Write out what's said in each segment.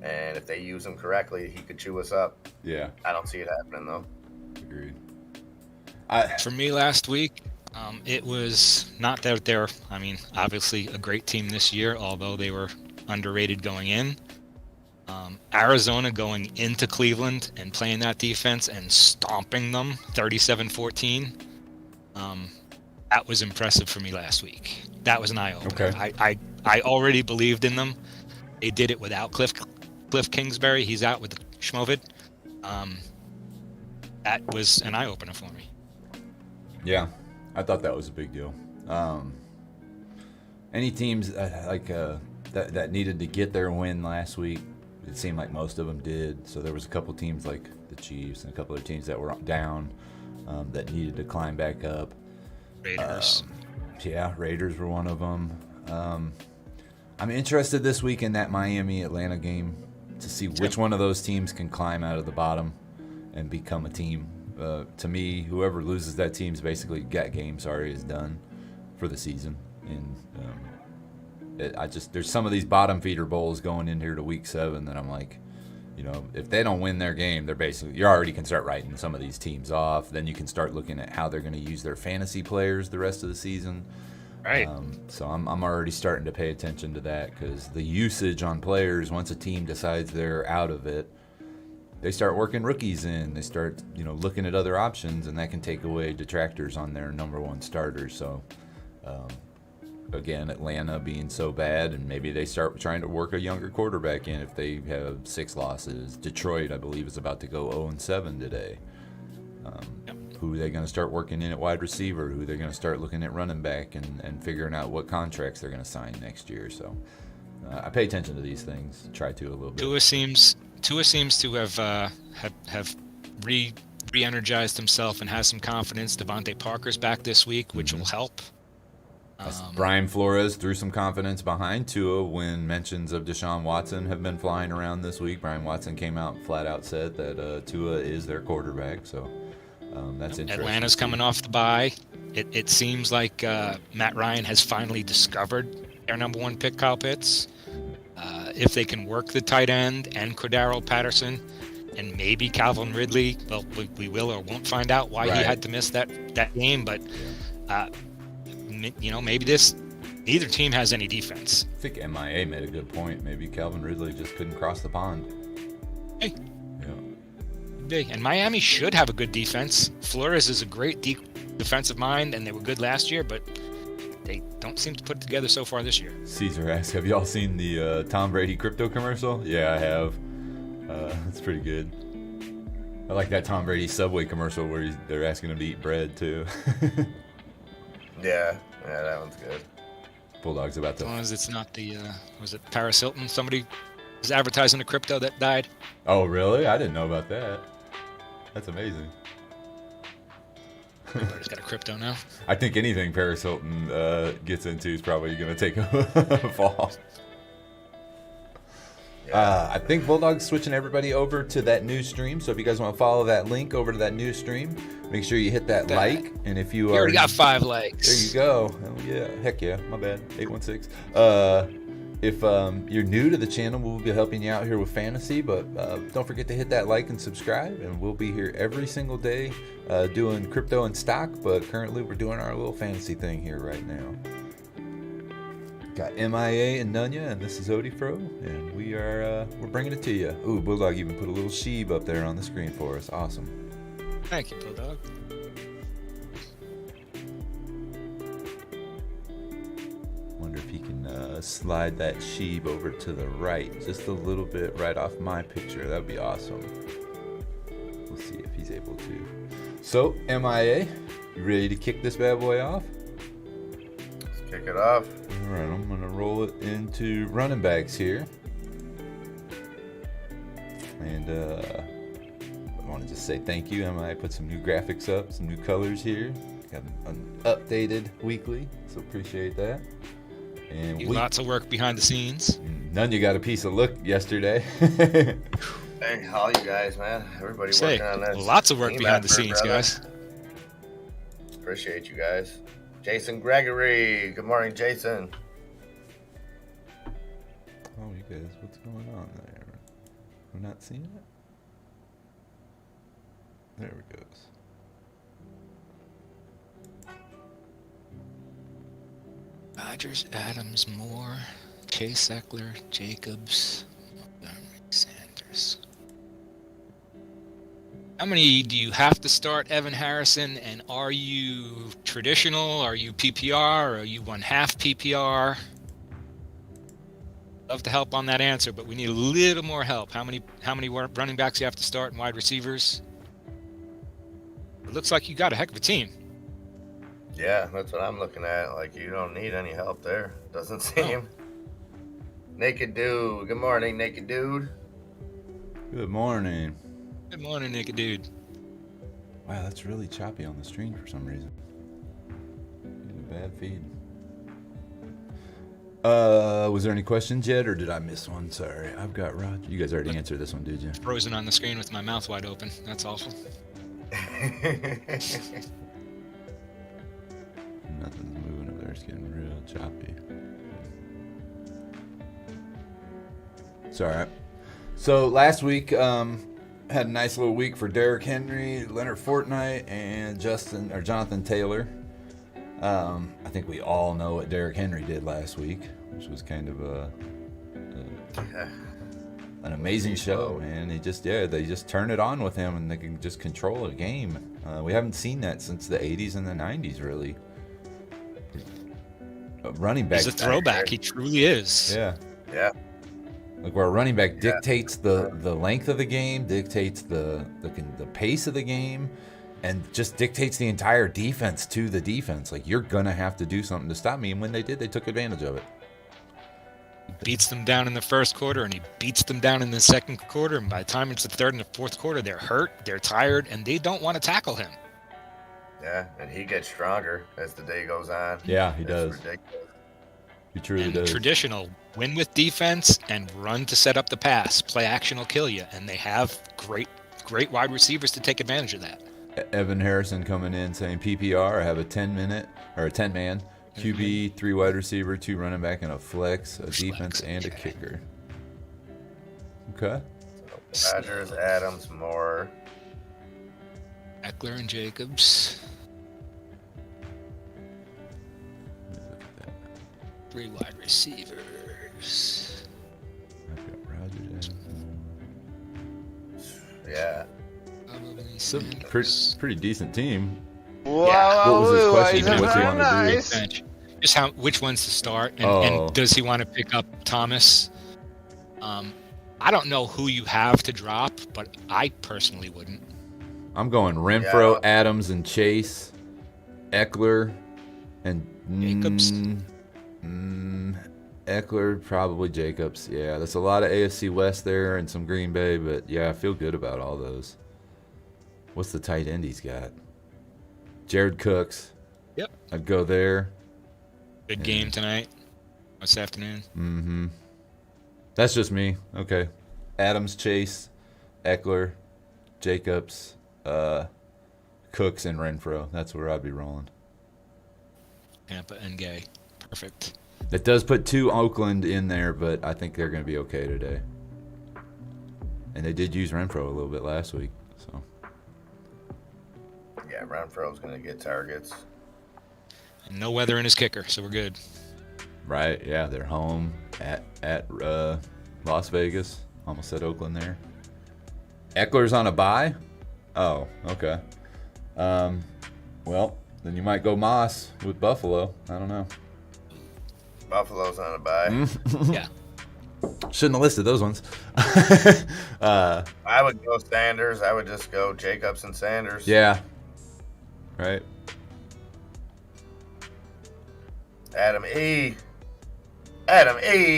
And if they use him correctly, he could chew us up. Yeah. I don't see it happening, though. Agreed. For me last week, it was not that they're, obviously a great team this year, although they were underrated going in. Arizona going into Cleveland and playing that defense and stomping them 37-14. That was impressive for me last week. That was an eye-opener. Okay. I already believed in them. They did it without Cliff Kingsbury. He's out with the Schmovid. That was an eye-opener for me. Yeah, I thought that was a big deal. Any teams that needed to get their win last week, it seemed like most of them did. So there was a couple teams like the Chiefs and a couple of teams that were down that needed to climb back up. Raiders. Raiders were one of them. I'm interested this week in that Miami-Atlanta game to see which one of those teams can climb out of the bottom and become a team. To me, whoever loses that team's basically got game. Sorry, is done for the season. And there's some of these bottom feeder bowls going in here to week 7 that I'm like, if they don't win their game, you already can start writing some of these teams off. Then you can start looking at how they're going to use their fantasy players the rest of the season. Right. So I'm already starting to pay attention to that because the usage on players, once a team decides they're out of it, they start working rookies in. They start, looking at other options, and that can take away detractors on their number one starters. So, again, Atlanta being so bad, and maybe they start trying to work a younger quarterback in if they have 6 losses. Detroit, I believe, is about to go 0-7 today. Who are they going to start working in at wide receiver? Who they're going to start looking at running back and figuring out what contracts they're going to sign next year. So I pay attention to these things. Try to a little bit. Tua seems to have re-energized himself and has some confidence. Devontae Parker's back this week, which will help. Brian Flores threw some confidence behind Tua when mentions of Deshaun Watson have been flying around this week. Brian Watson came out and flat out said that Tua is their quarterback. So that's interesting. Atlanta's coming off the bye. It seems like Matt Ryan has finally discovered their number 1 pick, Kyle Pitts. If they can work the tight end and Cordero Patterson and maybe Calvin Ridley, well, we will or won't find out why he had to miss that game. But, maybe neither team has any defense. I think MIA made a good point. Maybe Calvin Ridley just couldn't cross the pond. Hey. And Miami should have a good defense. Flores is a great defensive mind, and they were good last year, but they don't seem to put it together so far this year. Caesar asks, have y'all seen the Tom Brady crypto commercial? Yeah, I have. It's pretty good. I like that Tom Brady Subway commercial where they're asking him to eat bread, too. Yeah, that one's good. Bulldog's about to... As long as it's not the, was it Paris Hilton? Somebody was advertising the crypto that died. Oh, really? I didn't know about that. That's amazing. Everybody's got a crypto now. I think anything Paris Hilton gets into is probably going to take a fall. Yeah. I think Bulldog's switching everybody over to that new stream. So if you guys want to follow that link over to that new stream, make sure you hit that like. And if you already got 5 likes. There you go. Oh, yeah. Heck yeah. My bad. 816. If you're new to the channel, we'll be helping you out here with fantasy, but don't forget to hit that like and subscribe, and we'll be here every single day doing crypto and stock, but currently we're doing our little fantasy thing here right now. Got MIA and Nunya, and this is Odifro, and we're bringing it to you. Ooh, Bulldog even put a little sheep up there on the screen for us. Awesome. Thank you, Bulldog. Wonder if he can slide that sheep over to the right just a little bit right off my picture. That would be awesome. We'll see if he's able to. So, MIA, you ready to kick this bad boy off? Let's kick it off. All right, I'm going to roll it into running backs here. And I want to just say thank you. MIA put some new graphics up, some new colors here. Got an updated weekly, so appreciate that. And lots of work behind the scenes. None you got a piece of look yesterday. Hey, all you guys, man. Everybody working on that. Lots of work behind the scenes, guys. Appreciate you guys. Jason Gregory. Good morning, Jason. Oh, you guys, what's going on there? I'm not seeing it. There it goes. Rodgers, Adams, Moore, Chase, Eckler, Jacobs, Montgomery, Sanders. How many do you have to start, Evan Harrison? And are you traditional? Are you PPR? Or are you 1/2 PPR? Love to help on that answer, but we need a little more help. How many running backs you have to start and wide receivers? It looks like you got a heck of a team. Yeah, that's what I'm looking at. Like, you don't need any help there. Doesn't seem. Naked Dude. Good morning, Naked Dude. Good morning. Good morning, Naked Dude. Wow, that's really choppy on the stream for some reason. A bad feed. Was there any questions yet, or did I miss one? Sorry, I've got Roger. You guys already answered this one, did you? Frozen on the screen with my mouth wide open. That's awful. Nothing's moving over there. It's getting real choppy. Sorry. So last week, had a nice little week for Derrick Henry, Leonard Fournette, and Jonathan Taylor. I think we all know what Derrick Henry did last week, which was kind of an amazing show, and they just turn it on with him, and they can just control a game. We haven't seen that since the 80s and the 90s, really. A running back. He's a throwback. He truly is. Yeah. Yeah. Like where a running back dictates the length of the game, dictates the pace of the game, and just dictates the entire defense to the defense. Like, you're going to have to do something to stop me. And when they did, they took advantage of it. He beats them down in the first quarter, and he beats them down in the second quarter. And by the time it's the third and the fourth quarter, they're hurt, they're tired, and they don't want to tackle him. Yeah, and he gets stronger as the day goes on. Yeah, he does. Ridiculous. He truly does. Traditional, win with defense and run to set up the pass. Play action will kill you, and they have great wide receivers to take advantage of that. Evan Harrison coming in saying PPR. I have a 10-man QB, 3 wide receiver, 2 running back, and a flex, a defense, and a kicker. Okay. So Rodgers, Adams, Moore, Eckler and Jacobs. Let me look at that. 3 wide receivers. I've got Rodgers, Adams. yeah. It's a pretty decent team. Wow, What was his question? he's What's he very want to do? nice. Just which ones to start, and does he want to pick up Thomas? I don't know who you have to drop, but I personally wouldn't. I'm going Renfro, Yeah. Adams, and Chase, Eckler, and Jacobs. Eckler, probably Jacobs. Yeah, that's a lot of AFC West there and some Green Bay, but yeah, I feel good about all those. What's the tight end he's got? Jared Cooks. Yep. I'd go there. Big game tonight. This afternoon. Mm-hmm. That's just me. Okay. Adams, Chase, Eckler, Jacobs, Cooks, and Renfro. That's where I'd be rolling. Tampa and Gay. Perfect. It does put 2 Oakland in there, but I think they're going to be okay today. And they did use Renfro a little bit last week. So. Yeah, Renfro's going to get targets. And no weather in his kicker, so we're good. Right, yeah, they're home at Las Vegas. Almost said Oakland there. Eckler's on a bye? Oh, okay. Well, then you might go Moss with Buffalo. I don't know. Buffalo's on a bye. Yeah. Shouldn't have listed those ones. I would go Sanders. I would just go Jacobs and Sanders. Yeah. Right. Adam E.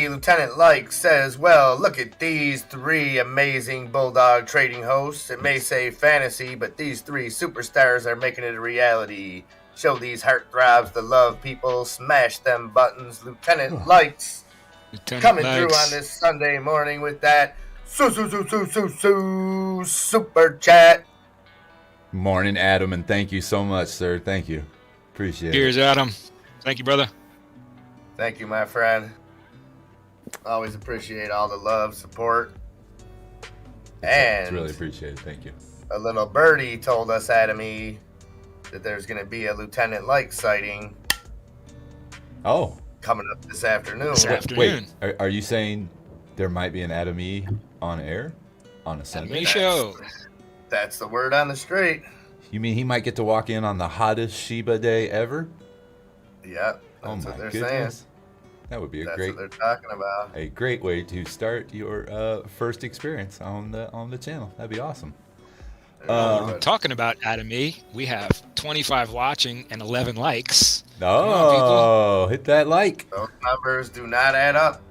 Lieutenant Like says, well, look at these 3 amazing Bulldog trading hosts. It may say fantasy, but these 3 superstars are making it a reality. Show these heartthrobs the love, people. Smash them buttons. Lieutenant Likes coming through on this Sunday morning with that super chat. Morning, Adam, and thank you so much, sir. Thank you. Appreciate it. Cheers, Adam. Thank you, brother. Thank you, my friend. Always appreciate all the love, support. It's And really appreciated. Thank you. a little birdie told us, Adam E., that there's going to be a Lieutenant Like sighting Oh, coming up this afternoon. This afternoon. Wait, are you saying there might be an Adam E on air on a Sunday? Me show. That's the word on the street. You mean he might get to walk in on the hottest Sheba day ever? Yep, Oh that's my what they're goodness. saying. That would be That's what they're talking about. a great way to start your first experience on the channel. That'd be awesome. Talking about Adam E., we have 25 watching and 11 likes. Oh, hit that like. Those numbers do not add up.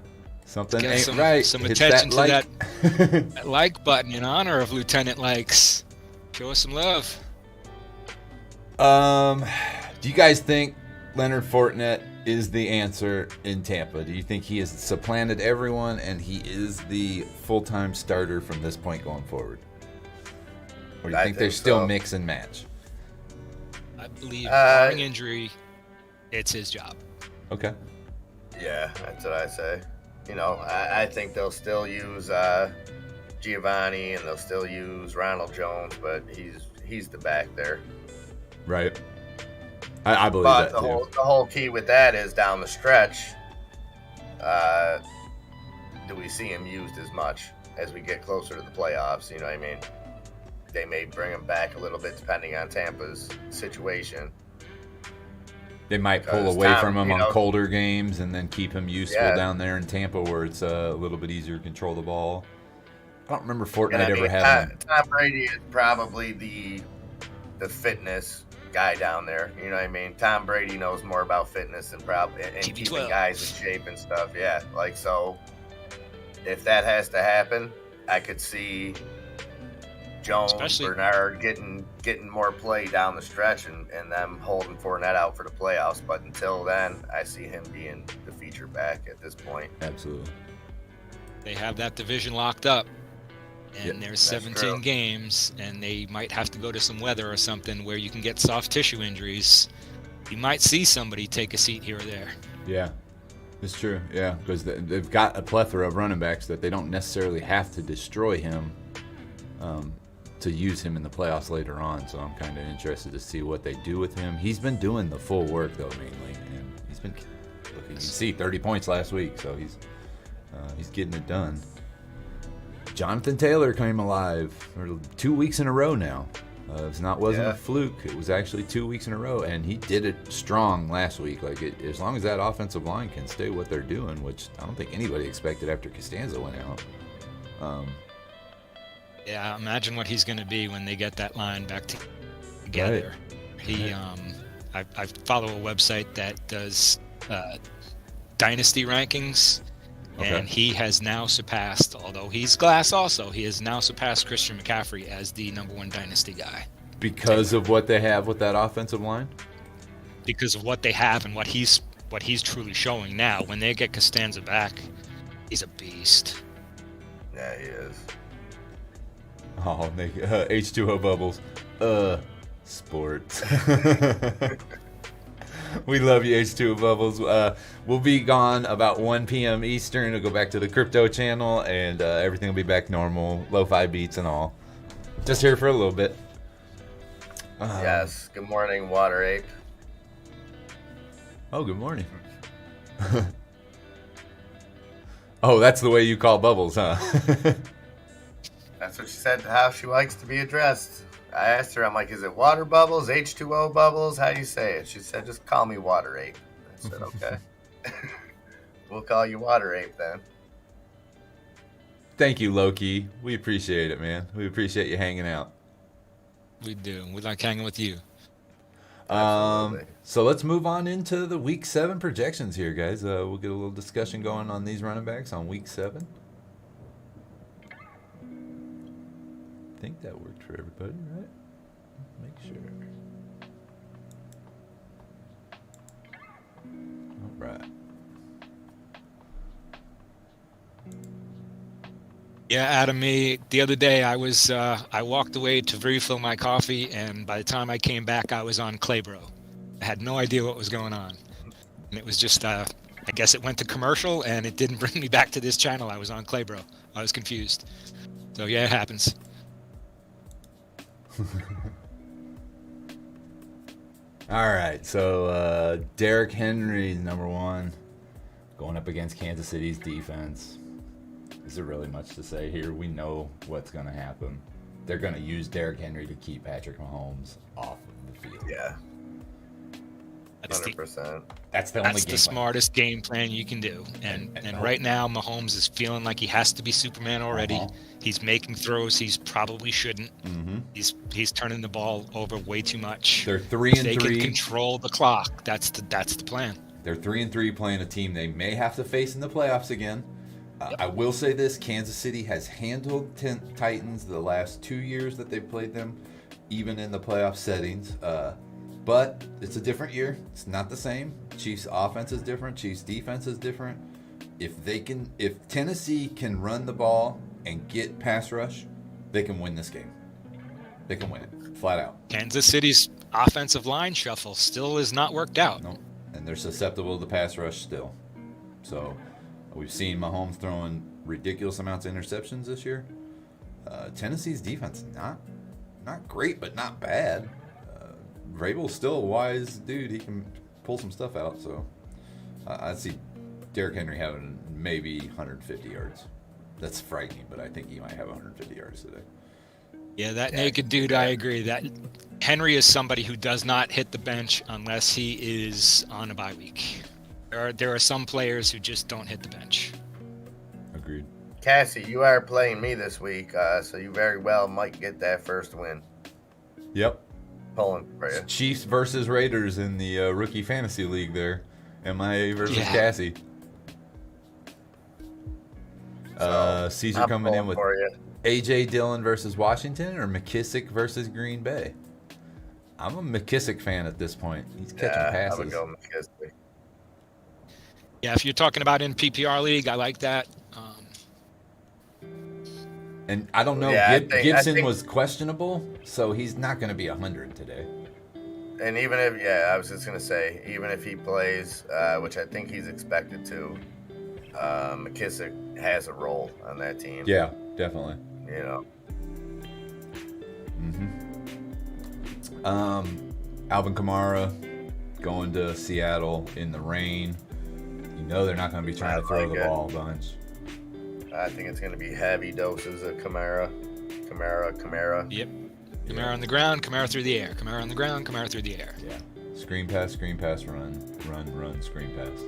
Something Get ain't some, right. Some Hit attention to like. that like button in honor of Lieutenant Likes. Show us some love. Do you guys think Leonard Fournette is the answer in Tampa? Do you think he has supplanted everyone and he is the full-time starter from this point going forward? Or do you think there's still mix and match? I believe, barring injury, it's his job. Okay. Yeah, that's what I say. You know, I think they'll still use Giovanni and they'll still use Ronald Jones, but he's the back there. Right. I believe But that too. the whole key with that is down the stretch. Do we see him used as much as we get closer to the playoffs? You know what I mean? They may bring him back a little bit depending on Tampa's situation. They might pull away from him on colder games and then keep him useful down there in Tampa where it's a little bit easier to control the ball. I don't remember Fortnite ever having... Tom Brady is probably the fitness guy down there. You know what I mean? Tom Brady knows more about fitness and keeping guys in shape and stuff. Yeah, like, so if that has to happen, I could see Jones, Bernard getting more play down the stretch and them holding Fournette out for the playoffs. But until then, I see him being the feature back at this point. Absolutely. They have that division locked up. And there's 17 games, and they might have to go to some weather or something where you can get soft tissue injuries. You might see somebody take a seat here or there. Yeah, it's true. Yeah, because they've got a plethora of running backs that they don't necessarily have to destroy him to use him in the playoffs later on. So I'm kind of interested to see what they do with him. He's been doing the full work, though, mainly. And he's been, look, you can see 30 points last week, so he's getting it done. Jonathan Taylor came alive for 2 weeks in a row now. It wasn't a fluke. It was actually 2 weeks in a row, and he did it strong last week. Like, as long as that offensive line can stay what they're doing, which I don't think anybody expected after Costanza went out. Yeah, imagine what he's going to be when they get that line back together. Right. I follow a website that does dynasty rankings. Okay. And he has now surpassed, although he's glass also, he has now surpassed Christian McCaffrey as the #1 dynasty guy. Because of what they have with that offensive line? Because of what they have and what he's truly showing now. When they get Costanza back, he's a beast. Yeah, he is. Oh, H2O bubbles. Sports. We love you, H2O Bubbles. We'll be gone about 1 p.m. Eastern. We'll go back to the crypto channel, and everything will be back normal. Lo-fi beats and all. Just here for a little bit. Yes. Good morning, Water Ape. Oh, good morning. Oh, that's the way you call Bubbles, huh? That's what she said, how she likes to be addressed. I asked her, I'm like, is it water bubbles, H2O bubbles? How do you say it? She said, just call me Water Ape. I said, okay. We'll call you Water Ape then. Thank you, Loki. We appreciate it, man. We appreciate you hanging out. We do. We like hanging with you. So let's move on into the Week 7 projections here, guys. We'll get a little discussion going on these running backs on Week 7. I think that worked for everybody, right? Make sure. All right. Yeah, Adam, the other day I walked away to refill my coffee, and by the time I came back, I was on Claybro. I had no idea what was going on, and it was just I guess it went to commercial and it didn't bring me back to this channel. I was on Claybro. I was confused. So yeah, it happens. All right, so Derrick Henry, number one, going up against Kansas City's defense. Is there really much to say here? We know what's going to happen. They're going to use Derrick Henry to keep Patrick Mahomes off of the field. Yeah. 100%. That's the only That's game the plan. smartest game plan you can do. And right now, Mahomes is feeling like he has to be Superman already. He's making throws he probably shouldn't. He's turning the ball over way too much. They're 3-3. They can control the clock. That's the plan. They're 3-3 playing a team they may have to face in the playoffs again. I will say this: Kansas City has handled Titans the last 2 years that they've played them, even in the playoff settings. But it's a different year. It's not the same. Chiefs' offense is different. Chiefs' defense is different. If Tennessee can run the ball and get pass rush, they can win this game. They can win it, flat out. Kansas City's offensive line shuffle still is not worked out. No, and they're susceptible to pass rush still. So we've seen Mahomes throwing ridiculous amounts of interceptions this year. Tennessee's defense not great, but not bad. Vrabel's still a wise dude. He can pull some stuff out. So I see Derrick Henry having maybe 150 yards. That's frightening, but I think he might have 150 yards today. Yeah, that naked dude, I agree. That Henry is somebody who does not hit the bench unless he is on a bye week. There are some players who just don't hit the bench. Agreed. Cassie, you are playing me this week, so you very well might get that first win. Yep. Pulling for you. Chiefs versus Raiders in the rookie fantasy league there. MIA versus Cassie. Caesar I'm coming in with for you. A.J. Dillon versus Washington or McKissick versus Green Bay? I'm a McKissick fan at this point. He's catching passes. I would go McKissick. Yeah, if you're talking about in PPR league, I like that. And I don't know, Gibson was questionable, so he's not going to be 100 today. And even if, I was just going to say, even if he plays, which I think he's expected to, McKissick has a role on that team. Yeah, definitely. You know. Alvin Kamara going to Seattle in the rain. You know they're not going to be trying to throw the ball a bunch. I think it's going to be heavy doses of Kamara. Yep. Kamara on the ground, Kamara through the air. Kamara on the ground, Kamara through the air. Yeah. Screen pass, run, screen pass.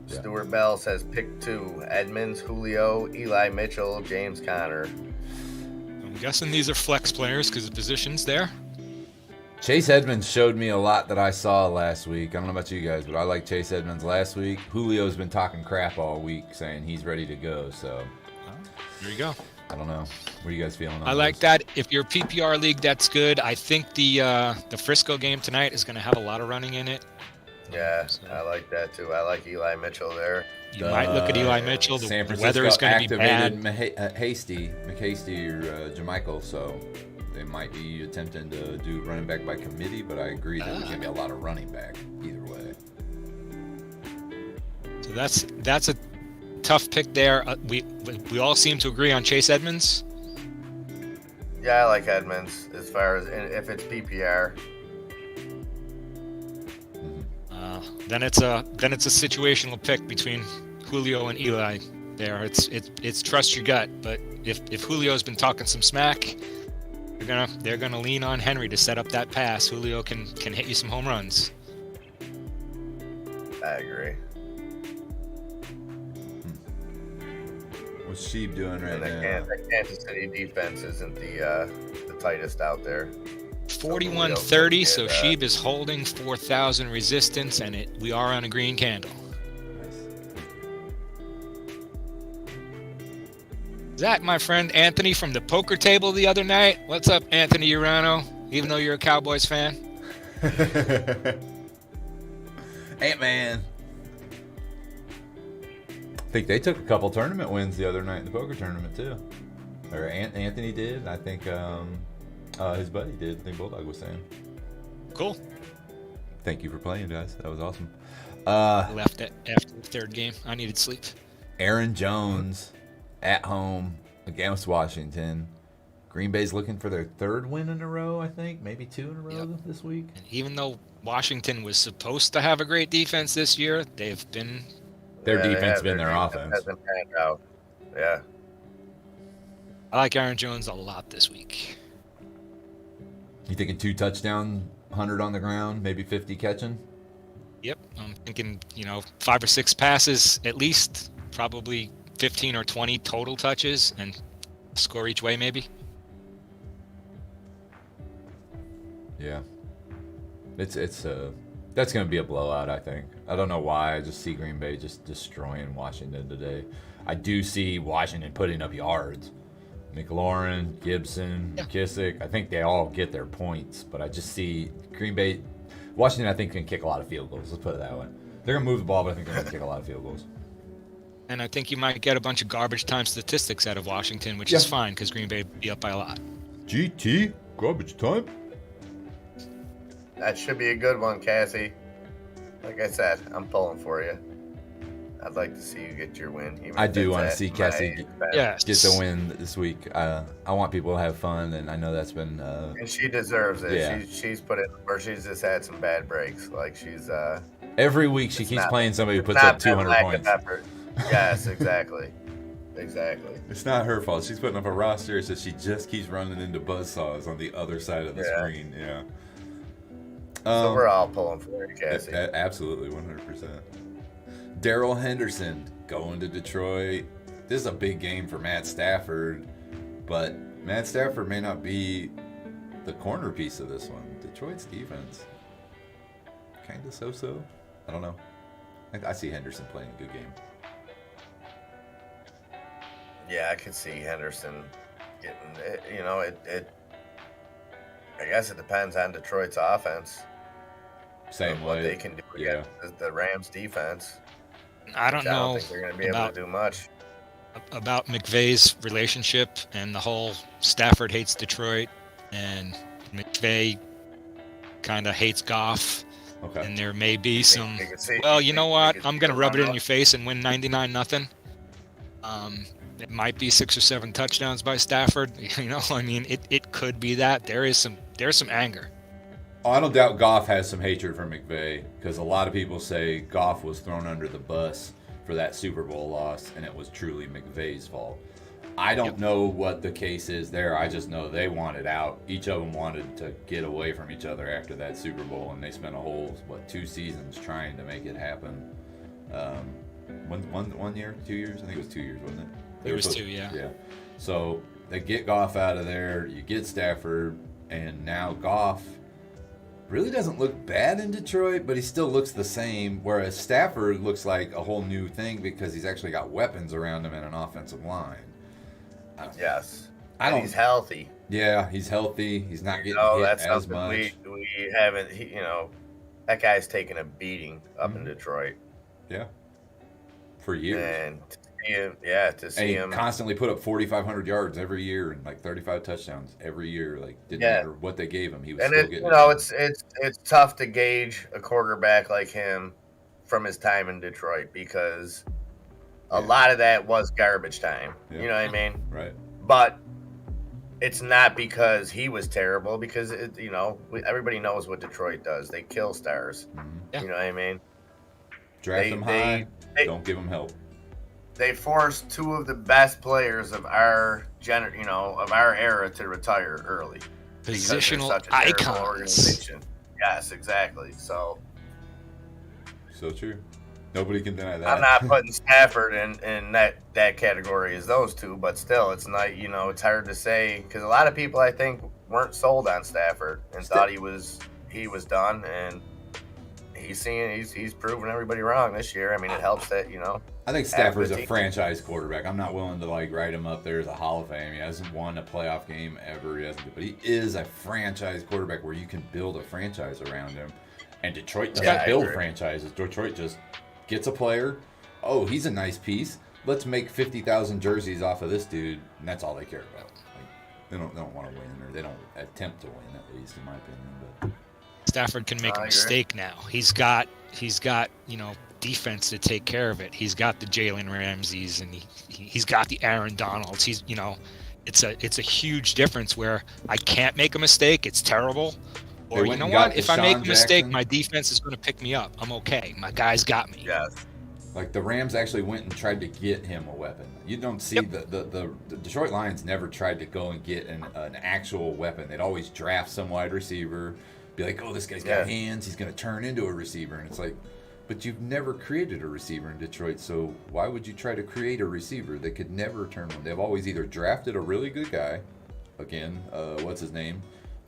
Yeah. Stuart Bell says pick 2. Edmonds, Julio, Eli Mitchell, James Conner. I'm guessing these are flex players because the position's there. Chase Edmonds showed me a lot that I saw last week. I don't know about you guys, but I like Chase Edmonds last week. Julio's been talking crap all week, saying he's ready to go. So there you go. I don't know. What are you guys feeling on I like that. If you're PPR league, that's good. I think the Frisco game tonight is going to have a lot of running in it. Yeah, I like that too. I like Eli Mitchell there. You might look at Eli Mitchell. The San weather is going to be bad. McHasty or Jermichael, so they might be attempting to do running back by committee, but I agree that there's going to be a lot of running back either way. So that's a tough pick there. We all seem to agree on Chase Edmonds. Yeah, I like Edmonds as far as if it's PPR. Then it's a situational pick between Julio and Eli. There, it's trust your gut. But if Julio's been talking some smack, they're gonna lean on Henry to set up that pass. Julio can hit you some home runs. I agree. What's Sheep doing right now? The Kansas City defense isn't the tightest out there. 41-30, so Sheeb is holding 4,000 resistance, and we are on a green candle. Is that my friend Anthony from the poker table the other night? What's up, Anthony Urano? Even though you're a Cowboys fan. Ant-Man. I think they took a couple tournament wins the other night in the poker tournament too. Or Anthony did. I think his buddy did. I think Bulldog was saying. Cool. Thank you for playing, guys. That was awesome. Left it after the third game. I needed sleep. Aaron Jones at home against Washington. Green Bay's looking for their third win in a row, I think. Maybe 2 in a row this week. And even though Washington was supposed to have a great defense this year, they've been... Their defense been their offense. Hasn't panned out. Yeah. I like Aaron Jones a lot this week. You thinking 2 touchdown, 100 on the ground, maybe 50 catching? Yep. I'm thinking, 5 or 6 passes at least, probably 15 or 20 total touches, and score each way maybe. Yeah. It's that's going to be a blowout, I think. I don't know why. I just see Green Bay just destroying Washington today. I do see Washington putting up yards. McLaurin, Gibson, McKissick, I think they all get their points, but I just see Green Bay. Washington, I think, can kick a lot of field goals. Let's put it that way. They're going to move the ball, but I think they're going to kick a lot of field goals. And I think you might get a bunch of garbage time statistics out of Washington, which is fine because Green Bay will be up by a lot. GT, garbage time. That should be a good one, Cassie. Like I said, I'm pulling for you. I'd like to see you get your win. I do want to see Cassie get the win this week. I want people to have fun, and I know that's been... and she deserves it. Yeah. She's put in where she's just had some bad breaks. Like, she's... Every week she keeps playing somebody who puts up 200 points. Yes, exactly. Exactly. It's not her fault. She's putting up a roster, so she just keeps running into buzzsaws on the other side of the screen. Yeah. So we're all pulling for it, Cassie. Absolutely, 100%. Darrell Henderson going to Detroit. This is a big game for Matt Stafford, but Matt Stafford may not be the corner piece of this one. Detroit's defense, kind of so-so. I don't know. I see Henderson playing a good game. Yeah, I could see Henderson getting it. I guess it depends on Detroit's offense. Same way. What they can do against the Rams defense. I don't know. think they're going to be able to do much. About McVay's relationship and the whole Stafford hates Detroit and McVay kind of hates Goff. Okay. And there may be some, you know what? I'm going to rub it in your face and win 99-0. It might be 6 or 7 touchdowns by Stafford. It could be that. There's some anger. Oh, I don't doubt Goff has some hatred for McVay because a lot of people say Goff was thrown under the bus for that Super Bowl loss, and it was truly McVay's fault. I don't know what the case is there. I just know they wanted out. Each of them wanted to get away from each other after that Super Bowl, and they spent a whole 2 seasons trying to make it happen. 1 year, 2 years? I think it was 2 years, wasn't it? It was 2, yeah. Yeah. So they get Goff out of there. You get Stafford, and now Goff really doesn't look bad in Detroit, but he still looks the same, whereas Stafford looks like a whole new thing because he's actually got weapons around him and an offensive line. Yes. And he's healthy. Yeah, he's healthy. He's not getting hit that's as something much. we haven't, that guy's taken a beating up in Detroit. Yeah. For years. And to see him constantly put up 4,500 yards every year and 35 touchdowns every year. Didn't matter what they gave him, he was still getting it. It's tough to gauge a quarterback like him from his time in Detroit because a lot of that was garbage time. Yeah. You know what I mean? Right. But it's not because he was terrible because everybody knows what Detroit does. They kill stars. Mm-hmm. Yeah. You know what I mean? Draft them high. Don't give them help. They forced 2 of the best players of our era to retire early. Positional icons. Organization. Yes, exactly. So true. Nobody can deny that. I'm not putting Stafford in that category as those 2, but still, it's not. It's hard to say because a lot of people I think weren't sold on Stafford and thought he was done, and he's proven everybody wrong this year. I mean, it helps that I think Stafford's a franchise quarterback. I'm not willing to write him up there as a Hall of Fame. He hasn't won a playoff game ever. But he is a franchise quarterback where you can build a franchise around him. And Detroit doesn't build franchises. Detroit just gets a player. Oh, he's a nice piece. Let's make 50,000 jerseys off of this dude, and that's all they care about. They don't want to win, or they don't attempt to win, at least in my opinion. But Stafford can make I a agree. mistake now. He's got defense to take care of it. He's got the Jalen Ramseys and he's got the Aaron Donalds. It's a huge difference where I can't make a mistake. It's terrible. Or you know what? If I make a mistake, my defense is going to pick me up. I'm okay. My guys got me. Yes. Like the Rams actually went and tried to get him a weapon. You don't see the Detroit Lions never tried to go and get an actual weapon. They'd always draft some wide receiver, be like, oh, this guy's got hands. He's going to turn into a receiver. And it's like, but you've never created a receiver in Detroit, so why would you try to create a receiver that could never turn one? They've always either drafted a really good guy, again, what's his name?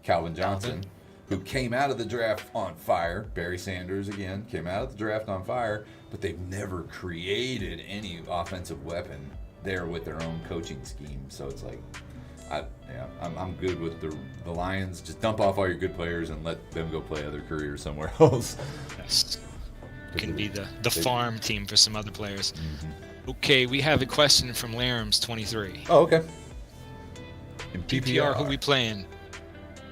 Calvin Johnson, who came out of the draft on fire. Barry Sanders, again, came out of the draft on fire, but they've never created any offensive weapon there with their own coaching scheme. So it's like, I'm good with the Lions. Just dump off all your good players and let them go play other careers somewhere else. Yes. Can be the farm team for some other players. Mm-hmm. Okay, we have a question from Larams23. Oh, okay. In PPR, who we playing?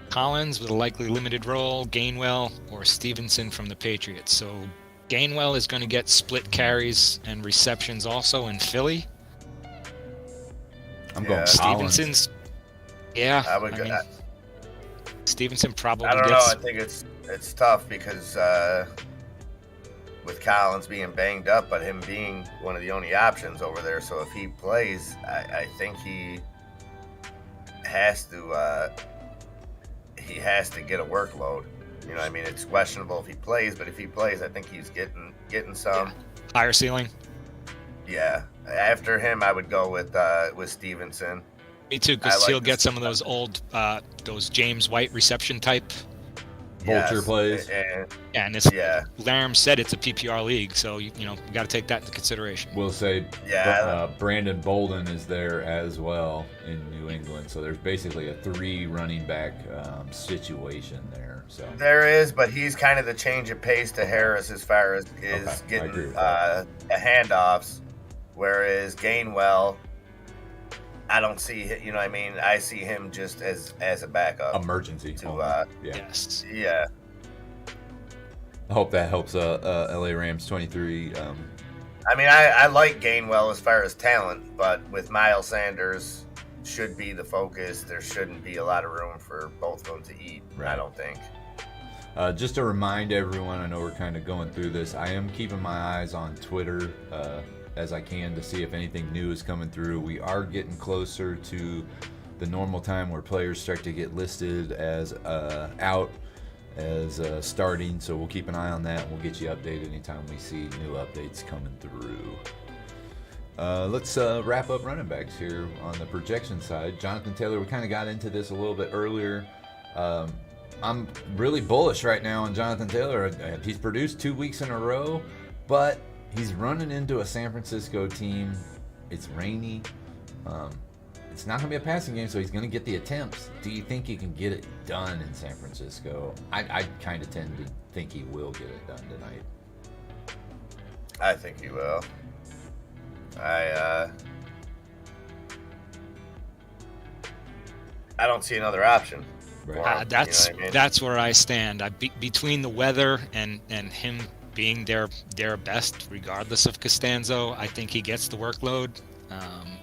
Collins with a likely limited role, Gainwell, or Stevenson from the Patriots. So Gainwell is going to get split carries and receptions also in Philly. I'm going Stevenson's. Yeah, I would go. Stevenson probably. I don't know. I think it's tough because with Collins being banged up, but him being one of the only options over there. So if he plays, I think he has to. He has to get a workload. You know what I mean? It's questionable if he plays, but if he plays, I think he's getting some. Higher ceiling. Yeah. After him, I would go with Stevenson. Me too, because he'll get some of those old, those James White reception type. Vulture plays. And Laram said it's a PPR league, so you got to take that into consideration. We'll say Brandon Bolden is there as well in New England, so there's basically a 3 running back situation there. So there is, but he's kind of the change of pace to Harris as far as getting the handoffs, whereas Gainwell, I don't see, you know what I mean? I see him just as a backup. Emergency. Yes. Yeah. I hope that helps LA Rams 23. I mean, I like Gainwell as far as talent, but with Miles Sanders should be the focus. There shouldn't be a lot of room for both of them to eat, I don't think. Just to remind everyone, I know we're kind of going through this. I am keeping my eyes on Twitter as I can to see if anything new is coming through. We are getting closer to the normal time where players start to get listed as out as starting, so we'll keep an eye on that and we'll get you updated anytime we see new updates coming through. Let's wrap up running backs here on the projection side. Jonathan Taylor, we kind of got into this a little bit earlier. I'm really bullish right now on Jonathan Taylor. He's produced 2 weeks in a row, but he's running into a San Francisco team. It's rainy. It's not going to be a passing game, so he's going to get the attempts. Do you think he can get it done in San Francisco? I kind of tend to think he will get it done tonight. I think he will. I don't see another option. Right. That's where I stand. Between the weather and him being their best, regardless of Costanzo, I think he gets the workload.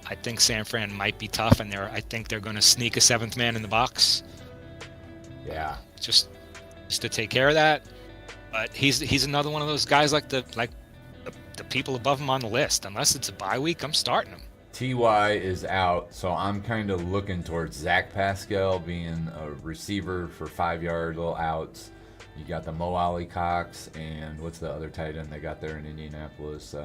I think San Fran might be tough, and I think they're going to sneak a 7th man in the box. Yeah, just to take care of that. But he's another one of those guys like the people above him on the list. Unless it's a bye week, I'm starting him. Ty is out, so I'm kind of looking towards Zach Pascal being a receiver for 5-yard little outs. You got the Mo Alley Cox, and what's the other tight end they got there in Indianapolis?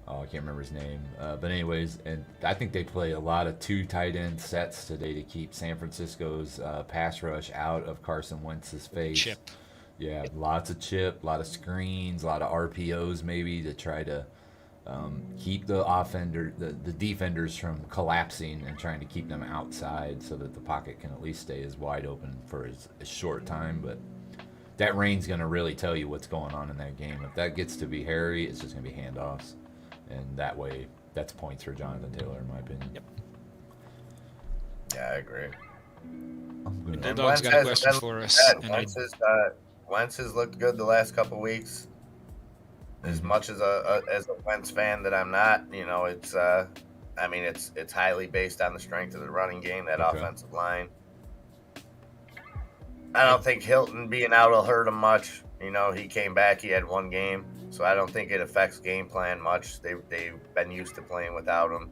I can't remember his name. But anyways, and I think they play a lot of 2 tight end sets today to keep San Francisco's pass rush out of Carson Wentz's face. Chip. Yeah, lots of chip, a lot of screens, a lot of RPOs maybe to try to keep the defenders from collapsing and trying to keep them outside so that the pocket can at least stay as wide open for a short time. But that rain's going to really tell you what's going on in that game. If that gets to be hairy, it's just going to be handoffs. And that way, that's points for Jonathan Taylor, in my opinion. Yep. Yeah, I agree. I'm The gonna. Dog's got a question for us. And Wentz has looked good the last couple weeks. As much as a Wentz fan that I'm not, it's it's highly based on the strength of the running game, that offensive line. I don't think Hilton being out will hurt him much. He came back, he had one game, so I don't think it affects game plan much. They've been used to playing without him.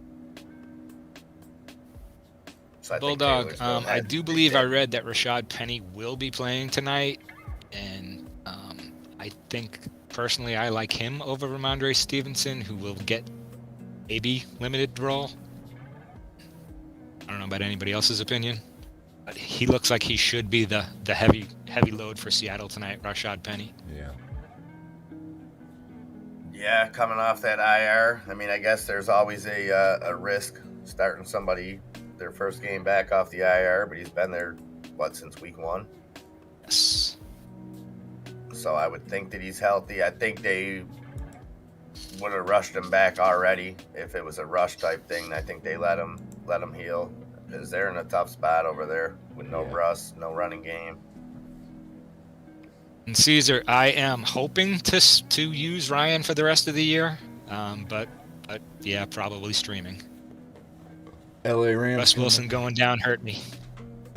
So Bulldog, I do believe I read that Rashad Penny will be playing tonight, and I think personally I like him over Ramondre Stevenson, who will get maybe limited role. I don't know about anybody else's opinion, but he looks like he should be the heavy load for Seattle tonight, Rashad Penny. Yeah. Yeah, coming off that IR, I guess there's always a risk starting somebody their first game back off the IR, but he's been there, since week 1? Yes. So I would think that he's healthy. I think they would have rushed him back already. If it was a rush type thing, I think they let him heal, because they're in a tough spot over there with no Russ, no running game. And Caesar, I am hoping to use Ryan for the rest of the year, but yeah, probably streaming. LA Rams. Russ Wilson going down hurt me.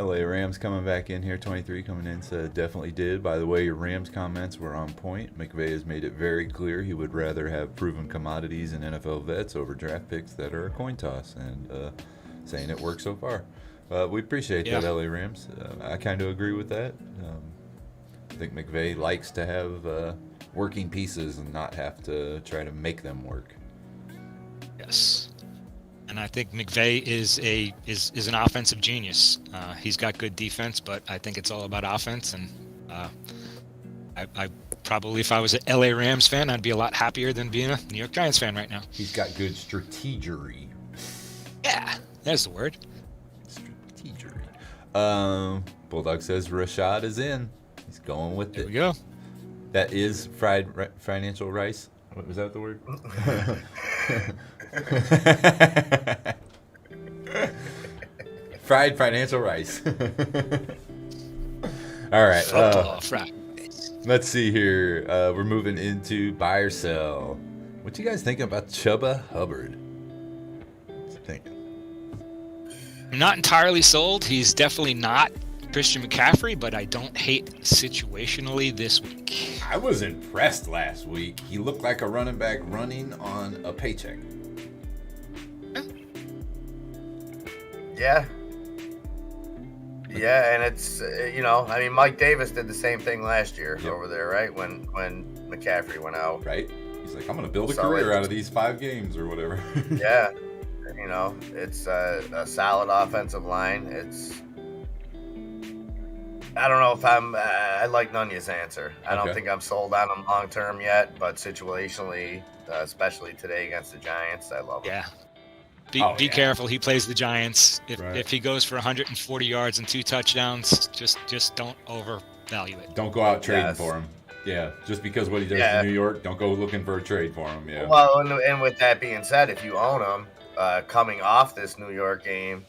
LA Rams coming back in here. 23 coming in, said definitely did. By the way, your Rams comments were on point. McVay has made it very clear he would rather have proven commodities and NFL vets over draft picks that are a coin toss, and saying it worked so far. We appreciate that, LA Rams. I kind of agree with that. I think McVay likes to have working pieces and not have to try to make them work. Yes. And I think McVay is an offensive genius. He's got good defense, but I think it's all about offense. And I probably, if I was an LA Rams fan, I'd be a lot happier than being a New York Giants fan right now. He's got good strategery. Yeah, there's the word. Strategery. Bulldog says Rashad is in. He's going with There it. we go. That is financial rice. What was that the word? Fried financial rice. All right. Let's see here. We're moving into buy or sell. What you guys thinking about Chuba Hubbard? What you thinking? I'm not entirely sold. He's definitely not Christian McCaffrey, but I don't hate situationally this week. I was impressed last week. He looked like a running back running on a paycheck. Yeah. Yeah, and it's, Mike Davis did the same thing last year over there, right? When McCaffrey went out. Right. He's like, I'm going to build a career out of these 5 games or whatever. Yeah. It's a solid offensive line. I don't know if I like Nunez's answer. I don't think I'm sold on him long term yet, but situationally, especially today against the Giants, I love him. Yeah. Be careful. He plays the Giants. If he goes for 140 yards and 2 touchdowns, just don't overvalue it. Don't go out trading for him. Yeah, just because what he does in New York, don't go looking for a trade for him. Yeah. Well, and with that being said, if you own him, coming off this New York game,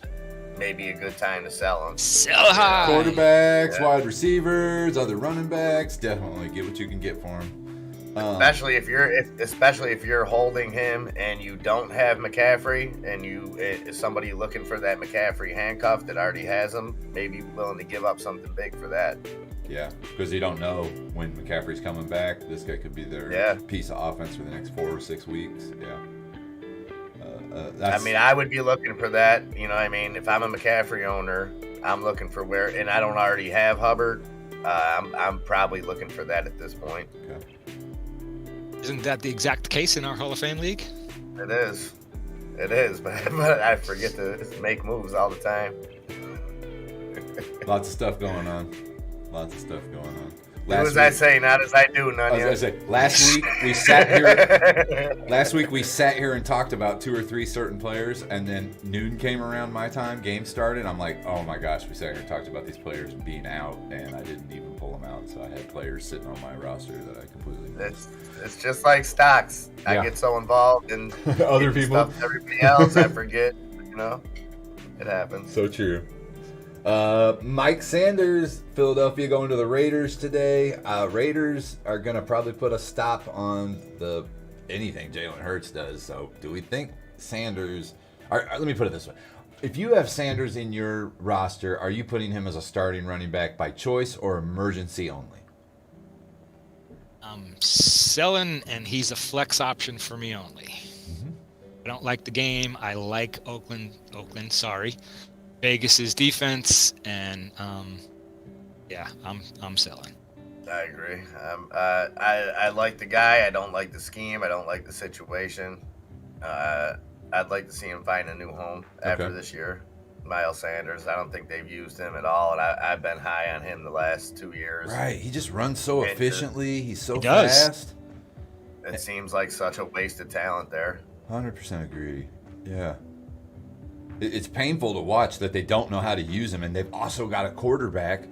maybe a good time to sell them. Sell high. Quarterbacks, wide receivers, other running backs, definitely get what you can get for him. Especially if you're holding him and you don't have McCaffrey, and you is somebody looking for that McCaffrey handcuff that already has him, maybe willing to give up something big for that. Yeah, because you don't know when McCaffrey's coming back. This guy could be their piece of offense for the next 4 or 6 weeks. Yeah. I would be looking for that. If I'm a McCaffrey owner, I'm looking for and I don't already have Hubbard. I'm probably looking for that at this point. Okay. Isn't that the exact case in our Hall of Fame league? It is, but I forget to make moves all the time. Lots of stuff going on. Do as I say, not as I do, none I was yet. gonna say, last week we sat here and talked about 2 or 3 certain players, and then noon came around my time, game started. I'm like, oh my gosh, we sat here and talked about these players being out, and I didn't even pull them out. So I had players sitting on my roster that I completely missed. It's just like stocks. I get so involved in other people, stuff, everybody else, I forget. It happens. So true. Mike Sanders, Philadelphia going to the Raiders today. Raiders are going to probably put a stop on anything Jalen Hurts does. So do we think Sanders... let me put it this way. If you have Sanders in your roster, are you putting him as a starting running back by choice or emergency only? I'm selling, and he's a flex option for me only. Mm-hmm. I don't like the game. I like Oakland, Vegas's defense, and I'm selling. I agree. I like the guy. I don't like the scheme. I don't like the situation. I'd like to see him find a new home after this year. Miles Sanders, I don't think they've used him at all, and I've been high on him the last 2 years. Right, he just runs so efficiently. He's so does. fast. It seems like such a wasted talent there. 100% agree. Yeah. It's painful to watch that they don't know how to use him, and they've also got a quarterback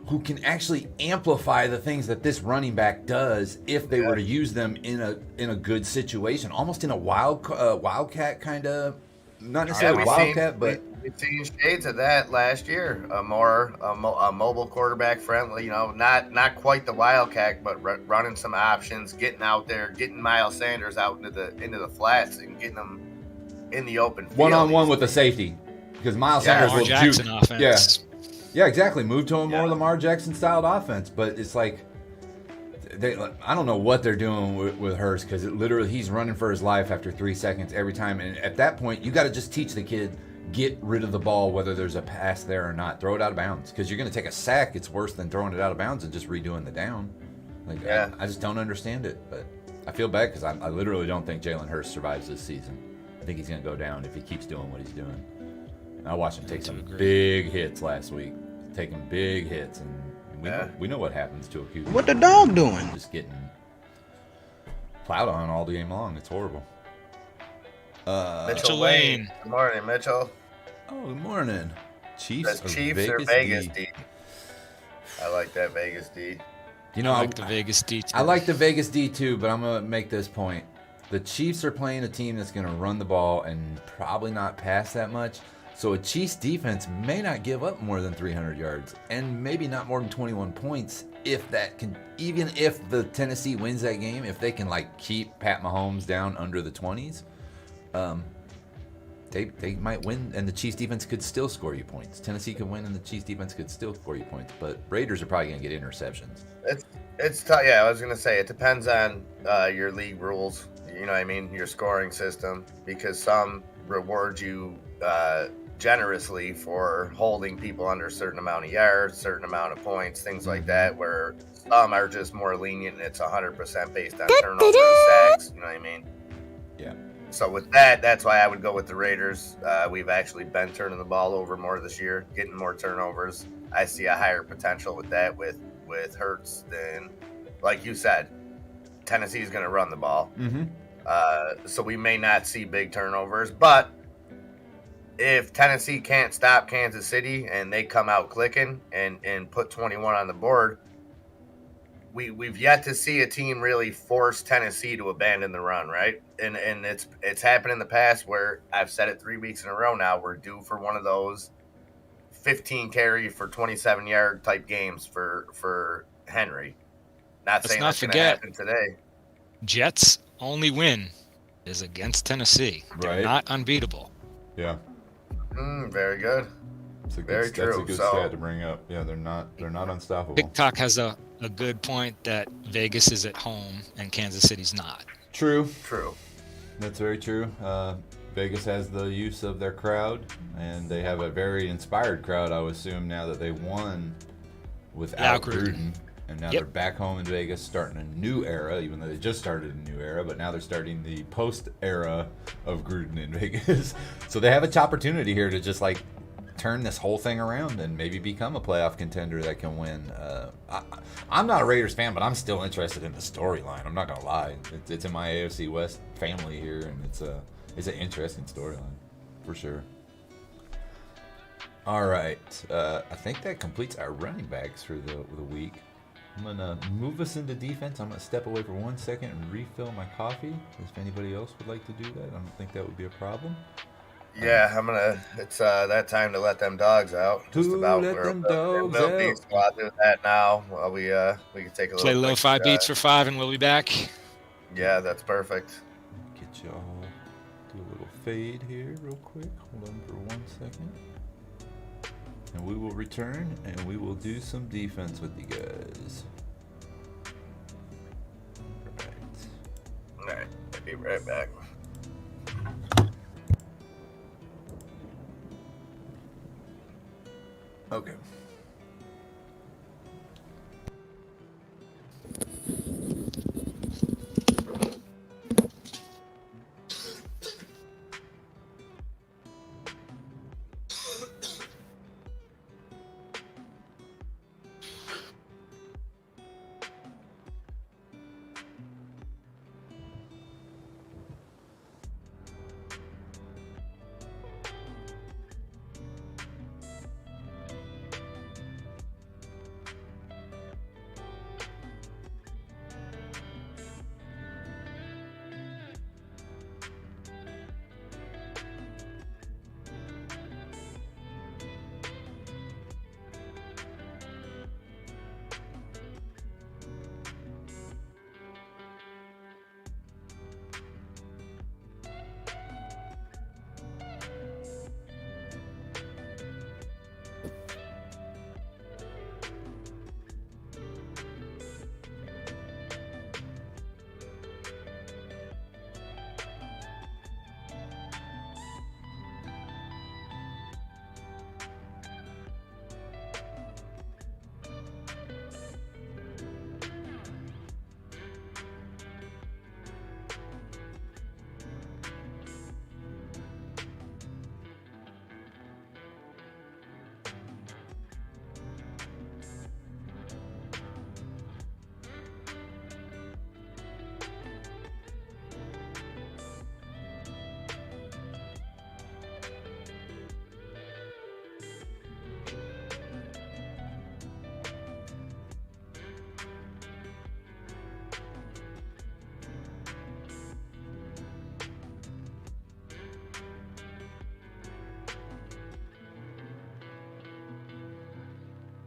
who can actually amplify the things that this running back does if they were to use them in a good situation, almost in a wildcat kind of, not necessarily wildcat, but we've seen shades of that last year. A mobile quarterback friendly, not quite the wildcat, but running some options, getting out there, getting Miles Sanders out into the flats and getting them in the open field. One-on-one with the safety, because Miles Sanders will Jackson juke. Offense. Yeah, exactly. Move to a more Lamar Jackson styled offense, but it's like I don't know what they're doing with Hurst, because he's running for his life after 3 seconds every time, and at that point you got to just teach the kid, get rid of the ball whether there's a pass there or not. Throw it out of bounds, because you're going to take a sack. It's worse than throwing it out of bounds and just redoing the down. I just don't understand it, but I feel bad because I literally don't think Jalen Hurst survives this season. I think he's going to go down if he keeps doing what he's doing. I watched him take some big hits last week, taking big hits, and we know what happens to a QB. What the dog doing? Just getting plowed on all game long. It's horrible. Mitchell Lane. Good morning, Mitchell. Oh, good morning. Chiefs or Vegas D? I like that Vegas D. I like the Vegas D too. I like the Vegas D too, but I'm going to make this point. The Chiefs are playing a team that's going to run the ball and probably not pass that much. So a Chiefs defense may not give up more than 300 yards and maybe not more than 21 points even if the Tennessee wins that game, if they can keep Pat Mahomes down under the 20s, they might win, and the Chiefs defense could still score you points. Tennessee could win and the Chiefs defense could still score you points, but Raiders are probably going to get interceptions. It's tough. Yeah, I was going to say it depends on your league rules. You know what I mean? Your scoring system, because some reward you generously for holding people under a certain amount of yards, certain amount of points, things like that, where some are just more lenient and it's 100% based on turnovers and sacks. You know what I mean? Yeah. So with that's why I would go with the Raiders. We've actually been turning the ball over more this year, getting more turnovers. I see a higher potential with that with Hurts than, like you said, Tennessee's going to run the ball. Mm-hmm. So we may not see big turnovers, but if Tennessee can't stop Kansas City and they come out clicking and put 21 on the board, we've yet to see a team really force Tennessee to abandon the run, right? And it's happened in the past where I've said it 3 weeks in a row now. We're due for one of those 15 carry for 27 yard type games for Henry. Not saying that's going to happen today. Jets' only win is against Tennessee. They're not unbeatable. Yeah. Very good. Very true. That's a good stat to bring up. Yeah, they're not unstoppable. TikTok has a good point that Vegas is at home and Kansas City's not. True. That's very true. Vegas has the use of their crowd, and they have a very inspired crowd, I would assume, now that they won without Gruden. And now they're back home in Vegas, starting a new era, even though they just started a new era, but now they're starting the post-era of Gruden in Vegas. So they have a opportunity here to just turn this whole thing around and maybe become a playoff contender that can win. I'm not a Raiders fan, but I'm still interested in the storyline. I'm not going to lie. It's in my AFC West family here, and it's an interesting storyline for sure. All right. I think that completes our running backs for the week. I'm going to move us into defense. I'm going to step away for 1 second and refill my coffee. If anybody else would like to do that, I don't think that would be a problem. Yeah, I'm gonna. It's that time to let them dogs out. Just Who about. let We're them dogs will be, out? so I'll do that now. While we can take a Play little quick. lo-fi beats for 5, and we'll be back. Yeah, that's perfect. Get y'all do a little fade here real quick. Hold on for 1 second. And we will return and we will do some defense with you guys. All right, I'll be right back. Okay.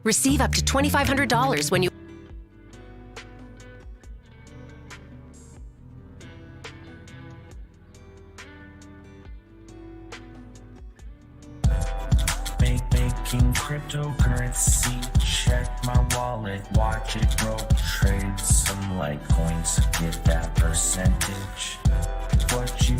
Receive up to $2,500 when you making cryptocurrency. Check my wallet, watch it grow. Trade some Litecoins, get that percentage. What you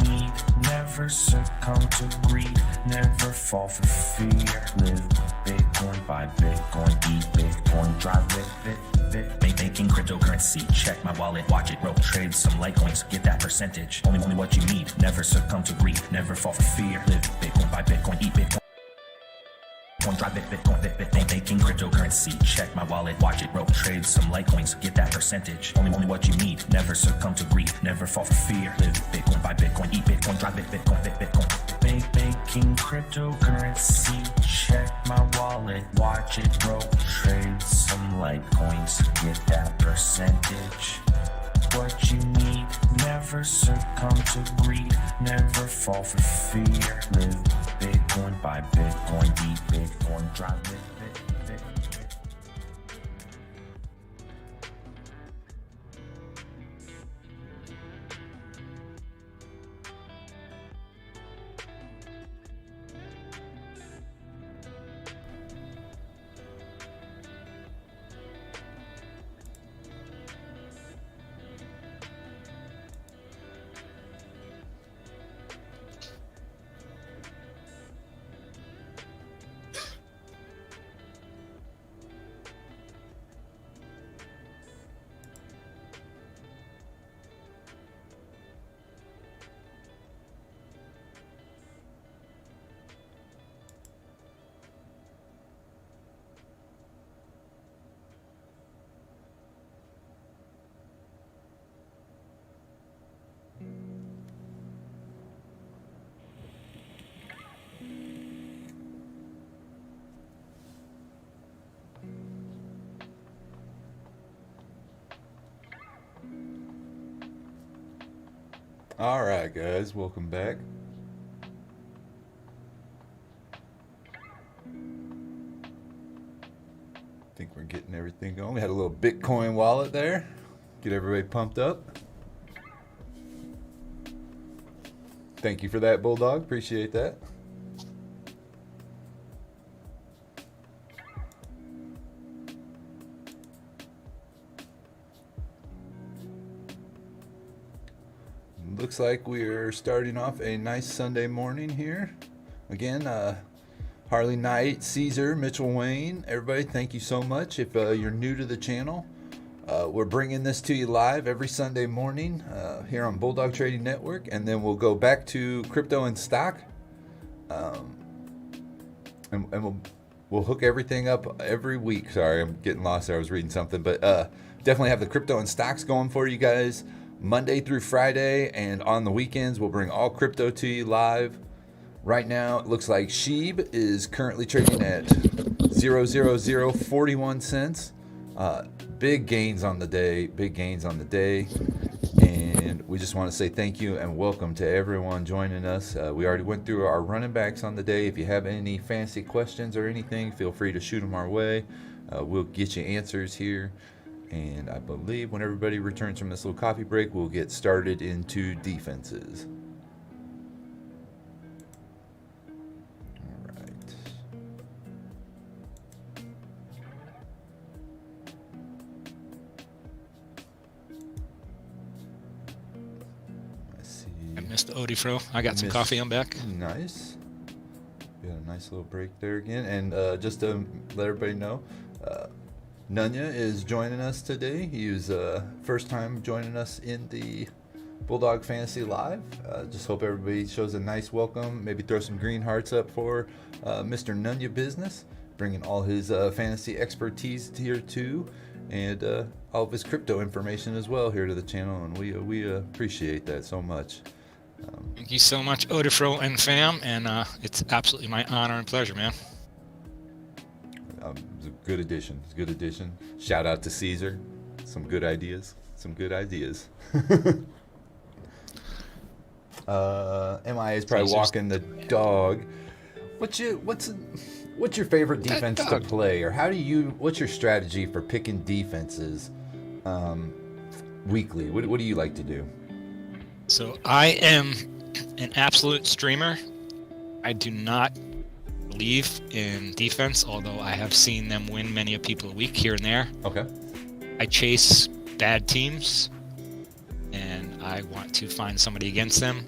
need, never succumb to greed, never fall for fear. Live Bitcoin, buy Bitcoin, eat Bitcoin, drive Bit. Making cryptocurrency. Check my wallet, watch it grow. Trade some Litecoins, get that percentage. Only what you need, never succumb to greed, never fall for fear. Live Bitcoin, buy Bitcoin, eat Bitcoin. Drive Bitcoin, making cryptocurrency. Check my wallet, watch it grow. Trade some Litecoins, get that percentage. Only what you need, never succumb to greed, never fall for fear. Live Bitcoin, buy Bitcoin, eat Bitcoin, drive Bitcoin. Making cryptocurrency. Check my wallet, watch it grow. Trade some Litecoins, get that percentage. What you need, never succumb to greed, never fall for fear. Live Bitcoin, buy Bitcoin, eat Bitcoin, drive Bitcoin. All right, guys, welcome back. I think we're getting everything going. We had a little Bitcoin wallet there. Get everybody pumped up. Thank you for that, Bulldog. Appreciate that. Looks like we're starting off a nice Sunday morning here. Again, Harley Knight, Caesar, Mitchell Wayne, everybody, thank you so much. If you're new to the channel, we're bringing this to you live every Sunday morning here on Bulldog Trading Network, and then we'll go back to crypto and stock, and we'll hook everything up every week. Sorry, I'm getting lost there. I was reading something, but definitely have the crypto and stocks going for you guys Monday through Friday, and on the weekends we'll bring all crypto to you live. Right now it looks like Sheeb is currently trading at 0.00041 cents. Big gains on the day, and we just want to say thank you and welcome to everyone joining us. We already went through our running backs on the day. If you have any fancy questions or anything, feel free to shoot them our way. We'll get you answers here. And I believe when everybody returns from this little coffee break, we'll get started into defenses. All right. Let's see. I missed Odifro. I got some coffee. I'm back. Nice. We had a nice little break there again. And just to let everybody know, Nunya is joining us today. He was first time joining us in the Bulldog Fantasy Live. Just hope everybody shows a nice welcome. Maybe throw some green hearts up for Mr. Nunya Business, bringing all his fantasy expertise here too, and all of his crypto information as well here to the channel. And we appreciate that so much. Thank you so much, Odifro and fam, and it's absolutely my honor and pleasure, man. It's a good addition. It's a good addition. Shout out to Caesar. Some good ideas. MIA is probably walking the dog. What's your favorite defense to play, or what's your strategy for picking defenses weekly? What do you like to do? So I am an absolute streamer. I do not believe in defense, although I have seen them win many a people a week here and there. Okay. I chase bad teams, and I want to find somebody against them.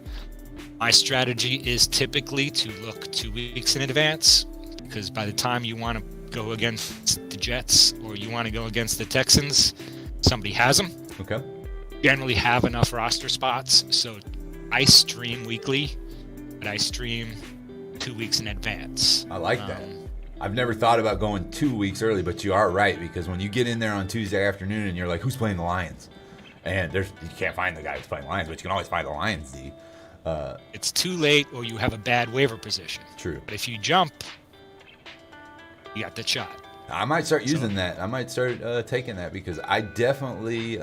My strategy is typically to look 2 weeks in advance, because by the time you want to go against the Jets or you want to go against the Texans, somebody has them. Okay. Generally have enough roster spots, so I stream weekly, but I stream 2 weeks in advance. I like that. I've never thought about going 2 weeks early, but you are right, because when you get in there on Tuesday afternoon and you're like, who's playing the Lions? And you can't find the guy who's playing Lions, but you can always find the Lions, D. It's too late, or you have a bad waiver position. True. But if you jump, you got the shot. I might start using that. I might start taking that, because I definitely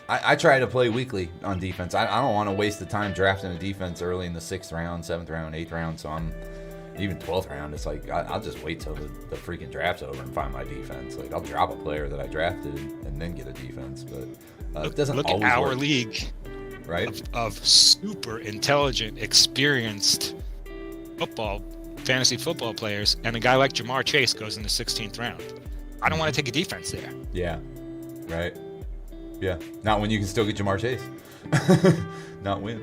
I try to play weekly on defense. I don't want to waste the time drafting a defense early in the 6th round, 7th round, 8th round. So I'm even 12th round. It's like I'll just wait till the freaking draft's over and find my defense. Like I'll drop a player that I drafted and then get a defense. But it doesn't look always at our work. league, right? Of super intelligent, experienced fantasy football players, and a guy like Jamar Chase goes in the 16th round. I don't want to take a defense there. Yeah. Right. Yeah, not when you can still get Jamar Chase. Not when.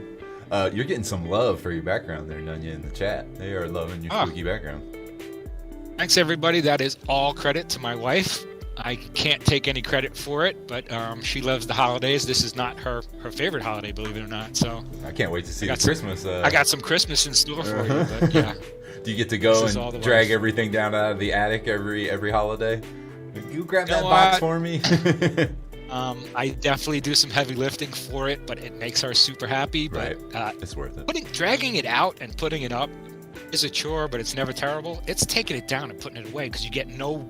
You're getting some love for your background there, Nunya, in the chat. They are loving your spooky background. Thanks, everybody. That is all credit to my wife. I can't take any credit for it, but she loves the holidays. This is not her favorite holiday, believe it or not. So I can't wait to see the Christmas. I got some Christmas in store for you, but yeah. Do you get to go and drag everything down out of the attic every holiday? You grab that box for me? I definitely do some heavy lifting for it, but it makes her super happy. But it's worth it. Dragging it out and putting it up is a chore, but it's never terrible. It's taking it down and putting it away, because you get no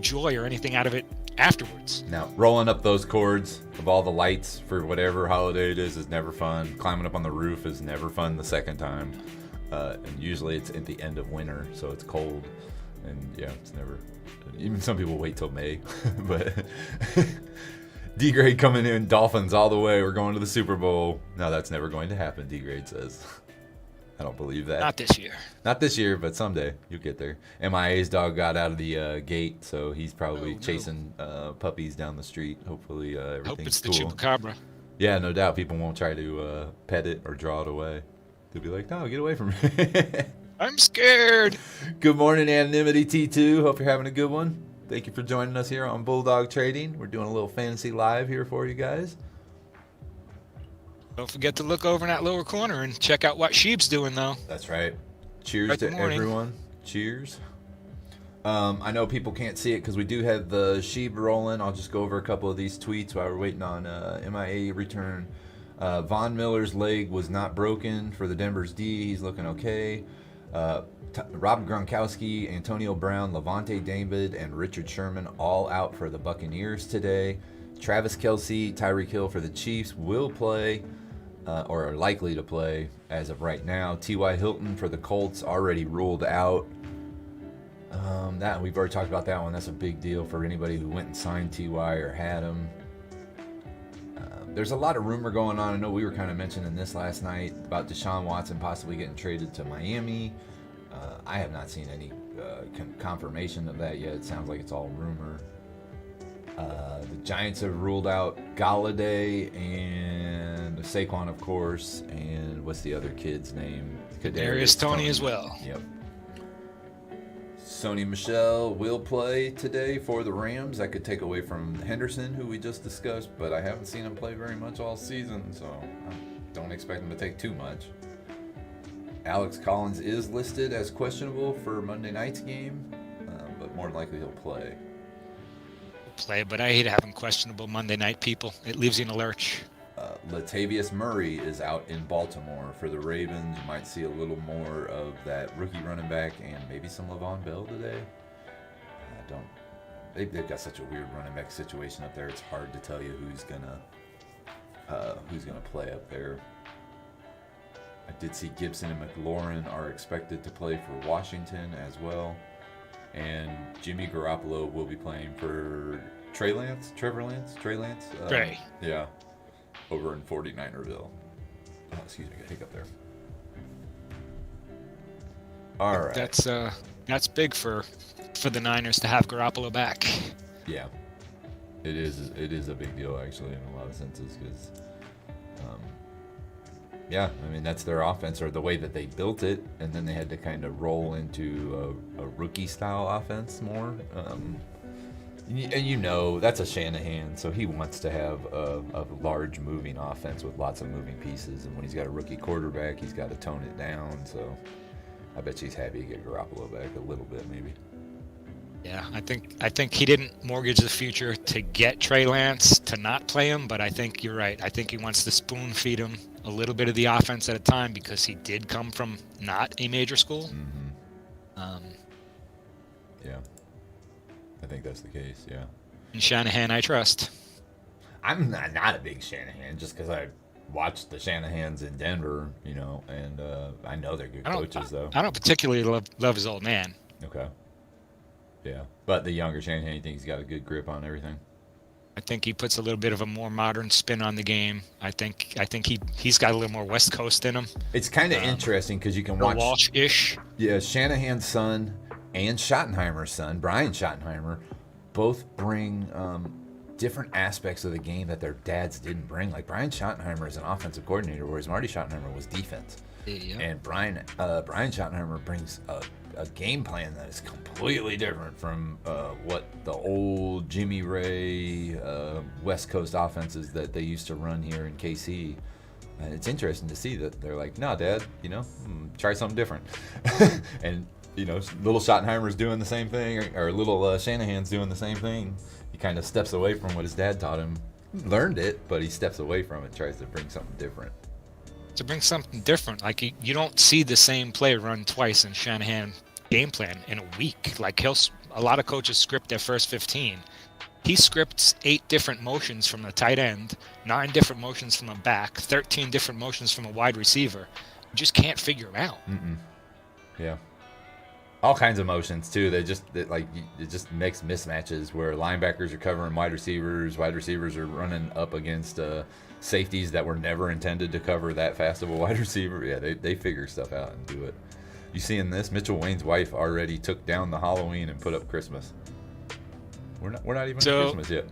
joy or anything out of it afterwards. Now, rolling up those cords of all the lights for whatever holiday it is never fun. Climbing up on the roof is never fun the second time. And usually it's at the end of winter, so it's cold. And yeah, it's never... Even some people wait till May. But D-Grade coming in, Dolphins all the way. We're going to the Super Bowl. No, that's never going to happen, D-Grade says. I don't believe that. Not this year. Not this year, but someday you'll get there. MIA's dog got out of the gate, so he's probably chasing puppies down the street. Hopefully everything's Hope it's cool. the chupacabra. Yeah, no doubt. People won't try to pet it or draw it away. They'll be like, no, get away from me. I'm scared. Good morning, Anonymity T2. Hope you're having a good one. Thank you for joining us here on Bulldog Trading. We're doing a little fantasy live here for you guys. Don't forget to look over in that lower corner and check out what Sheep's doing, though. That's right. Cheers to everyone. Cheers. I know people can't see it because we do have the Sheep rolling. I'll just go over a couple of these tweets while we're waiting on MIA return. Von Miller's leg was not broken for the Denver's D. He's looking okay. Rob Gronkowski, Antonio Brown, Levante David, and Richard Sherman all out for the Buccaneers today. Travis Kelce, Tyreek Hill for the Chiefs will play. Or are likely to play as of right now. T.Y. Hilton for the Colts already ruled out. That we've already talked about that one. That's a big deal for anybody who went and signed T.Y. or had him. There's a lot of rumor going on. I know we were kind of mentioning this last night about Deshaun Watson possibly getting traded to Miami. I have not seen any confirmation of that yet. It sounds like it's all rumor. The Giants have ruled out Galladay and Saquon, of course, and what's the other kid's name? Kadarius Toney as well. Yep. Sony Michel will play today for the Rams. That could take away from Henderson, who we just discussed, but I haven't seen him play very much all season, so I don't expect him to take too much. Alex Collins is listed as questionable for Monday night's game, but more than likely he'll play. But I hate having questionable Monday night people. It leaves you in a lurch. Latavius Murray is out in Baltimore for the Ravens. You might see a little more of that rookie running back and maybe some Le'Veon Bell today. They've got such a weird running back situation up there. It's hard to tell you who's gonna play up there. I did see Gibson and McLaurin are expected to play for Washington as well. And Jimmy Garoppolo will be playing for Trey Lance. Trey. Yeah. Over in 49erville. Oh, excuse me, I got a hiccup there. All right. That's big for the Niners to have Garoppolo back. Yeah. It is a big deal, actually, in a lot of senses, because yeah, I mean, that's their offense, or the way that they built it, and then they had to kind of roll into a rookie-style offense more. And that's a Shanahan, so he wants to have a large moving offense with lots of moving pieces, and when he's got a rookie quarterback, he's got to tone it down, so I bet he's happy to get Garoppolo back a little bit, maybe. Yeah, I think he didn't mortgage the future to get Trey Lance to not play him, but I think you're right. I think he wants to spoon feed him a little bit of the offense at a time because he did come from not a major school. Mm-hmm. Yeah, I think that's the case. Yeah. And Shanahan, I trust. I'm not a big Shanahan just because I watched the Shanahans in Denver, and I know they're good coaches though. I don't particularly love his old man. Okay. Yeah, but the younger Shanahan, you think he's got a good grip on everything? I think he puts a little bit of a more modern spin on the game. I think he's got a little more West Coast in him. It's kind of interesting because you can watch Walsh-ish. Yeah, Shanahan's son and Schottenheimer's son, Brian Schottenheimer, both bring different aspects of the game that their dads didn't bring. Like Brian Schottenheimer is an offensive coordinator, whereas Marty Schottenheimer was defense. Yeah. And Brian Schottenheimer brings a game plan that is completely different from what the old Jimmy Ray West Coast offenses that they used to run here in KC. And it's interesting to see that they're like, no, Dad, try something different. And, little Schottenheimer's doing the same thing, or little Shanahan's doing the same thing. He kind of steps away from what his dad taught him. Learned it, but he steps away from it, tries to bring something different. To bring something different. Like, you don't see the same play run twice in Shanahan game plan in a week. Like, a lot of coaches script their first 15. He scripts 8 different motions from the tight end, 9 different motions from a back, 13 different motions from a wide receiver. You just can't figure them out. Yeah. All kinds of motions too. It just makes mismatches where linebackers are covering wide receivers are running up against safeties that were never intended to cover that fast of a wide receiver. Yeah, they figure stuff out and do it. You seeing this? Mitchell Wayne's wife already took down the Halloween and put up Christmas. We're not even on Christmas yet.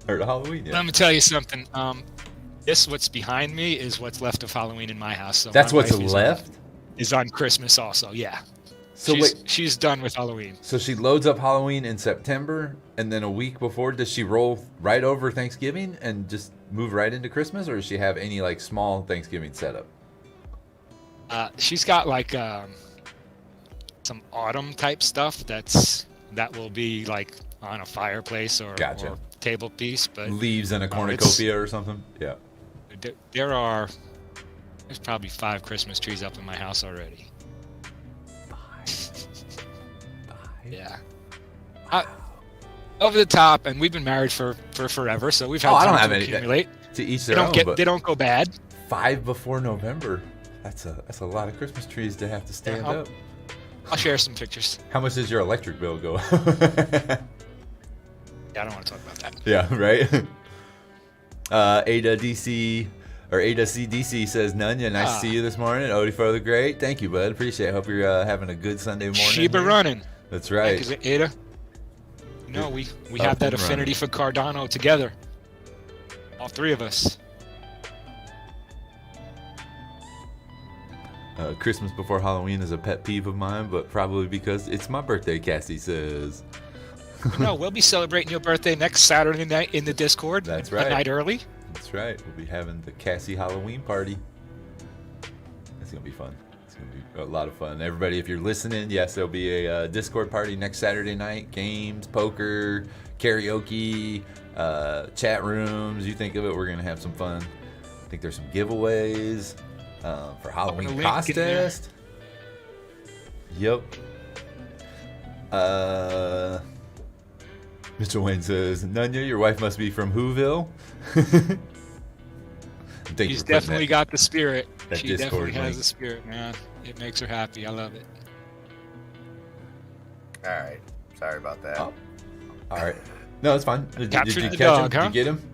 Or the Halloween yet. Let me tell you something. What's behind me is what's left of Halloween in my house. So that's what's left? Is on Christmas also, yeah. So she's done with Halloween. So she loads up Halloween in September, and then a week before, does she roll right over Thanksgiving and just move right into Christmas, or does she have any like small Thanksgiving setup? She's got like some autumn type stuff that will be like on a fireplace or table piece, but leaves in a cornucopia or something. Yeah. There's probably 5 Christmas trees up in my house already. 5. Yeah. Over the top, and we've been married for forever, so we've had time to accumulate. To each their own. They don't go bad. 5 before November. That's a lot of Christmas trees to have to stand up. I'll share some pictures. How much does your electric bill go? Yeah, I don't want to talk about that. Yeah, right? Ada CDC says, Nunya, nice to see you this morning. Odie for the great. Thank you, bud. Appreciate it. Hope you're having a good Sunday morning. Sheba running. That's right. Yeah, Ada, we have that affinity for Cardano together. All 3 of us. Christmas before Halloween is a pet peeve of mine, but probably because it's my birthday, Cassie says. No, we'll be celebrating your birthday next Saturday night in the Discord. That's right. A night early. That's right. We'll be having the Cassie Halloween party. It's going to be fun. It's going to be a lot of fun. Everybody, if you're listening, yes, there'll be a Discord party next Saturday night. Games, poker, karaoke, chat rooms. You think of it, we're going to have some fun. I think there's some giveaways for Halloween contest. Yep. Mr. Wayne says, Nunya, your wife must be from Whoville. She's definitely got the spirit. She Discord definitely has link. the spirit, man. It makes her happy. I love it. All right. Sorry about that. Oh. All right. No, it's fine. Did you Captured the catch dog, him? huh? Did you get him?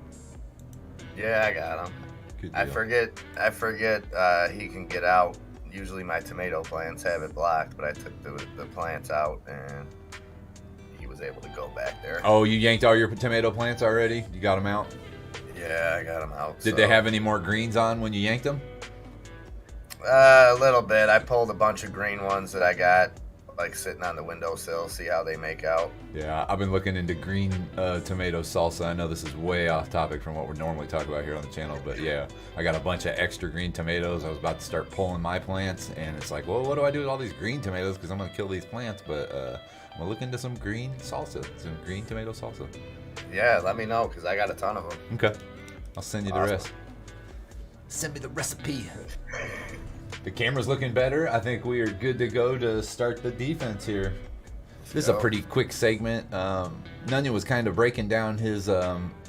Yeah, I got him. Good I deal. forget he can get out. Usually my tomato plants have it blocked, but I took the plants out and he was able to go back there. Oh, you yanked all your tomato plants already? You got them out? Yeah, I got them out. Did they have any more greens on when you yanked them? A little bit. I pulled a bunch of green ones that I got like sitting on the windowsill, see how they make out. Yeah, I've been looking into green tomato salsa. I know this is way off topic from what we normally talk about here on the channel, but yeah, I got a bunch of extra green tomatoes. I was about to start pulling my plants, and it's like, well, what do I do with all these green tomatoes? Because I'm going to kill these plants, but I'm going to look into some green salsa, some green tomato salsa. Yeah, let me know, because I got a ton of them. Okay. I'll send you the Awesome. rest. Send me the recipe. The camera's looking better. I think we are good to go to start the defense here. This is a pretty quick segment. Nunya was kind of breaking down his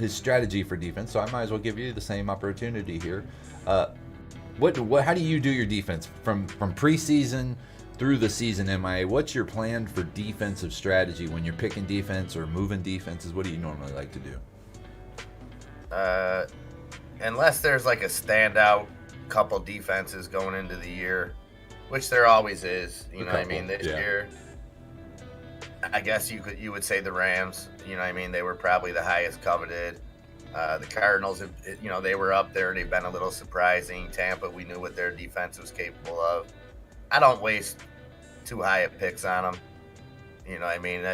strategy for defense, so I might as well give you the same opportunity here. How do you do your defense from preseason through the season? MIA, what's your plan for defensive strategy when you're picking defense or moving defenses? What do you normally like to do? Unless there's like a standout couple defenses going into the year, which there always is, you know what I mean? This year, I guess you would say the Rams, you know what I mean? They were probably the highest coveted. The Cardinals, they were up there. They've been a little surprising. Tampa, we knew what their defense was capable of. I don't waste too high of picks on them. You know what I mean?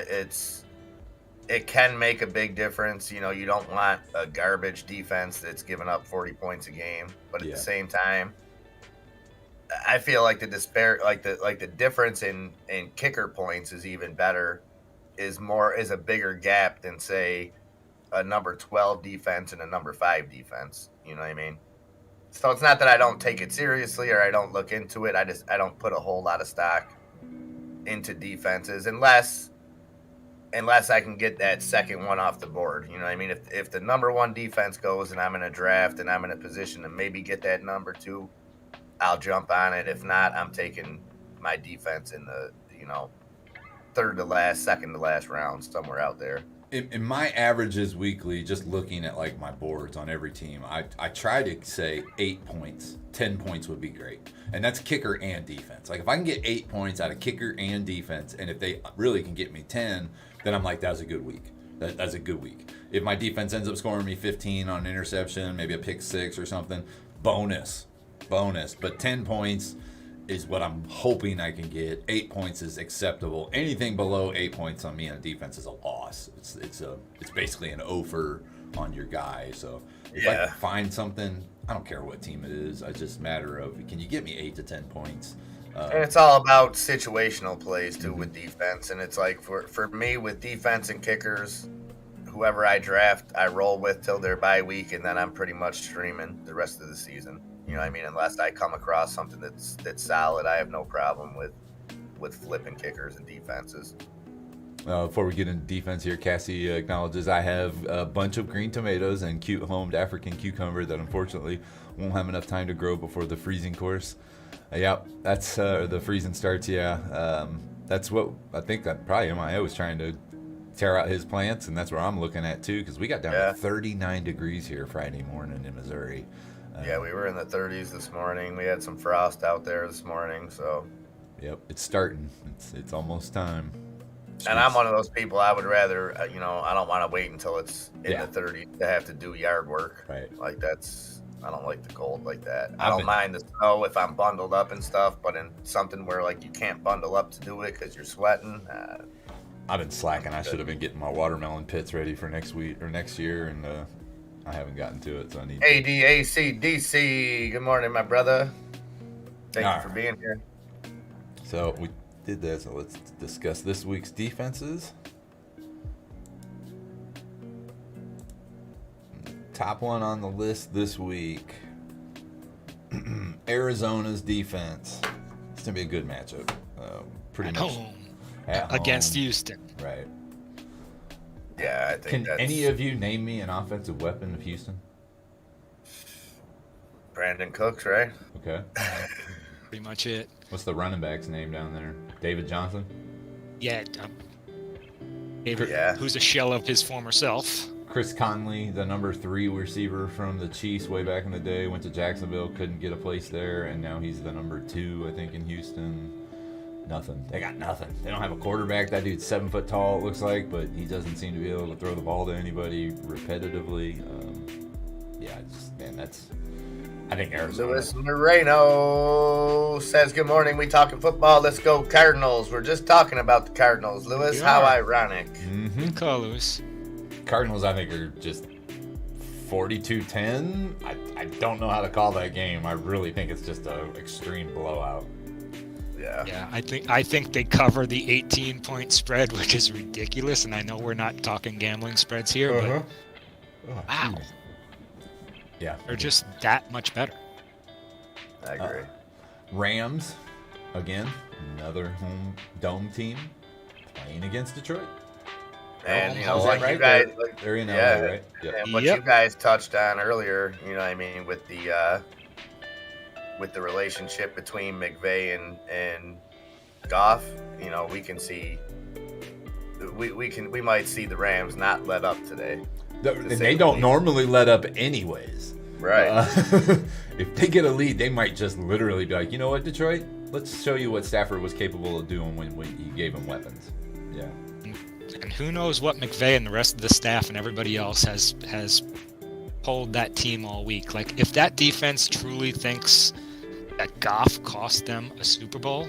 It can make a big difference. You know, you don't want a garbage defense that's giving up 40 points a game, but at the same time, I feel like the difference in kicker points is even better, is a bigger gap than say a number 12 defense and a number 5 defense. You know what I mean? So it's not that I don't take it seriously or I don't look into it. I don't put a whole lot of stock into defenses unless unless I can get that second one off the board. You know what I mean? If the number one defense goes and I'm in a draft and I'm in a position to maybe get that number two, I'll jump on it. If not, I'm taking my defense in the, third to last, second to last round, somewhere out there. In my averages weekly, just looking at like my boards on every team, I try to say 8 points. 10 points would be great. And that's kicker and defense. Like if I can get 8 points out of kicker and defense, and if they really can get me 10, then I'm like, that's a good week. That's a good week. If my defense ends up scoring me 15 on an interception, maybe a pick 6 or something, bonus. But 10 points is what I'm hoping I can get. 8 points is acceptable. Anything below 8 points on me on defense is a loss. It's basically an over on your guy. So if I can find something, I don't care what team it is. It's just a matter of, can you get me 8 to 10 points? And it's all about situational plays too with defense. And it's like for me with defense and kickers, whoever I draft, I roll with till their bye week, and then I'm pretty much streaming the rest of the season. You know what I mean? Unless I come across something that's solid, I have no problem with flipping kickers and defenses. Before we get into defense here, Cassie acknowledges I have a bunch of green tomatoes and cute homed African cucumber that unfortunately won't have enough time to grow before the freezing course. That's the freezing starts. That's what I think that probably MIA was trying to tear out his plants, and that's where I'm looking at too, because we got down to 39 degrees here Friday morning in Missouri. We were in the 30s this morning. We had some frost out there this morning, so. Yep, it's starting. It's almost time. And I'm one of those people, I would rather, I don't want to wait until it's in the 30s to have to do yard work. Right. Like I don't like the cold like that. I don't mind the snow if I'm bundled up and stuff, but in something where like you can't bundle up to do it because you're sweating. I've been slacking. I should have been getting my watermelon pits ready for next week or next year, and I haven't gotten to it, so I need. ADACDC. Good morning, my brother. Thank you for being here. So we did that. So let's discuss this week's defenses. Top one on the list this week, Arizona's defense. It's gonna be a good matchup. Pretty much at home against Houston. Right. Yeah, I think. Can any of you name me an offensive weapon of Houston? Brandon Cooks, right? Okay. Pretty much it. What's the running back's name down there? David Johnson? Yeah. Who's a shell of his former self. Chris Conley, the number 3 receiver from the Chiefs way back in the day, went to Jacksonville, couldn't get a place there, and now he's the number 2, I think, in Houston. Nothing. They got nothing. They don't have a quarterback. That dude's 7 foot tall, it looks like, but he doesn't seem to be able to throw the ball to anybody repetitively. I think Arizona. Luis Moreno says, good morning. We talking football. Let's go Cardinals. We're just talking about the Cardinals. Luis, how ironic. Mm-hmm. Good call, Luis. Cardinals, I think, are just 42-10. I don't know how to call that game. I really think it's just an extreme blowout. Yeah, I think they cover the 18-point spread, which is ridiculous. And I know we're not talking gambling spreads here, but wow. Yeah. They're just that much better. I agree. Rams, again, another home dome team playing against Detroit. And, you guys, they're in LA, right? Yep. And what you guys touched on earlier, with the relationship between McVay and Goff, we can see we might see the Rams not let up today. And they don't normally let up anyways. Right. If they get a lead, they might just literally be like, you know what, Detroit? Let's show you what Stafford was capable of doing when you gave him weapons. Yeah. And who knows what McVay and the rest of the staff and everybody else has pulled that team all week. Like, if that defense truly thinks that Goff cost them a Super Bowl,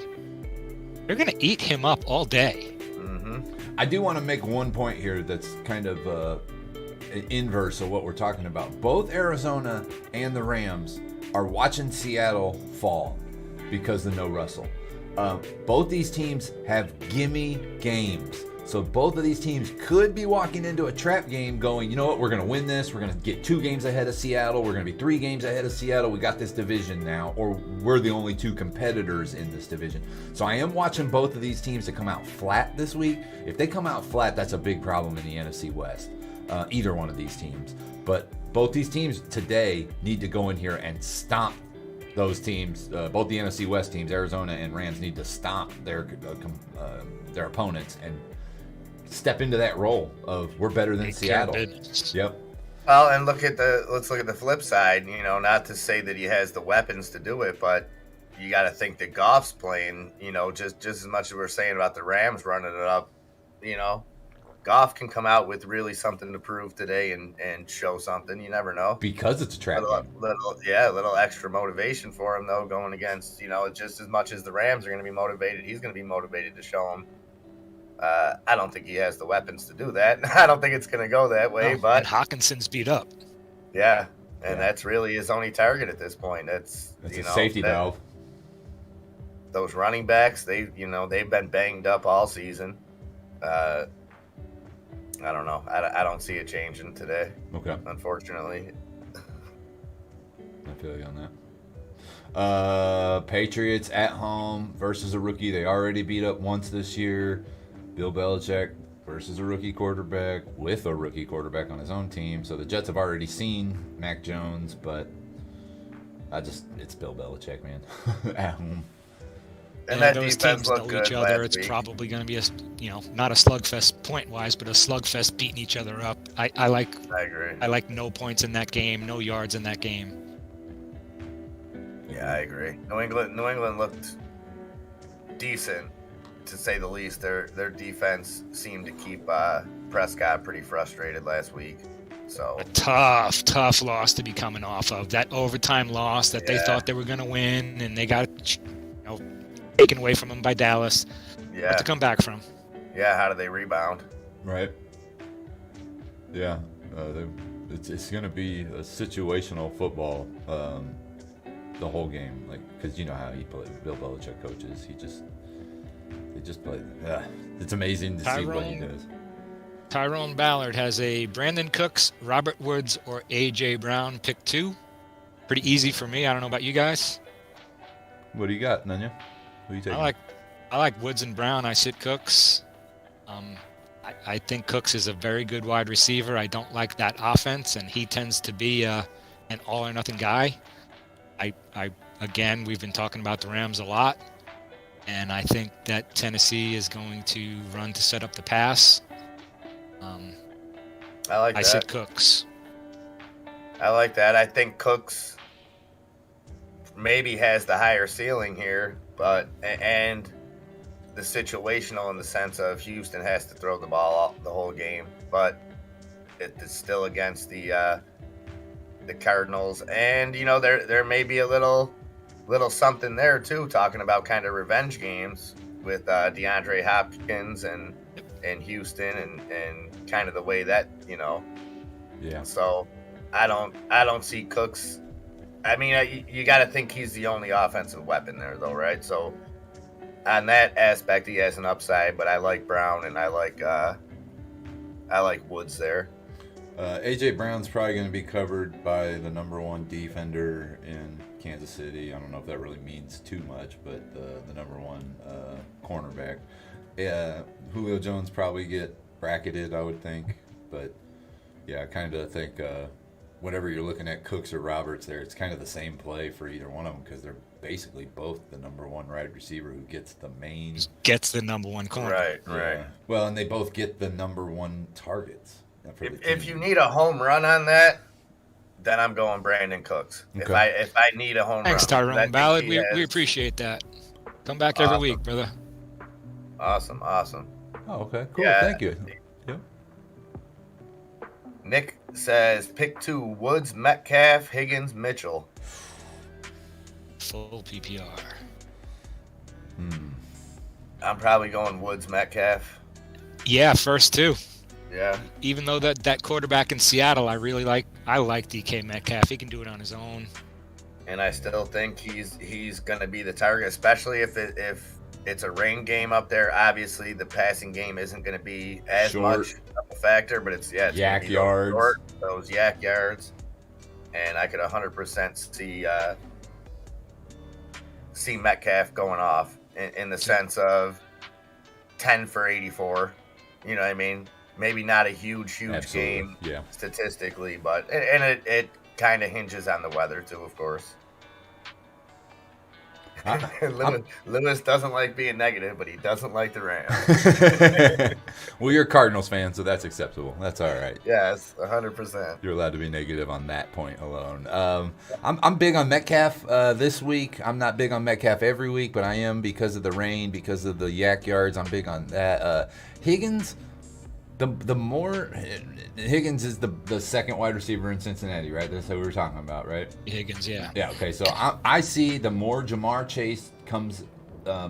they're going to eat him up all day. Mm-hmm. I do want to make one point here that's kind of an inverse of what we're talking about. Both Arizona and the Rams are watching Seattle fall because of no Russell. Both these teams have gimme games. So both of these teams could be walking into a trap game going, you know what, we're going to win this. We're going to get 2 games ahead of Seattle. We're going to be 3 games ahead of Seattle. We got this division now, or we're the only 2 competitors in this division. So I am watching both of these teams to come out flat this week. If they come out flat, that's a big problem in the NFC West, either one of these teams. But both these teams today need to go in here and stomp those teams. Both the NFC West teams, Arizona and Rams, need to stomp their opponents and step into that role of we're better than Seattle. Yep. Well, and let's look at the flip side. You know, not to say that he has the weapons to do it, but you got to think that Goff's playing. You know, just as much as we're saying about the Rams running it up. You know, Goff can come out with really something to prove today and show something. You never know. Because it's a trap game. Little extra motivation for him though, going against, you know, just as much as the Rams are going to be motivated, he's going to be motivated to show him. I don't think he has the weapons to do that. I don't think it's going to go that way. No, but and Hawkinson's beat up. Yeah, and that's really his only target at this point. That's a safety valve. Those running backs, they've been banged up all season. I don't know. I don't see it changing today. Okay. Unfortunately. I feel you on that. Patriots at home versus a rookie they already beat up once this year. Bill Belichick versus a rookie quarterback with a rookie quarterback on his own team. So the Jets have already seen Mac Jones, but it's Bill Belichick, man, at home. And that those teams know each other. It's probably going to be not a slugfest point-wise, but a slugfest beating each other up. I agree. I like no points in that game, no yards in that game. Yeah, I agree. New England looked decent, to say the least. Their defense seemed to keep Prescott pretty frustrated last week. So a tough loss to be coming off of. That overtime loss that they thought they were going to win, and they got taken away from them by Dallas. Yeah. What to come back from. Yeah, how do they rebound? Right. Yeah. It's going to be a situational football the whole game, because you know how Bill Belichick coaches. They just play. It's amazing to see what he does. Tyrone Ballard has a Brandon Cooks, Robert Woods, or A.J. Brown pick 2. Pretty easy for me. I don't know about you guys. What do you got, Nanya? Who are you taking? I like Woods and Brown. I sit Cooks. I think Cooks is a very good wide receiver. I don't like that offense, and he tends to be an all or nothing guy. Again, we've been talking about the Rams a lot, and I think that Tennessee is going to run to set up the pass. I sit Cooks. I like that. I think Cooks maybe has the higher ceiling here, and the situational in the sense of Houston has to throw the ball the whole game, but it's still against the Cardinals, and there may be a little something there too, talking about kind of revenge games with DeAndre Hopkins and Houston and kind of the way that Yeah. So I don't see Cooks. I mean, you got to think he's the only offensive weapon there, though, right? So on that aspect, he has an upside. But I like Brown and I like Woods there. A.J. Brown's probably going to be covered by the number 1 defender in Kansas City. I don't know if that really means too much, but the number 1 cornerback. Julio Jones probably get bracketed, I would think. But yeah, I kind of think whenever you're looking at Cooks or Roberts there, it's kind of the same play for either one of them because they're basically both the number 1 wide receiver who gets the number 1 corner. Right. Yeah. Well, and they both get the number 1 targets. If you need a home run on that, then I'm going Brandon Cooks. Okay. If I need a home Thanks, run. Tyrone Ballard. We appreciate that. Come back every week, brother. Awesome. Oh, okay. Cool. Yeah. Thank you. Yep. Nick says pick 2: Woods, Metcalf, Higgins, Mitchell. Full PPR. I'm probably going Woods, Metcalf. Yeah, first 2. Yeah. Even though that quarterback in Seattle, I like DK Metcalf. He can do it on his own. And I still think he's going to be the target, especially if it's a rain game up there. Obviously, the passing game isn't going to be as Short. much of a factor, but it's gonna Yak be yards. those yak yards, and I could 100% see Metcalf going off in the sense of 10 for 84. You know what I mean? Maybe not a huge Absolutely. game statistically, but it kind of hinges on the weather too, of course. Lewis doesn't like being negative, but he doesn't like the Rams. Well, you're a Cardinals fan, so that's acceptable. That's all right. Yes, 100%. You're allowed to be negative on that point alone. I'm big on Metcalf this week. I'm not big on Metcalf every week, but I am because of the rain, because of the yak yards. I'm big on that. Higgins, the more Higgins is the second wide receiver in Cincinnati, right? That's what we were talking about, right? Higgins, yeah. Yeah. Okay. So I see the more Jamar Chase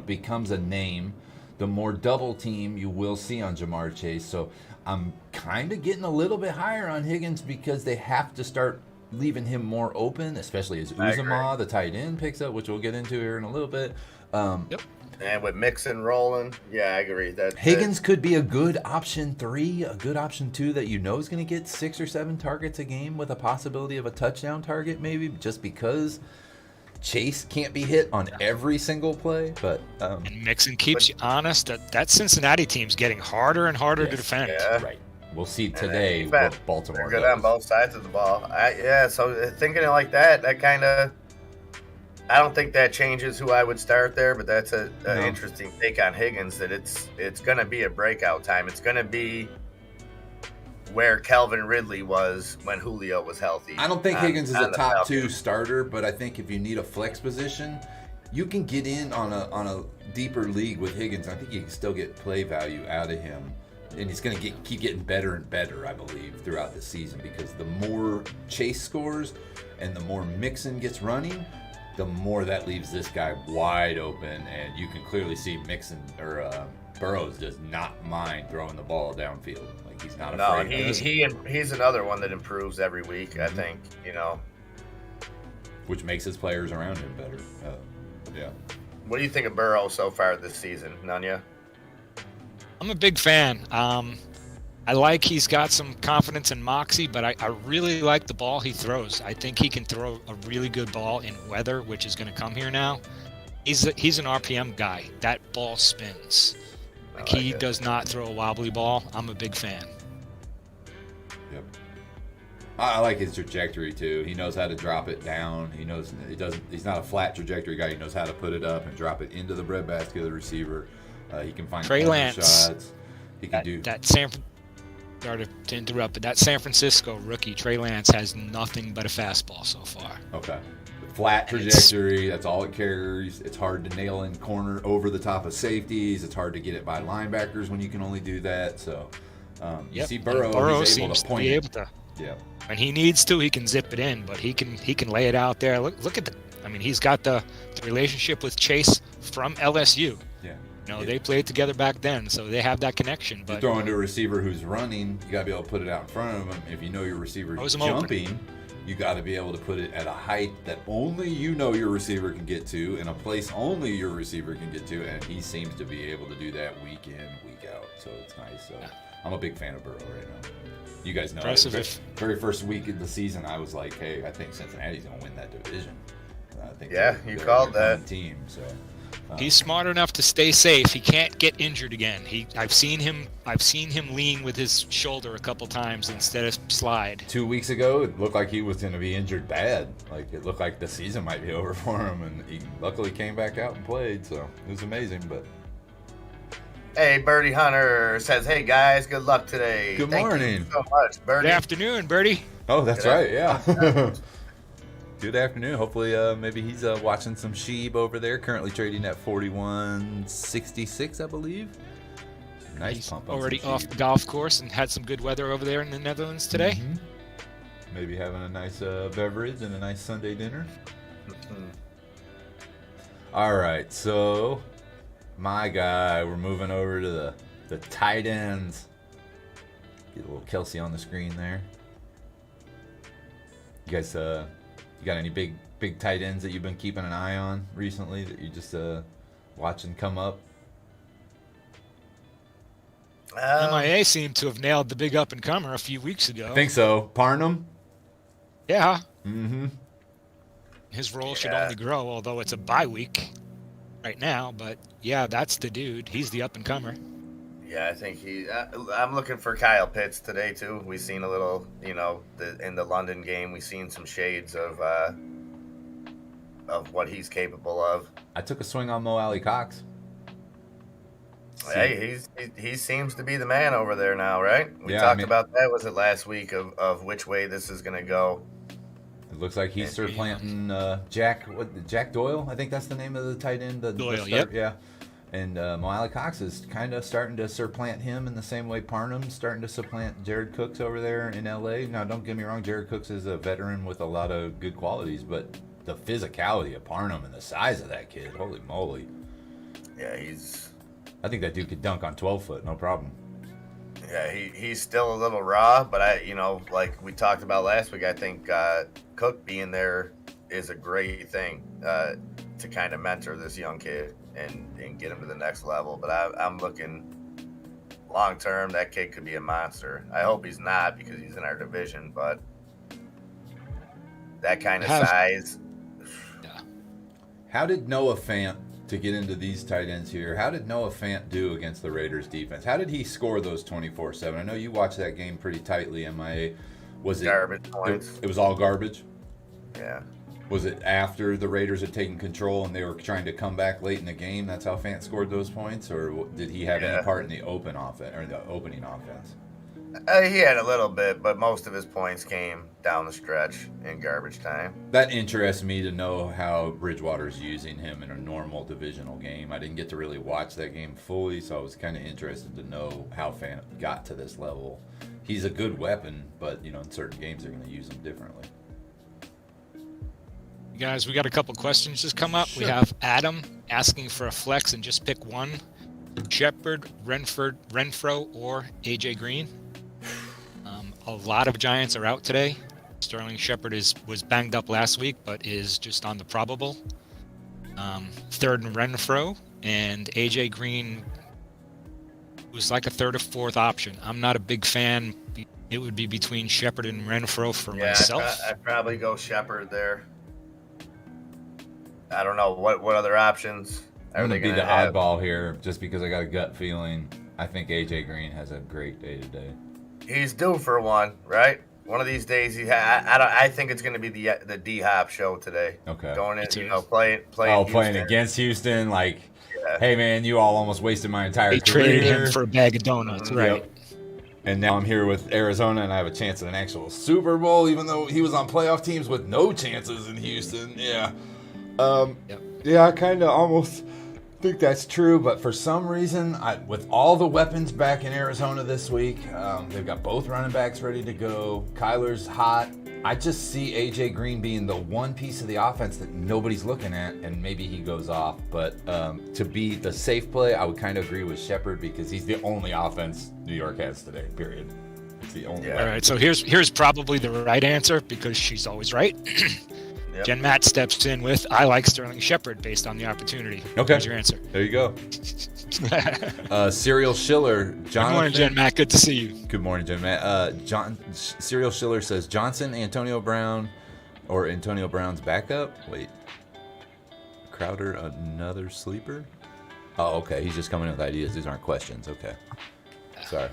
becomes a name, the more double team you will see on Jamar Chase. So I'm kind of getting a little bit higher on Higgins because they have to start leaving him more open, especially as Uzomah, the tight end, picks up, which we'll get into here in a little bit. Yep. And with Mixon rolling, yeah, I agree. Higgins could be a good option 3, a good option 2 that you know is going to get 6 or 7 targets a game with a possibility of a touchdown target, maybe just because Chase can't be hit on every single play. But and Mixon keeps you honest. That Cincinnati team's getting harder and harder to defend. Yeah. Right. We'll see today what what Baltimore They're good does. on both sides of the ball. So thinking it like that kind of, I don't think that changes who I would start there, but that's an interesting take on Higgins, that it's going to be a breakout time. It's going to be where Calvin Ridley was when Julio was healthy. I don't think Higgins is a top 2 Falcons. starter, but I think if you need a flex position, you can get in on a deeper league with Higgins. I think you can still get play value out of him. And he's going to keep getting better and better, I believe, throughout the season, because the more Chase scores and the more Mixon gets running, the more that leaves this guy wide open. And you can clearly see Mixon or Burrows does not mind throwing the ball downfield. Like, he's not afraid. No, he's another one that improves every week, I think, Which makes his players around him better. Yeah. What do you think of Burrow so far this season, Nanya? I'm a big fan. I like he's got some confidence and moxie, but I really like the ball he throws. I think he can throw a really good ball in weather, which is going to come here now. He's an RPM guy. That ball spins. He does not throw a wobbly ball. I'm a big fan. Yep. I like his trajectory too. He knows how to drop it down. He knows he's not a flat trajectory guy. He knows how to put it up and drop it into the breadbasket of the receiver. He can find Trey corner Lance. shots. He can do that. Sorry to interrupt, but that San Francisco rookie Trey Lance has nothing but a fastball so far. Okay. Flat trajectory, that's all it carries. It's hard to nail in corner over the top of safeties. It's hard to get it by linebackers when you can only do that. So you see Burrow he's able seems to point be it. able to. Yeah. When he needs to, he can zip it in, but he can lay it out there. Look at he's got the relationship with Chase from LSU. Yeah. They played together back then, so they have that connection. But you're throwing to a receiver who's running, you got to be able to put it out in front of him. If you know your receiver is jumping, you got to be able to put it at a height that only your receiver can get to, in a place only your receiver can get to, and he seems to be able to do that week in, week out. So it's nice. So I'm a big fan of Burrow right now. You guys know, very first week of the season, I was like, hey, I think Cincinnati's going to win that division. I think you called that team. So he's smart enough to stay safe. He can't get injured again. I've seen him lean with his shoulder a couple times instead of slide. 2 weeks ago, it looked like he was going to be injured bad. Like, it looked like the season might be over for him, and he luckily came back out and played. So it was amazing. But hey, Birdie Hunter says, "Hey guys, good luck today." Good Thank morning. you so much, Birdie. Good afternoon, Birdie. Oh, that's right. Yeah. Good afternoon. Hopefully, maybe he's watching some sheep over there. Currently trading at 41.66, I believe. Nice He's pump on already some off sheep. the golf course and had some good weather over there in the Netherlands today. Mm-hmm. Maybe having a nice beverage and a nice Sunday dinner. All right, so my guy, we're moving over to the tight ends. Get a little Kelsey on the screen there. You guys, you got any big tight ends that you've been keeping an eye on recently that you just watching come up? MIA seemed to have nailed the big up-and-comer a few weeks ago. I think so. Parnham? Yeah. Mm-hmm. His role should only grow, although it's a bye week right now. But, yeah, that's the dude. He's the up-and-comer. Yeah, I think I'm looking for Kyle Pitts today, too. We've seen a little, in the London game, we've seen some shades of what he's capable of. I took a swing on Mo Alley Cox. Hey, he seems to be the man over there now, right? We talked about that. Was it last week of which way this is going to go? It looks like he's supplanting Jack Doyle. I think that's the name of the tight end. Doyle, yep. Yeah. And Mo Alley Cox is kind of starting to supplant him in the same way Parnham's starting to supplant Jared Cooks over there in LA. Now, don't get me wrong, Jared Cooks is a veteran with a lot of good qualities, but the physicality of Parnham and the size of that kid, holy moly. Yeah, I think that dude could dunk on 12 foot, no problem. Yeah, he's still a little raw, but like we talked about last week, I think Cook being there is a great thing to kind of mentor this young kid and get him to the next level. But I'm looking long term, that kid could be a monster. I hope he's not because he's in our division, but that kind of size. Yeah. How did Noah Fant, to get into these tight ends here, how did Noah Fant do against the Raiders defense? How did he score those 24/7? I know you watched that game pretty tightly, MIA. Was it garbage points? It was all garbage? Yeah. Was it after the Raiders had taken control and they were trying to come back late in the game? That's how Fant scored those points? Or did he have any part in the opening offense? He had a little bit, but most of his points came down the stretch in garbage time. That interests me to know how Bridgewater's using him in a normal divisional game. I didn't get to really watch that game fully, so I was kind of interested to know how Fant got to this level. He's a good weapon, but in certain games they're going to use him differently. You guys, we got a couple questions just come up. Sure. We have Adam asking for a flex and just pick one: Shepard, Renfro, or AJ Green. A lot of Giants are out today. Sterling Shepard was banged up last week, but is just on the probable. Third and Renfro, and AJ Green was like a third or fourth option. I'm not a big fan. It would be between Shepard and Renfro for myself. I'd probably go Shepard there. I don't know what other options. I'm going to be the oddball here just because I got a gut feeling. I think AJ Green has a great day today. He's due for one, right? One of these days, I think it's going to be the D-Hop show today. Okay. Going in, playing against Houston. Like, hey, man, you all almost wasted my entire career. They traded him for a bag of donuts, right? Yep. And now I'm here with Arizona, and I have a chance at an actual Super Bowl, even though he was on playoff teams with no chances in Houston. Yeah. Yeah, I kind of almost think that's true, but for some reason, with all the weapons back in Arizona this week, they've got both running backs ready to go. Kyler's hot. I just see AJ Green being the one piece of the offense that nobody's looking at, and maybe he goes off. But to be the safe play, I would kind of agree with Shepard because he's the only offense New York has today, period. It's the only All right, so here's probably the right answer because she's always right. Yep. Jen Matt steps in with, I like Sterling Shepard based on the opportunity. Okay. Here's your answer. There you go. Serial Schiller. Jonathan. Good morning, Jen Matt. Good to see you. Good morning, Jen Matt. Serial Schiller says Johnson, Antonio Brown, or Antonio Brown's backup. Wait. Crowder, another sleeper? Oh, okay. He's just coming in with ideas. These aren't questions. Okay. Sorry.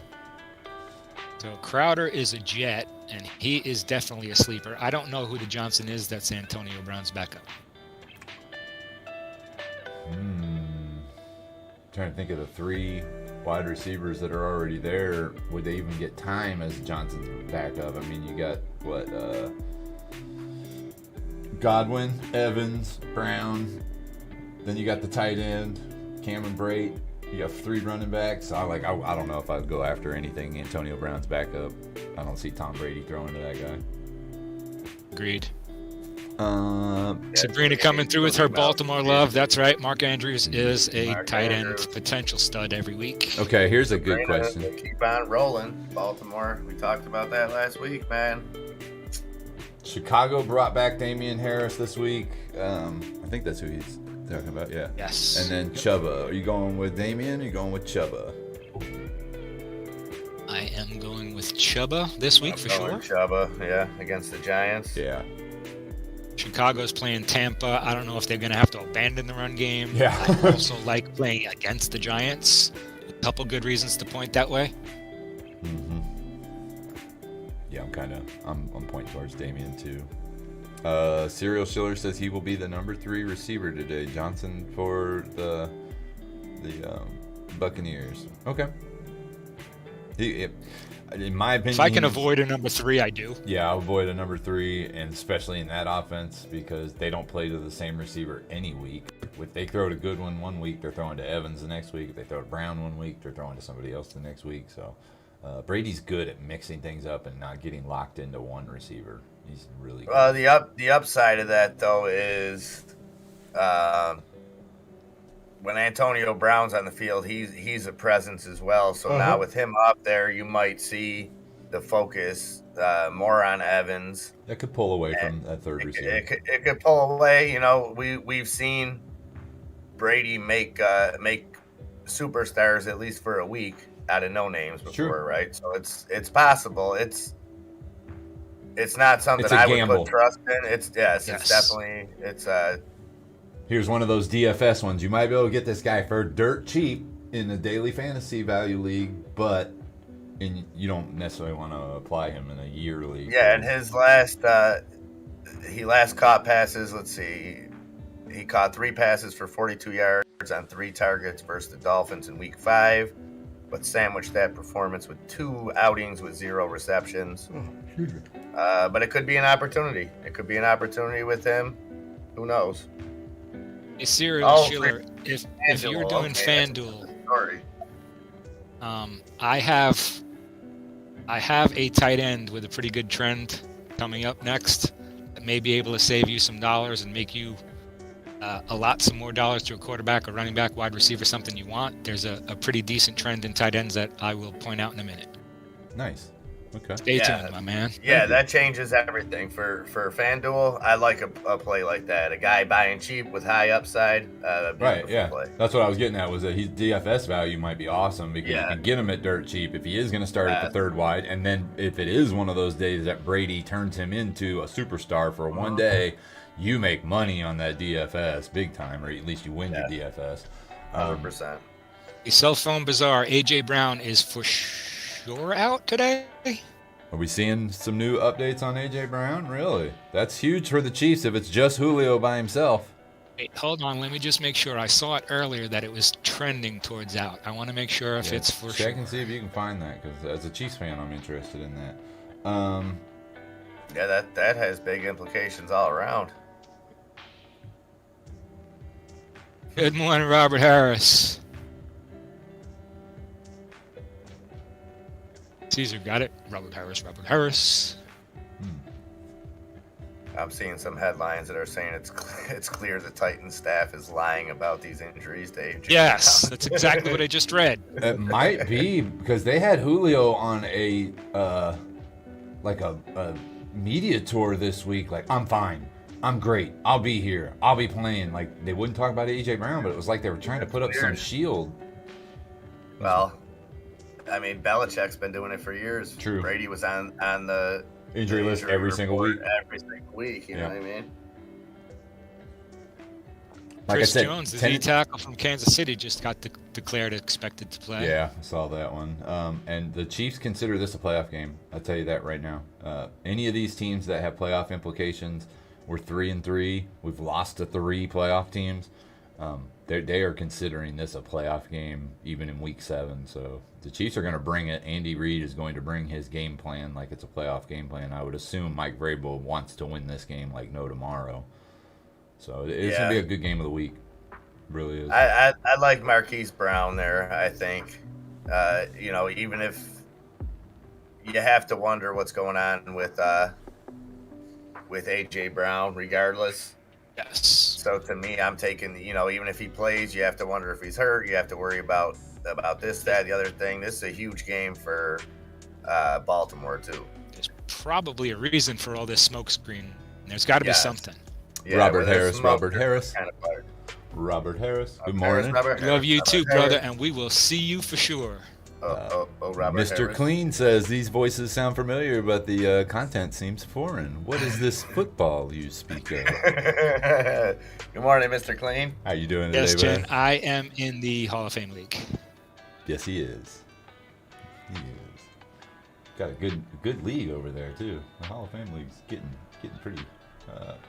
So Crowder is a Jet, and he is definitely a sleeper. I don't know who the Johnson is that's Antonio Brown's backup. Trying to think of the three wide receivers that are already there. Would they even get time as Johnson's backup? I mean, you got, Godwin, Evans, Brown. Then you got the tight end, Cameron Brate. You got three running backs. I don't know if I'd go after anything Antonio Brown's backup. I don't see Tom Brady throwing to that guy. Agreed. Sabrina coming through with her Baltimore love. That's right. Mark Andrews is a tight end potential stud every week. Okay, here's a good question. Keep on rolling. Baltimore. We talked about that last week, man. Chicago brought back Damian Harris this week. I think that's who he's talking about? Yeah. Yes. And then Chuba. Are you going with Damien? Or are you going with Chuba? I am going with Chuba this week for sure. Chuba, yeah, against the Giants. Yeah. Chicago's playing Tampa. I don't know if they're going to have to abandon the run game. Yeah. I also like playing against the Giants. A couple good reasons to point that way. Mm-hmm. Yeah, I'm pointing towards Damien too. Serial Schiller says he will be the number 3 receiver today. Johnson for the Buccaneers. Okay. In my opinion, if I can avoid a number 3, I do. Yeah, I'll avoid a number 3, and especially in that offense because they don't play to the same receiver any week. If they throw to Goodwin one week, they're throwing to Evans the next week. If they throw to Brown one week, they're throwing to somebody else the next week. So Brady's good at mixing things up and not getting locked into one receiver. He's really good. The upside of that though is when Antonio Brown's on the field, he's a presence as well. So now with him up there, you might see the focus more on Evans. That could pull away from that third receiver. It could pull away. You know, we've seen Brady make superstars at least for a week out of no names before, right? So it's possible. It's not something I would put trust in. It's definitely Here's one of those DFS ones. You might be able to get this guy for dirt cheap in a daily fantasy value league, but you don't necessarily want to apply him in a year league. Yeah, and his last caught passes, let's see, he caught 3 passes for 42 yards on 3 targets versus the Dolphins in week 5, but sandwiched that performance with 2 outings with 0 receptions. But it could be an opportunity. It could be an opportunity with him. Who knows? Hey, Serial Schiller, if you're doing FanDuel, I have a tight end with a pretty good trend coming up next that may be able to save you some dollars and make you allot some more dollars to a quarterback, or running back, wide receiver, something you want. There's a pretty decent trend in tight ends that I will point out in a minute. Nice. Okay. Stay tuned, my man. Yeah, that changes everything for FanDuel. I like a play like that. A guy buying cheap with high upside. Right. Yeah. Play. That's what I was getting at. Was that his DFS value might be awesome because you can get him at dirt cheap if he is going to start at the third wide, and then if it is one of those days that Brady turns him into a superstar for one day, you make money on that DFS big time, or at least you win your DFS. 100%. The cell phone bazaar. AJ Brown is for sure out today. Are we seeing some new updates on AJ Brown? Really? That's huge for the Chiefs if it's just Julio by himself. Wait, hold on. Let me just make sure. I saw it earlier that it was trending towards out. I want to make sure if it's for sure. Check and see if you can find that, because as a Chiefs fan, I'm interested in that. Yeah, that has big implications all around. Good morning, Robert Harris. Caesar got it. Robert Harris. I'm seeing some headlines that are saying it's clear the Titans staff is lying about these injuries to AJ. Yes, that's exactly what I just read. It might be because they had Julio on a media tour this week. Like, I'm fine. I'm great. I'll be here. I'll be playing. Like, they wouldn't talk about AJ Brown, but it was like they were trying to put up some shield. Well, I mean, Belichick's been doing it for years. True. Brady was on the injury list every single week. Every single week, you know what I mean? Like Chris I said, Jones, the D tackle from Kansas City, just got declared expected to play. Yeah, I saw that one. And the Chiefs consider this a playoff game. I'll tell you that right now. Any of these teams that have playoff implications, we're 3-3. We've lost to 3 playoff teams. They are considering this a playoff game even in week 7. So the Chiefs are going to bring it. Andy Reid is going to bring his game plan like it's a playoff game plan. I would assume Mike Vrabel wants to win this game like no tomorrow. So it's going to be a good game of the week. It really is. I like Marquise Brown there, I think. Even if you have to wonder what's going on with A.J. Brown regardless. Yes. So to me, I'm taking, even if he plays, you have to wonder if he's hurt. You have to worry about this, that, the other thing. This is a huge game for Baltimore, too. There's probably a reason for all this smoke screen. There's got to be something. Yeah, Robert Harris. Kind of Robert Harris. Good Harris, morning. Robert Love you Harris, too, Robert brother, Harris. and we will see you for sure. Robert Mr. Harris. Clean says these voices sound familiar, but the content seems foreign. What is this football you speak of? Good morning, Mr. Clean. How you doing today, Yes, Jen, bud? I am in the Hall of Fame League. Yes, he is. He is. Got a good league over there too. The Hall of Fame league's getting pretty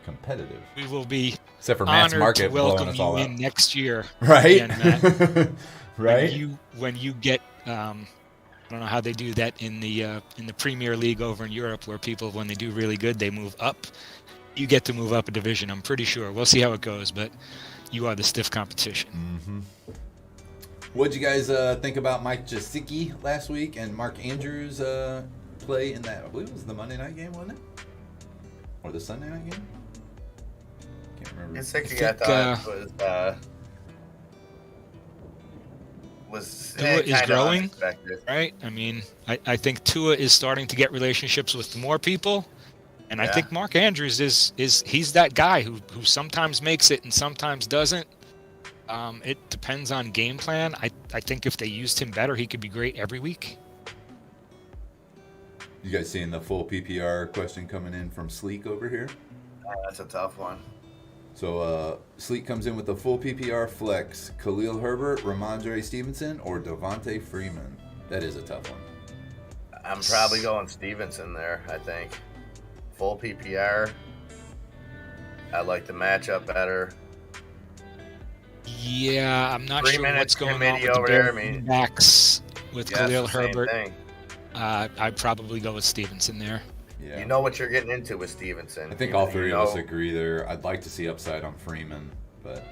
competitive. We will be Except for Matt's honored Market to blowing welcome us you all in out. next year. Right? Again, Matt. Right? When you get, I don't know how they do that in the Premier League over in Europe, where people, when they do really good, they move up. You get to move up a division. I'm pretty sure. We'll see how it goes, but you are the stiff competition. Mm-hmm. What'd you guys think about Mike Gesicki last week and Mark Andrews play in that? I believe it was the Monday night game, wasn't it? Or the Sunday night game? Can't remember. Gesicki, I thought was Tua is kinda growing, unexpected. right? I mean, I think Tua is starting to get relationships with more people, and I Yeah. think Mark Andrews is he's that guy who sometimes makes it and sometimes doesn't. It depends on game plan. I think if they used him better, he could be great every week. You guys seeing the full PPR question coming in from Sleek over here? That's a tough one. So Sleek comes in with the full PPR flex: Khalil Herbert, Ramondre Stevenson, or Devontae Freeman. That is a tough one. I'm probably going Stevenson there, I think. Full PPR. I like the matchup better. Yeah, I'm not sure Freeman what's and going on Committee with the over there, I mean- backs with Yeah, Khalil it's the same Herbert. thing. I'd probably go with Stevenson there. Yeah. You know what you're getting into with Stevenson. I think You- all three you of us know- agree there. I'd like to see upside on Freeman, but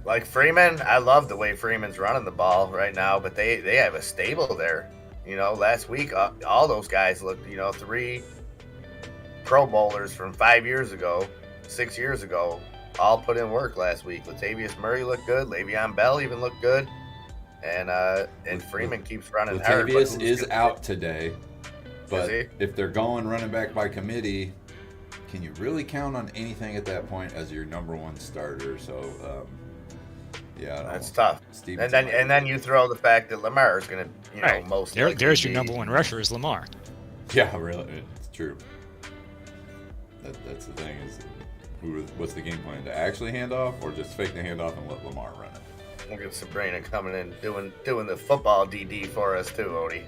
Like Freeman, I love the way Freeman's running the ball right now, but they have a stable there. You know, last week, all those guys looked, 3 Pro Bowlers from 5 years ago, 6 years ago, all put in work last week. Latavius Murray looked good. Le'Veon Bell even looked good. And Freeman keeps running hard. but Latavius who's is gonna- out today. But he? if they're going running back by committee, can you really count on anything at that point as your number one starter? So, yeah, I don't That's know. tough. Stevenson And then you throw the fact that Lamar is going to, Right. most There's likely your be- number one rusher is Lamar. Yeah, really, it's true. That's the thing is, what's the game plan? To actually hand off, or just fake the handoff and let Lamar run it? Look at Sabrina coming in doing the football DD for us too, Odie.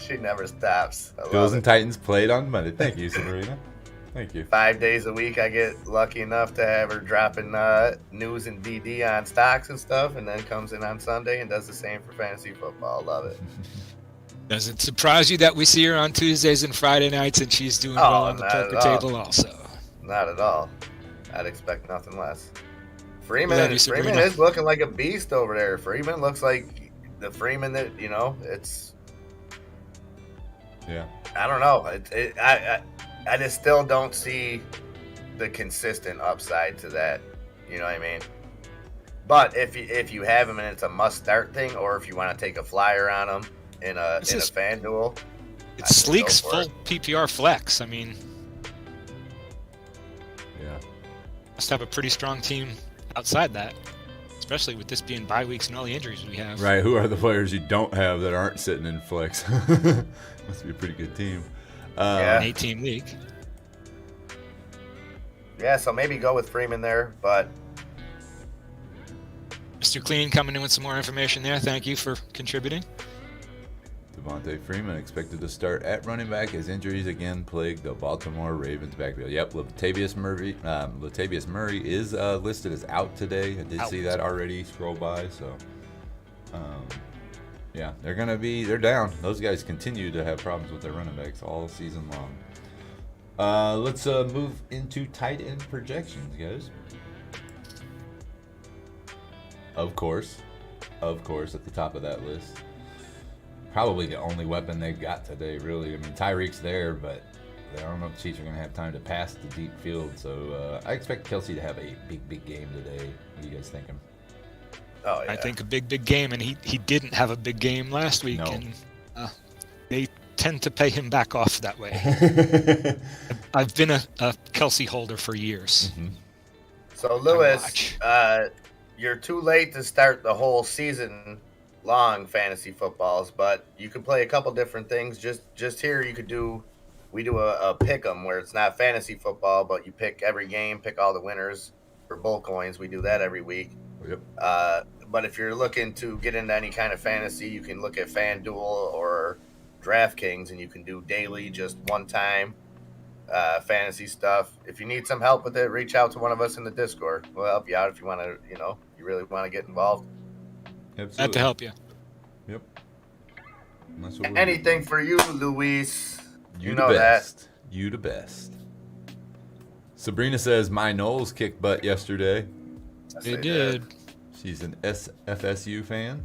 She never stops. I Bills love and it. Titans played on Monday. Thank you, Sabrina. Thank you. 5 days a week, I get lucky enough to have her dropping news and DD on stocks and stuff, and then comes in on Sunday and does the same for fantasy football. Love it. Does it surprise you that we see her on Tuesdays and Friday nights and she's doing Oh, well on the not at poker all. table also? Not at all. I'd expect nothing less. Freeman Love you, Sabrina. is looking like a beast over there. Freeman looks like the Freeman that it's. Yeah. I don't know. I just still don't see the consistent upside to that. You know what I mean? But if you have him and it's a must start thing, or if you want to take a flyer on him in a fan duel, It's I say Sleek's go for full PPR flex. I mean, Yeah. must have a pretty strong team outside that, especially with this being bye weeks and all the injuries we have. Right. Who are the players you don't have that aren't sitting in flex? Must be a pretty good team. Yeah. An 8-team league. Yeah, so maybe go with Freeman there, but Mr. Clean coming in with some more information there. Thank you for contributing. Devontae Freeman expected to start at running back as injuries again plague the Baltimore Ravens backfield. Yep, Latavius Murray is listed as out today. I did see that already scroll by. So, yeah, they're down. Those guys continue to have problems with their running backs all season long. Let's move into tight end projections, guys. Of course, at the top of that list. Probably the only weapon they've got today, really. I mean, Tyreek's there, but I don't know if the Chiefs are going to have time to pass the deep field. So I expect Kelsey to have a big game today. What are you guys thinking? oh yeah. I think a big game, and he didn't have a big game last week, No. and they tend to pay him back off that way. I've been a Kelsey holder for years. So, Lewis, watch. you're too late to start the whole season long fantasy footballs, but you could play a couple different things. Just here, we do a pick 'em where it's not fantasy football, but you pick every game, pick all the winners for bull coins. We do that every week. Yep. But if you're looking to get into any kind of fantasy, you can look at FanDuel or DraftKings, and you can do daily, just one time fantasy stuff. If you need some help with it, reach out to one of us in the Discord. We'll help you out if you want to, you really want to get involved. Absolutely. Glad to help you. Yep. And that's what we're Anything for you, Luis. You You the know best. that. You the best. Sabrina says my Knowles kicked butt yesterday. Yes, They did. She's an FSU fan.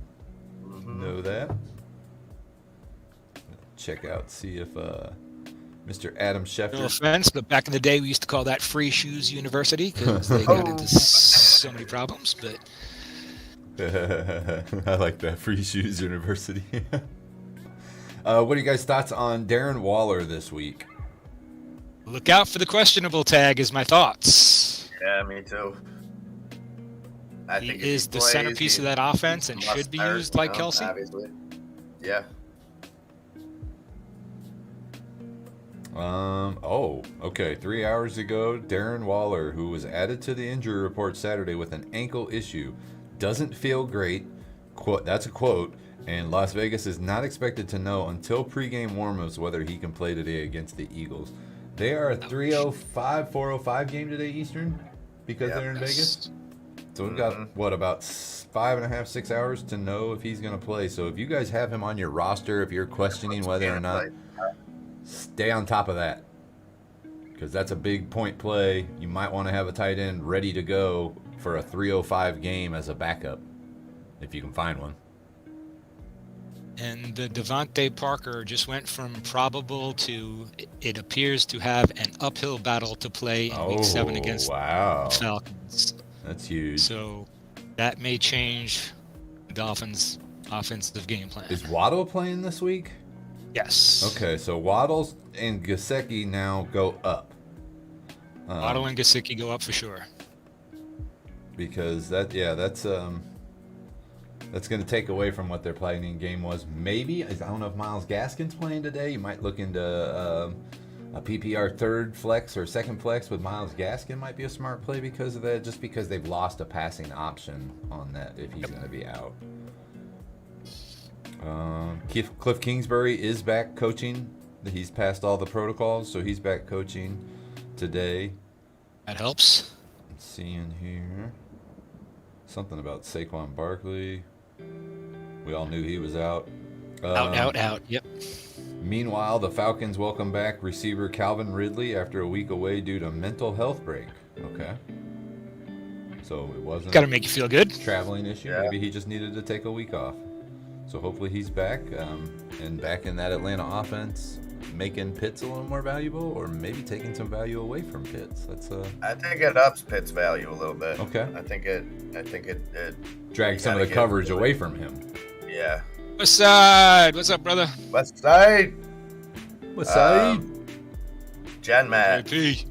Mhm. Know that. Check out, see if Mr. Adam Schefter. No offense, but back in the day, we used to call that Free Shoes University because they got into so many problems. But I like that. Free Shoes University. What are you guys' thoughts on Darren Waller this week? look out for the questionable tag is my thoughts. Yeah, me too. I think if He is the plays, centerpiece of he that offense and must should be start, used like you know, Kelsey. Obviously. Yeah. Okay. 3 hours ago, Darren Waller, who was added to the injury report Saturday with an ankle issue, doesn't feel great. Quote, that's a quote. And Las Vegas is not expected to know until pregame warmups whether he can play today against the Eagles. They are a 4:05 game today Eastern because they're in Vegas. So we've got, about 5.5, 6 hours to know if he's going to play. So if you guys have him on your roster, if you're questioning whether or not, stay on top of that. Because that's a big point play. You might want to have a tight end ready to go for a 3:05 game as a backup, if you can find one. And the Devontae Parker just went from probable to it appears to have an uphill battle to play in Week 7 against wow. the Falcons. That's huge. So that may change the Dolphins' offensive game plan. Is Waddle playing this week? Yes. Okay, so Waddles and Gesicki now go up. Waddle and Gesicki go up for sure. Because that's going to take away from what their playing game was. Maybe, I don't know if Myles Gaskin's playing today. You might look into a PPR third flex or second flex with Myles Gaskin might be a smart play because of that, just because they've lost a passing option on that if he's going to be out. Cliff Kingsbury is back coaching. He's passed all the protocols, so he's back coaching today. That helps. Let's see in here. Something about Saquon Barkley. We all knew he was out. Out. Yep. Meanwhile, the Falcons welcome back receiver Calvin Ridley after a week away due to mental health break. Okay. So it wasn't Got to make you feel good. a traveling issue. Yeah. Maybe he just needed to take a week off. So hopefully he's back and back in that Atlanta offense, making Pitts a little more valuable, or maybe taking some value away from Pitts. That's I think it ups Pitt's value a little bit. okay. I think it Drag some of gotta the give coverage him- away from him. yeah. West Side. What's up, brother? West Side. What's up? Jen Matt AP.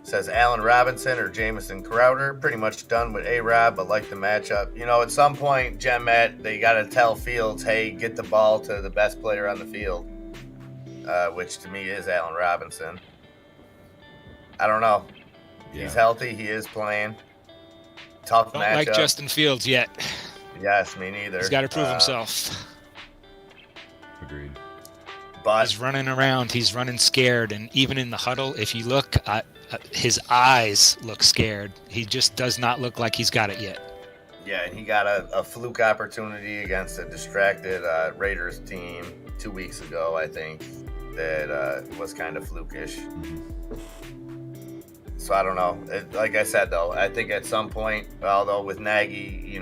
says Allen Robinson or Jamison Crowder. Pretty much done with A-Rob, but like the matchup. At some point, Jen Matt, they got to tell Fields, hey, get the ball to the best player on the field, which to me is Allen Robinson. I don't know. He's healthy. He is playing. Tough Don't matchup. like Justin Fields yet. Yes, me neither. He's got to prove himself. Agreed. But He's running around. He's running scared. And even in the huddle, if you look, his eyes look scared. He just does not look like he's got it yet. yeah, and he got a fluke opportunity against a distracted Raiders team 2 weeks ago, I think, that was kind of flukish. So I don't know. Like I said, though, I think at some point, although with Nagy,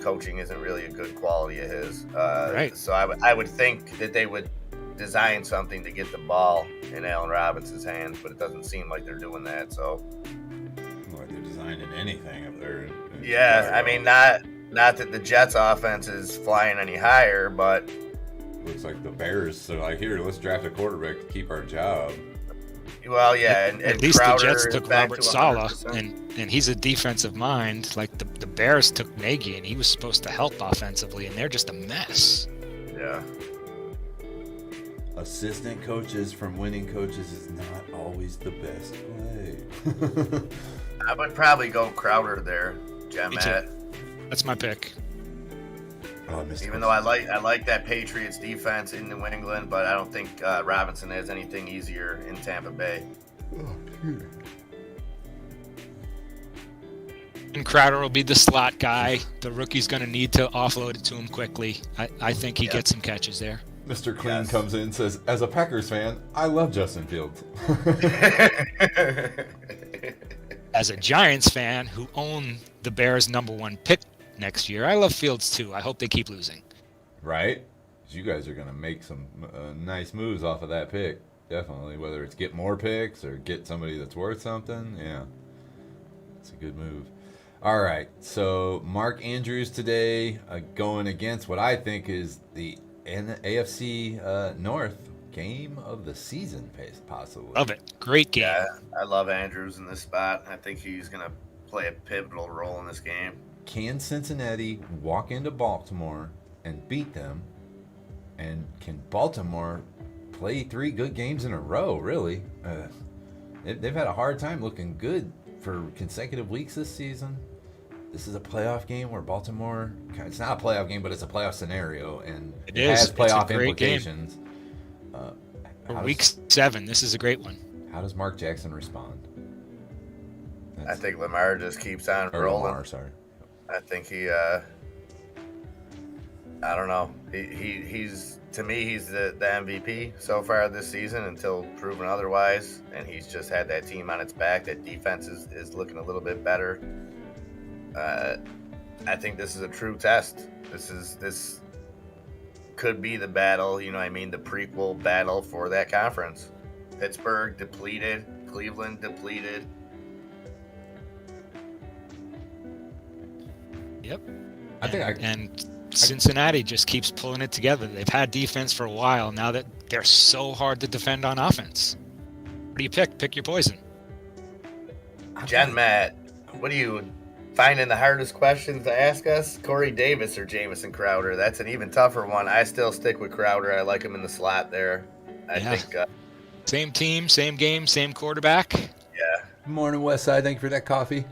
coaching isn't really a good quality of his. Right. So I would think that they would design something to get the ball in Allen Robinson's hands, but it doesn't seem like they're doing that. So Like they're designing anything up there. yeah, I mean, not that the Jets' offense is flying any higher, but Looks like the Bears are like, here, let's draft a quarterback to keep our job. Well, yeah, and at least Crowder the Jets is took back Robert to Saleh, 100%. and he's a defensive mind. Like the Bears took Nagy, and he was supposed to help offensively, and they're just a mess. Yeah. Assistant coaches from winning coaches is not always the best play. I would probably go Crowder there, Me Matt. too. That's my pick. Oh, Even though I like that Patriots defense in New England, but I don't think Robinson has anything easier in Tampa Bay. And Crowder will be the slot guy. The rookie's going to need to offload it to him quickly. I think he gets some catches there. Mr. Clean comes in and says, as a Packers fan, I love Justin Fields. As a Giants fan who own the Bears' #1 pick next year, I love Fields too. I hope they keep losing. Right? 'Cause you guys are going to make some nice moves off of that pick. Definitely. Whether it's get more picks or get somebody that's worth something. Yeah. It's a good move. All right. So Mark Andrews today going against what I think is the AFC North game of the season, possibly. Love it. Great game. Yeah, I love Andrews in this spot. I think he's going to play a pivotal role in this game. Can Cincinnati walk into Baltimore and beat them? And can Baltimore play 3 good games in a row, really? They've had a hard time looking good for consecutive weeks this season. This is a playoff game where Baltimore, it's not a playoff game, but it's a playoff scenario, and it has playoff implications. Week 7, this is a great one. How does Mark Jackson respond? I think Lamar just keeps on Or rolling. Lamar, sorry. I think he, I don't know. He's to me, he's the MVP so far this season until proven otherwise. And he's just had that team on its back. That defense is looking a little bit better. I think this is a true test. This could be the battle, the prequel battle for that conference. Pittsburgh depleted, Cleveland depleted. Yep. And Cincinnati just keeps pulling it together. They've had defense for a while. Now that they're so hard to defend on offense. What do you pick? Pick your poison. Matt, what are you finding the hardest questions to ask us? Corey Davis or Jamison Crowder? That's an even tougher one. I still stick with Crowder. I like him in the slot there. I think. Same team, same game, same quarterback. Yeah. Morning, Westside. Thank you for that coffee.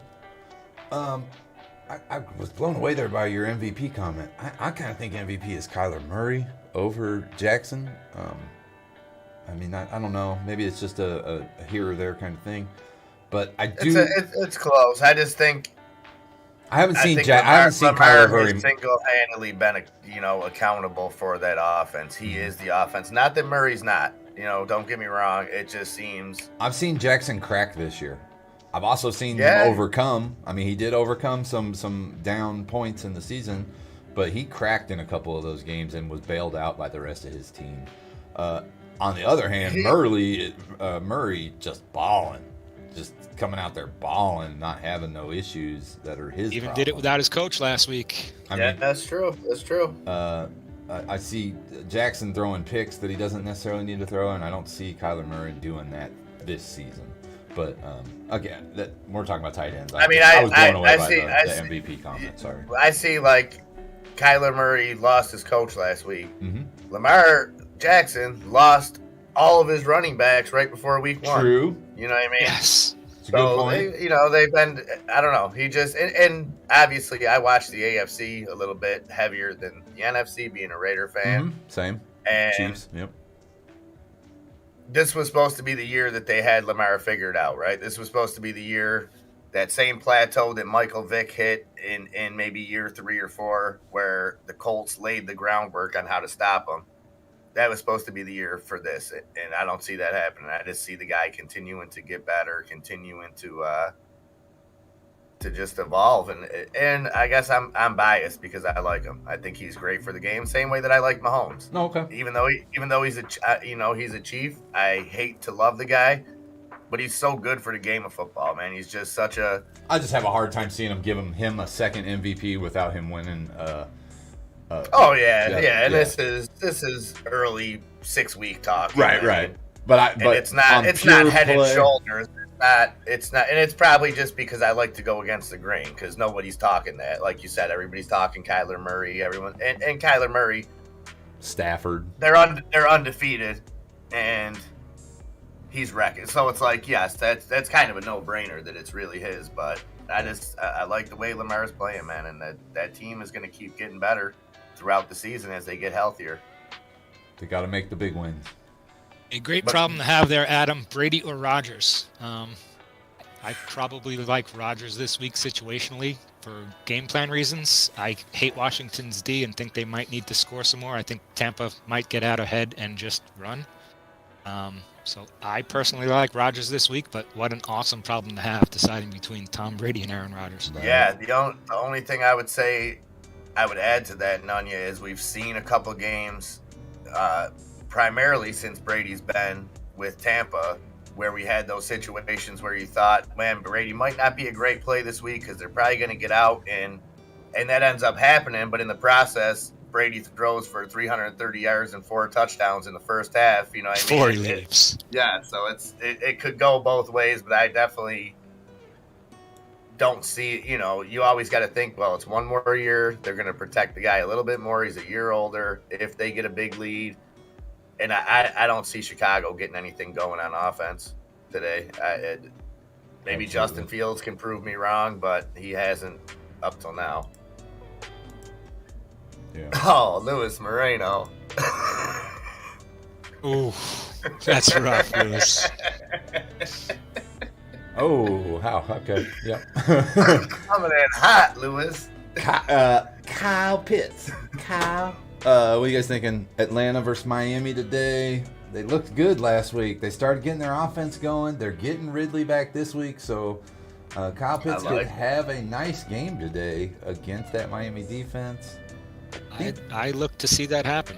I was blown away there by your MVP comment. I kind of think MVP is Kyler Murray over Jackson. I don't know. Maybe it's just a here or there kind of thing. But I do. It's close. I just think. I haven't seen Lamar Kyler very has single-handedly been, accountable for that offense. He is the offense. Not that Murray's not. Don't get me wrong. It just seems. I've seen Jackson crack this year. I've also seen him overcome. I mean, he did overcome some down points in the season, but he cracked in a couple of those games and was bailed out by the rest of his team. On the other hand, Murray just balling. Just coming out there balling, not having no issues that are his. Even did it without his coach last week. I mean, that's true. That's true. I see Jackson throwing picks that he doesn't necessarily need to throw, and I don't see Kyler Murray doing that this season. But again, we're talking about tight ends. I was blown away by the MVP comment. Sorry. I see Kyler Murray lost his coach last week. Mm-hmm. Lamar Jackson lost all of his running backs right before week 1. True. You know what I mean? Yes. It's a good point. They've been. I don't know. He just and obviously I watched the AFC a little bit heavier than the NFC, being a Raider fan. Mm-hmm. Same. And Chiefs. Yep. This was supposed to be the year that they had Lamar figured out, right? This was supposed to be the year, that same plateau that Michael Vick hit in maybe year 3 or 4, where the Colts laid the groundwork on how to stop him. That was supposed to be the year for this, and I don't see that happening. I just see the guy continuing to get better, continuing to just evolve, and I guess I'm biased because I like him. I think he's great for the game, same way that I like Mahomes. Oh, okay. Even though he's a Chief, I hate to love the guy, but he's so good for the game of football, man. He's just such a. I just have a hard time seeing him a second MVP without him winning. And this is early 6-week talk. Right. But it's not head and shoulders. It's not, and it's probably just because I like to go against the grain because nobody's talking that. Like you said, everybody's talking Kyler Murray. Everyone and Kyler Murray, Stafford. They're undefeated, and he's wrecking. So it's like, yes, that's kind of a no-brainer that it's really his. But I like the way Lamar's playing, man, and that team is going to keep getting better throughout the season as they get healthier. They got to make the big wins. A great problem to have there, Adam. Brady or Rodgers? I probably like Rodgers this week situationally for game plan reasons. I hate Washington's D and think they might need to score some more. I think Tampa might get out ahead and just run. So I personally like Rodgers this week, but what an awesome problem to have deciding between Tom Brady and Aaron Rodgers. Yeah, the only thing I would say I would add to that, Nunya, is we've seen a couple games primarily since Brady's been with Tampa, where we had those situations where you thought, man, Brady might not be a great play this week because they're probably going to get out, and that ends up happening. But in the process, Brady throws for 330 yards and 4 touchdowns in the first half. You know what I mean? 4 leaves. Yeah, so it could go both ways, but I definitely don't see, you always got to think, well, it's one more year. They're going to protect the guy a little bit more. He's a year older. If they get a big lead, and I don't see Chicago getting anything going on offense today. Maybe Justin Fields can prove me wrong, but he hasn't up till now. Yeah. Oh, Luis Moreno. Ooh, that's rough, Lewis. Oh, how? Okay. Yep. Coming in hot, Lewis. Kyle Pitts. Kyle. What are you guys thinking? Atlanta versus Miami today. They looked good last week. They started getting their offense going. They're getting Ridley back this week, so Kyle Pitts could have a nice game today against that Miami defense. I look to see that happen.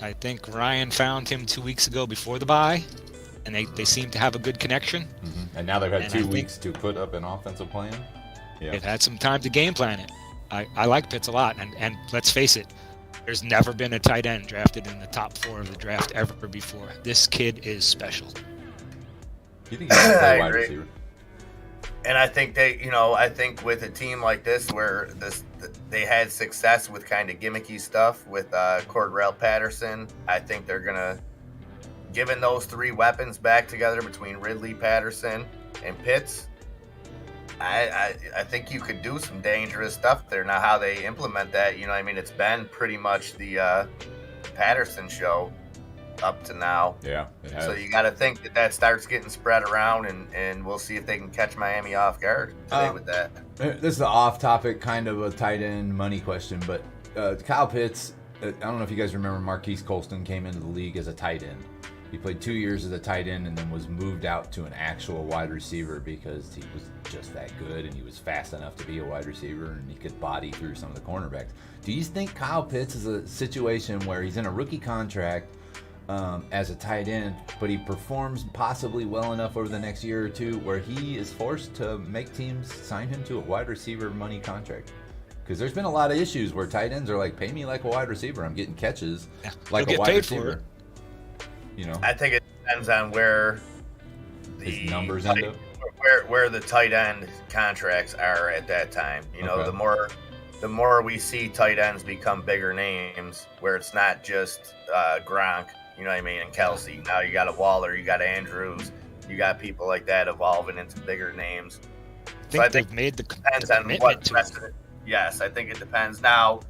I think Ryan found him 2 weeks ago before the bye, and they seem to have a good connection. Mm-hmm. And now they've had 2 weeks to put up an offensive plan. Yeah. They've had some time to game plan it. I like Pitts a lot, and let's face it, there's never been a tight end drafted in the top 4 of the draft ever before. This kid is special. You think he's a wide receiver? And I think I think with a team like this where they had success with kind of gimmicky stuff with Cordell Patterson, I think they're going to, given those 3 weapons back together between Ridley, Patterson, and Pitts, I think you could do some dangerous stuff there. Now, how they implement that, it's been pretty much the Patterson show up to now. Yeah, it has. So you got to think that starts getting spread around, and we'll see if they can catch Miami off guard today with that. This is an off-topic kind of a tight end money question, but Kyle Pitts, I don't know if you guys remember Marquise Colston came into the league as a tight end. He played 2 years as a tight end and then was moved out to an actual wide receiver because he was just that good and he was fast enough to be a wide receiver and he could body through some of the cornerbacks. Do you think Kyle Pitts is a situation where he's in a rookie contract as a tight end, but he performs possibly well enough over the next year or two where he is forced to make teams sign him to a wide receiver money contract? Because there's been a lot of issues where tight ends are like, pay me like a wide receiver. I'm getting catches like a wide receiver. I think it depends on where his numbers end up. Where the tight end contracts are at that time. Okay. The more we see tight ends become bigger names, where it's not just Gronk, and Kelsey. Now you got a Waller, you got Andrews, you got people like that evolving into bigger names. I think they've made the depends on what precedent. Yes, I think it depends. Now,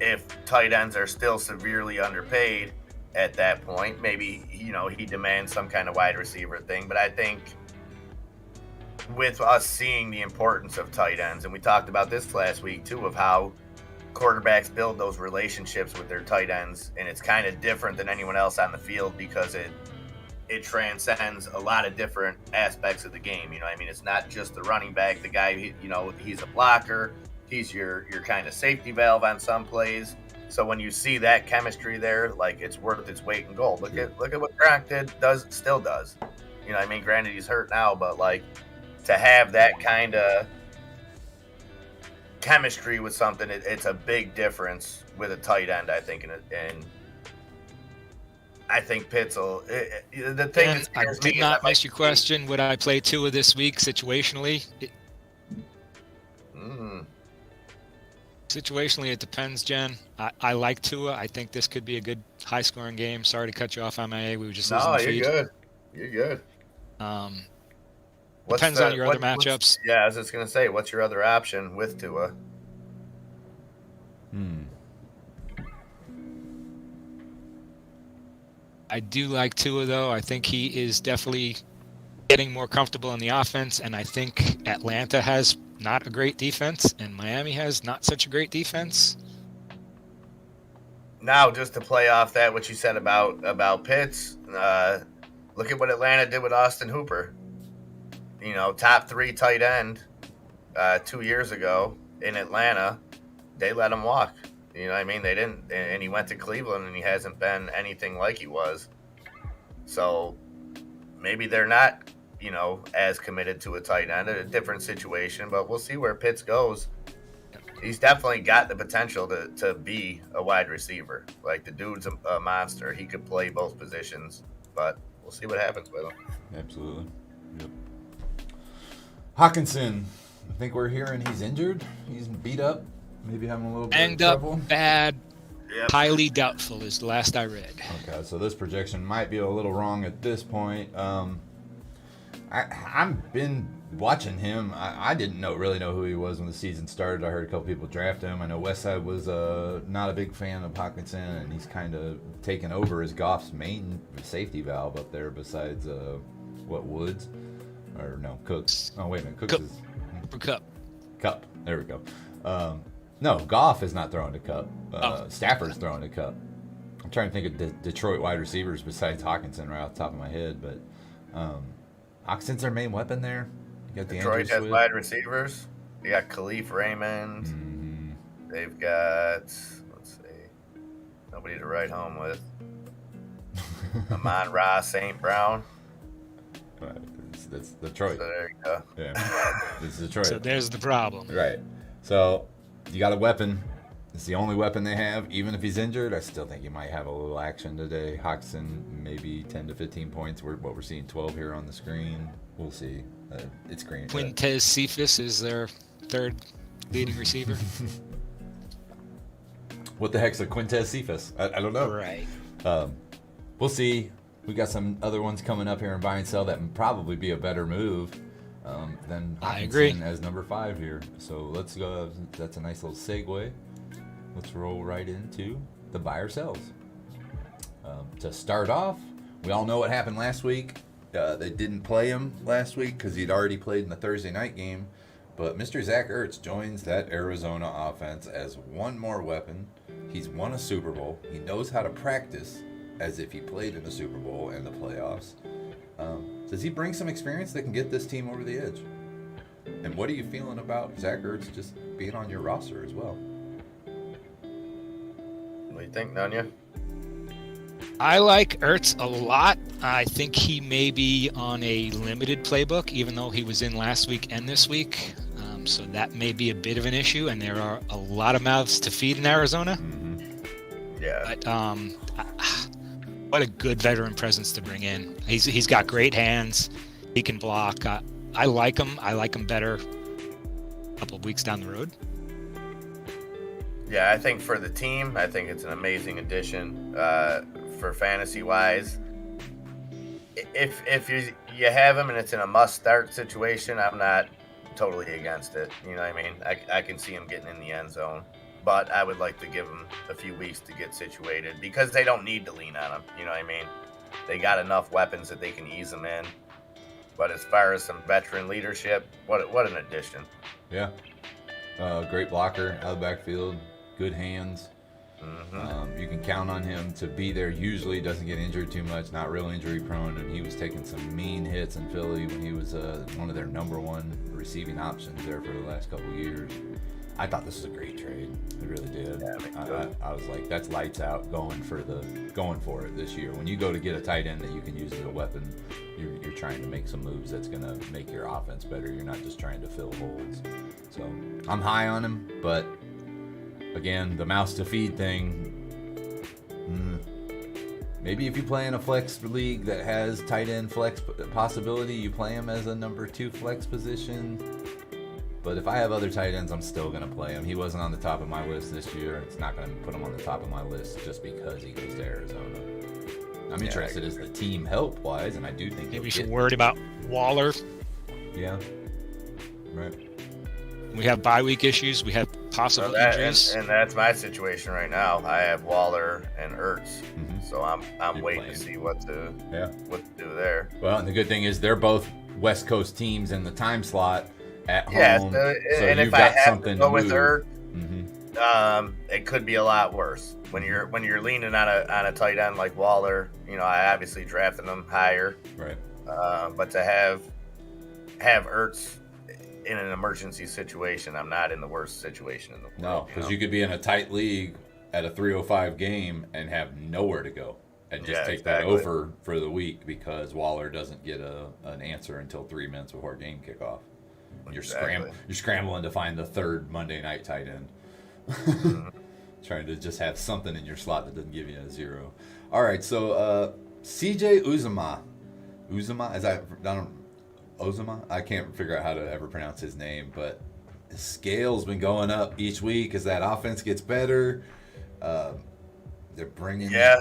if tight ends are still severely underpaid at that point, maybe he demands some kind of wide receiver thing. But I think with us seeing the importance of tight ends, and we talked about this last week too, of how quarterbacks build those relationships with their tight ends, and it's kind of different than anyone else on the field because it transcends a lot of different aspects of the game. It's not just the running back, the guy, he's a blocker, he's your kind of safety valve on some plays. So when you see that chemistry there, like, it's worth its weight in gold. Look at what Gronk still does. Granted he's hurt now, but like, to have that kind of chemistry with something, it's a big difference with a tight end, I think. And I think Pitts will. The thing And that I scares me did is not I miss your question. Would I play Tua this week situationally? Situationally, it depends, Jen. I like Tua. I think this could be a good high-scoring game. Sorry to cut you off, MIA. We were just losing the feed. Good. You're good. Depends on your other matchups. Yeah, I was just gonna say, what's your other option with Tua? I do like Tua, though. I think he is definitely getting more comfortable in the offense, and I think Atlanta has not a great defense, and Miami has not such a great defense. Now, just to play off that, what you said about Pitts, look at what Atlanta did with Austin Hooper. You know, top 3 tight end 2 years ago in Atlanta. They let him walk. You know what I mean? They didn't. And he went to Cleveland, and he hasn't been anything like he was. So maybe they're not, you know, as committed to a tight end. A different situation, but we'll see where Pitts goes. He's definitely got the potential to be a wide receiver. Like, the dude's a monster. He could play both positions, but we'll see what happens with him. Absolutely. Yep. Hawkinson, I think we're hearing he's injured. He's beat up. Maybe having a little bit Banged of up, trouble. bad, Yep. highly doubtful is the last I read. Okay, so this projection might be a little wrong at this point. I've been watching him. I didn't really know who he was when the season started. I heard a couple people draft him. I know Westside was not a big fan of Hawkinson, and he's kind of taken over as Goff's main safety valve up there besides, Woods? Or no, Cooks. Oh, wait a minute. Cooks Cup. is... For Cup. Cup. There we go. No, Goff is not throwing to Cup. Stafford's throwing to Cup. I'm trying to think of Detroit wide receivers besides Hawkinson right off the top of my head, but Hawkinson's their main weapon there. You got Detroit has Swift. wide receivers. You got Khalif Raymond. Mm-hmm. They've got, let's see, nobody to write home with. Amon-Ra St. Brown. Right. That's Detroit. So there you go. Yeah, it's Detroit. So there's the problem. Right. So you got a weapon. It's the only weapon they have. Even if he's injured, I still think he might have a little action today. Hawkinson, maybe 10 to 15 points. What we're seeing 12 here on the screen. We'll see. It's green. Quintez Cephas is their third leading receiver. What the heck's a Quintez Cephas? I don't know. Right. We'll see. We got some other ones coming up here in buy and sell that would probably be a better move than I agree. Hawkinson as number 5 here. So let's go. That's a nice little segue. Let's roll right into the buy or sells. To start off, we all know what happened last week. They didn't play him last week because he'd already played in the Thursday night game. But Mr. Zach Ertz joins that Arizona offense as one more weapon. He's won a Super Bowl. He knows how to practice as if he played in the Super Bowl and the playoffs. Does he bring some experience that can get this team over the edge? And what are you feeling about Zach Ertz just being on your roster as well? What do you think, Nanya? I like Ertz a lot. I think he may be on a limited playbook, even though he was in last week and this week. So that may be a bit of an issue, and there are a lot of mouths to feed in Arizona. Mm-hmm. Yeah. But what a good veteran presence to bring in. He's got great hands. He can block. I like him. I like him better a couple of weeks down the road. Yeah, I think for the team, I think it's an amazing addition for fantasy-wise. If you have him and it's in a must-start situation, I'm not totally against it. You know what I mean? I can see him getting in the end zone. But I would like to give him a few weeks to get situated because they don't need to lean on him. You know what I mean? They got enough weapons that they can ease him in. But as far as some veteran leadership, what an addition. Yeah. Great blocker out of the backfield. Good hands. Mm-hmm. You can count on him to be there. Usually doesn't get injured too much. Not real injury prone. And he was taking some mean hits in Philly when he was one of their number one receiving options there for the last couple of years. I thought this was a great trade. I really did. Yeah, I was like, that's lights out going for it this year. When you go to get a tight end that you can use as a weapon, you're trying to make some moves that's going to make your offense better. You're not just trying to fill holes. So I'm high on him, but again, the mouse to feed thing, Maybe if you play in a flex league that has tight end flex possibility, you play him as a number 2 flex position. But if I have other tight ends, I'm still going to play him. He wasn't on the top of my list this year. It's not going to put him on the top of my list just because he goes to Arizona. I'm interested as the team help-wise, and I do think maybe you're worried about Waller. Yeah, right. We have bye week issues. We have possible injuries. And that's my situation right now. I have Waller and Ertz, so I'm waiting to see what to do there. Well, and the good thing is they're both West Coast teams in the time slot at home. So and if I have to go with Ertz, it could be a lot worse. When you're leaning on a tight end like Waller, I obviously drafted him higher, right? But to have Ertz in an emergency situation, I'm not in the worst situation in the world. No, because you could be in a tight league at a 305 game and have nowhere to go and just take that over for the week because Waller doesn't get an answer until 3 minutes before game kickoff. And you're scrambling to find the third Monday night tight end. Trying to just have something in your slot that doesn't give you a 0. All right, so CJ Uzomah. Uzomah? Ozama? I can't figure out how to ever pronounce his name, but his scale's been going up each week as that offense gets better. They're bringing... Yeah.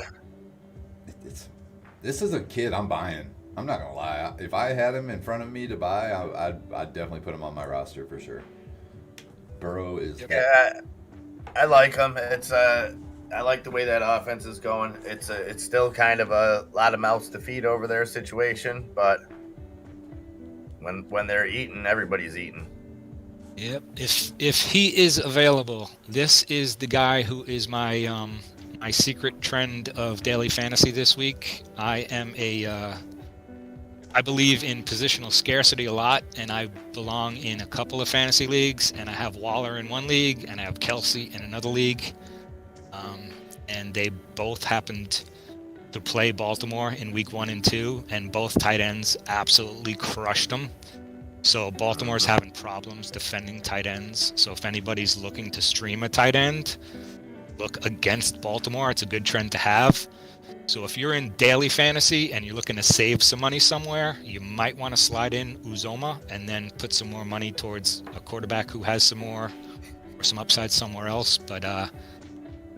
This is a kid I'm buying. I'm not going to lie. If I had him in front of me to buy, I'd definitely put him on my roster for sure. Burrow is... Yeah, I like him. I like the way that offense is going. It's still kind of a lot of mouths to feed over their situation, but... When they're eating, everybody's eating. Yep. If he is available, this is the guy who is my my secret trend of daily fantasy this week. I believe in positional scarcity a lot, and I belong in a couple of fantasy leagues, and I have Waller in one league, and I have Kelsey in another league, and they both happened to play Baltimore in week 1 and 2, and both tight ends absolutely crushed them. So Baltimore's having problems defending tight ends. So if anybody's looking to stream a tight end, look against Baltimore. It's a good trend to have. So if you're in daily fantasy and you're looking to save some money somewhere, you might want to slide in Uzomah and then put some more money towards a quarterback who has some more or some upside somewhere else. But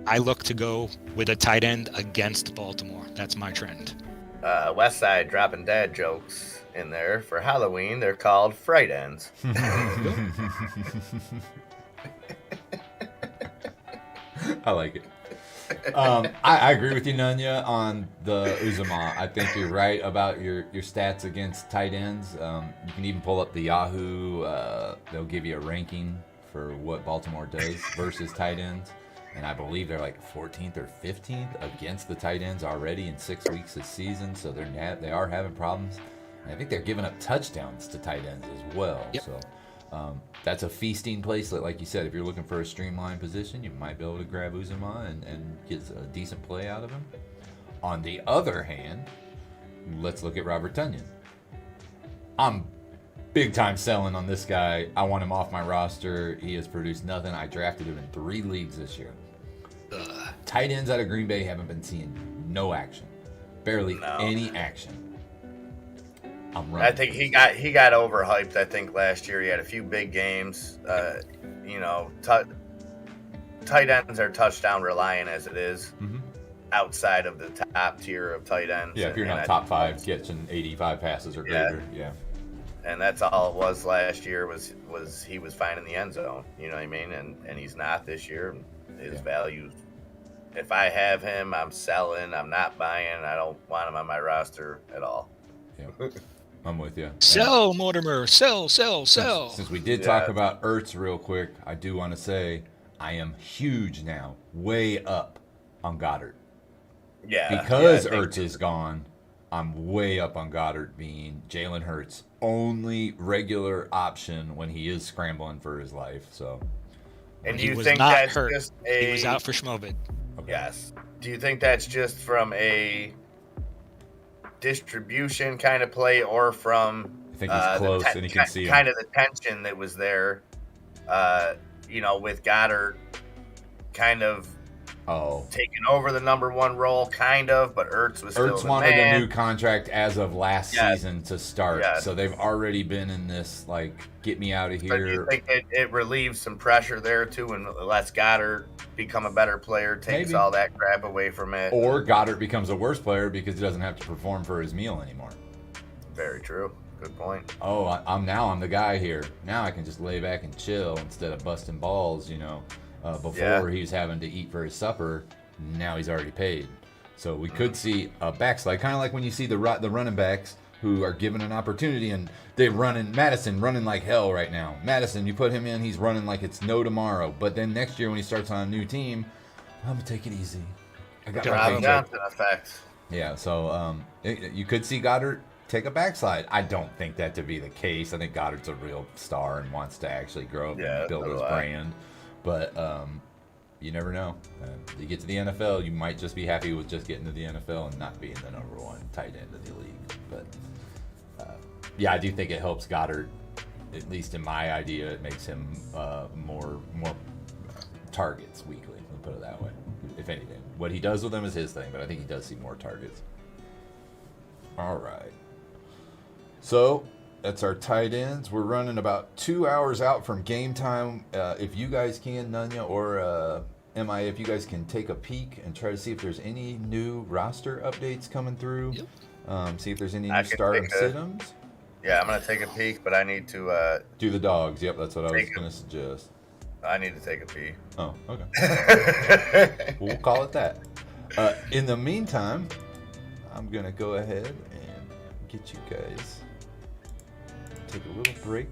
I look to go with a tight end against Baltimore. That's my trend. West Side dropping dad jokes in there. For Halloween, they're called fright ends. I like it. I agree with you, Nunya, on the Uzomah. I think you're right about your stats against tight ends. You can even pull up the Yahoo. They'll give you a ranking for what Baltimore does versus tight ends. And I believe they're like 14th or 15th against the tight ends already in 6 weeks this season. So they are having problems. And I think they're giving up touchdowns to tight ends as well. Yep. So that's a feasting place. Like you said, if you're looking for a streamlined position, you might be able to grab Uzomah and get a decent play out of him. On the other hand, let's look at Robert Tonyan. I'm big time selling on this guy. I want him off my roster. He has produced nothing. I drafted him in 3 leagues this year. Tight ends out of Green Bay haven't been seeing no action. Barely any action. I'm running. I think he got overhyped. I think last year he had a few big games. Tight ends are touchdown reliant as it is. Mm-hmm. Outside of the top tier of tight ends. Yeah, if you're not top 5, catching 85 passes or greater. Yeah. And that's all it was last year was he was finding the end zone. You know what I mean? And he's not this year. His value, if I have him, I'm selling. I'm not buying. I don't want him on my roster at all. Yeah, I'm with you. Sell, Mortimer. Sell. Since we did talk about Ertz real quick, I do want to say I am huge now, way up on Goddard. Yeah. Because Ertz is gone, I'm way up on Goddard being Jalen Hurts' only regular option when he is scrambling for his life. So, and do you think that's hurt. Just he was out for Schmovid? Okay. Yes. Do you think that's just from a distribution kind of play, or from I think he's close and he can see him. Kind of the tension that was there, with Goddard kind of taking over the number one role, kind of, but Ertz was still Ertz the wanted man. a new contract as of last season to start, Yes. so they've already been in this, like, get me out of But do here. you think it relieves some pressure there, too, and lets Goddard become a better player, takes all that crap away from it? Or Goddard becomes a worse player because he doesn't have to perform for his meal anymore. Very true. Good point. Oh, I'm the guy here. Now I can just lay back and chill instead of busting balls, Before he was having to eat for his supper, now he's already paid. So we could see a backslide, kind of like when you see the running backs who are given an opportunity and they're running. Madison running like hell right now. Madison, you put him in, he's running like it's no tomorrow. But then next year when he starts on a new team, I'm gonna take it easy. I got my paycheck. Johnson effect. Yeah, so you could see Goddard take a backslide. I don't think that to be the case. I think Goddard's a real star and wants to actually grow up and build his brand. But you never know. You get to the NFL, you might just be happy with just getting to the NFL and not being the number one tight end of the league. But I do think it helps Goddard. At least in my idea, it makes him more targets weekly. We'll put it that way. If anything, what he does with them is his thing, but I think he does see more targets. All right. So that's our tight ends. We're running about 2 hours out from game time. If you guys can, Nunya or MI, if you guys can take a peek and try to see if there's any new roster updates coming through. Yep. See if there's any new start and sit-ems. Yeah, I'm going to take a peek, but I need to... do the dogs. Yep, that's what I was going to suggest. I need to take a pee. Oh, okay. We'll call it that. In the meantime, I'm going to go ahead and get you guys... take a little break.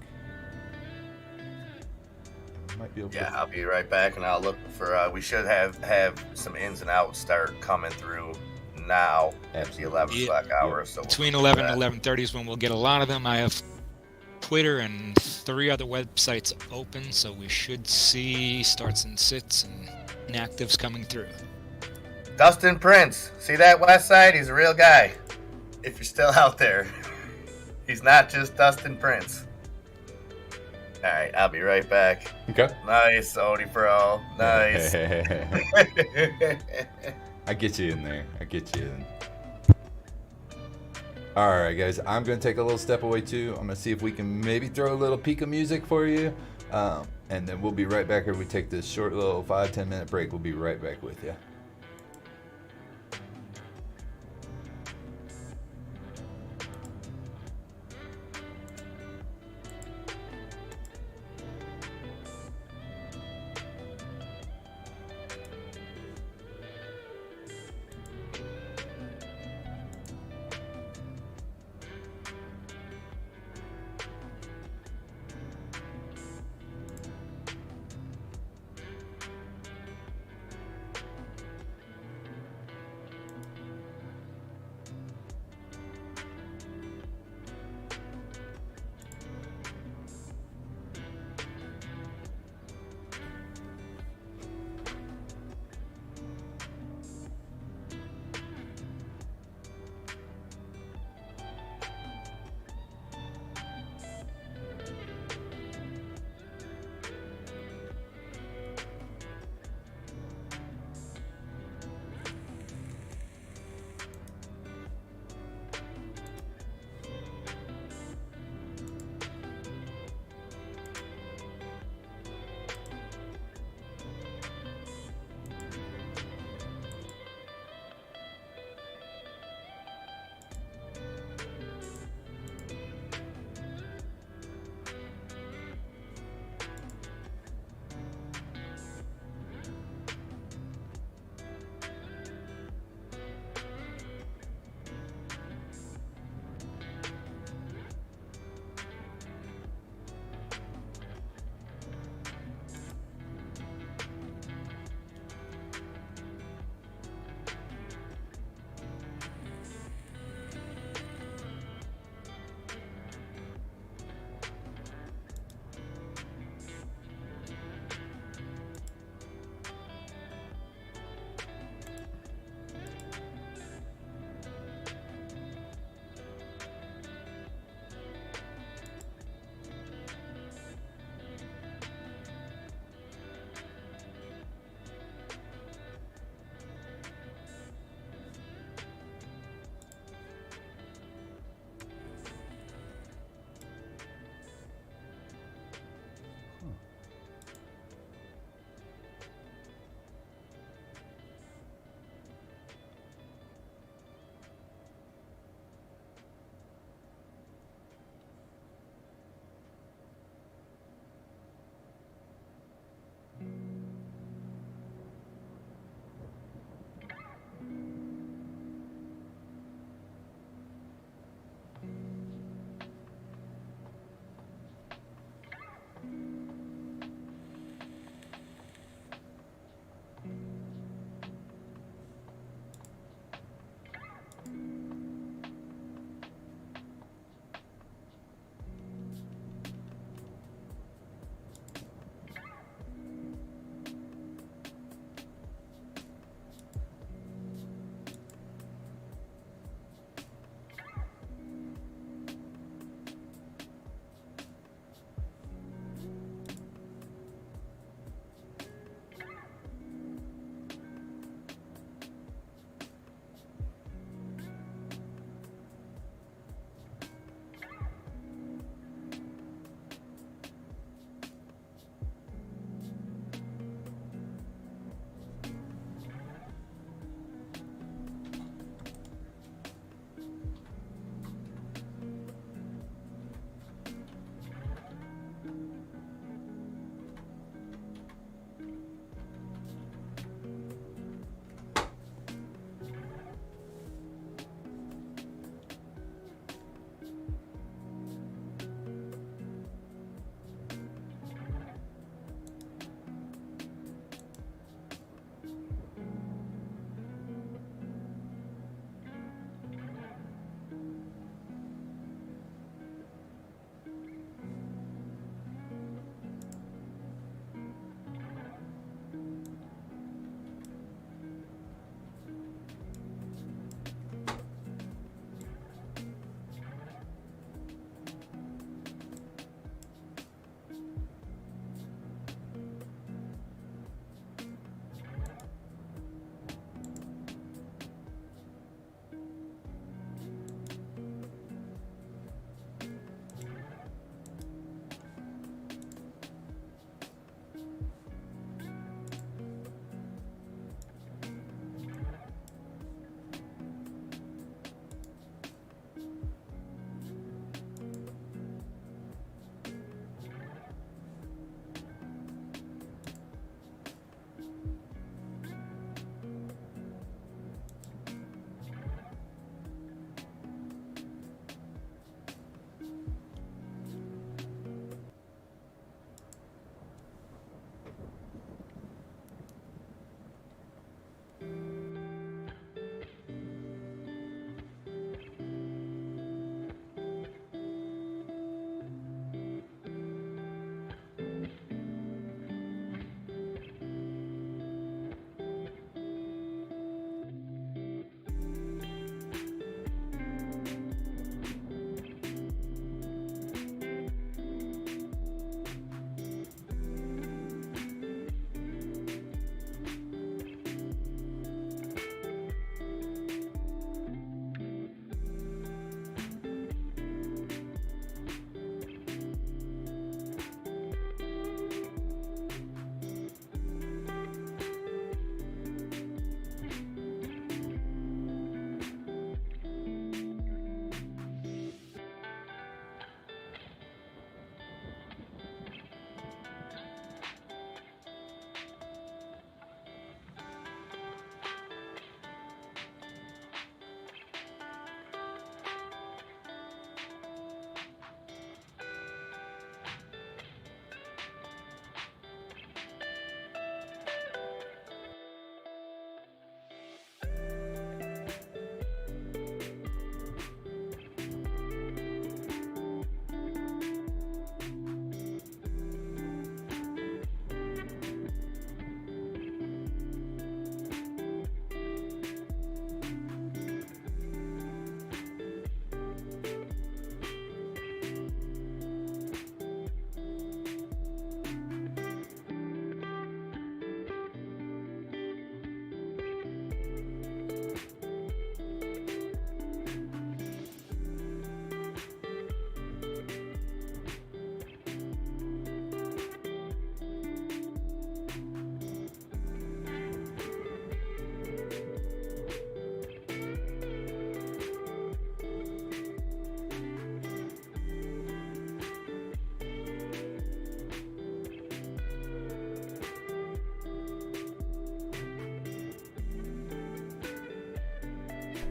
Might be able to... I'll be right back, and I'll look for. We should have some ins and outs start coming through now at the 11 o'clock hour. So between 11 and 11:30 is when we'll get a lot of them. I have Twitter and 3 other websites open, so we should see starts and sits and inactives coming through. Dustin Prince, see that West Side? He's a real guy. If you're still out there. He's not just Dustin Prince. All right, I'll be right back. Okay. Nice, Odie Pro. Nice. I get you in there. I get you in. All right, guys. I'm going to take a little step away, too. I'm going to see if we can maybe throw a little peek of music for you. And then we'll be right back here. We take this short little 5-10 minute break. We'll be right back with you.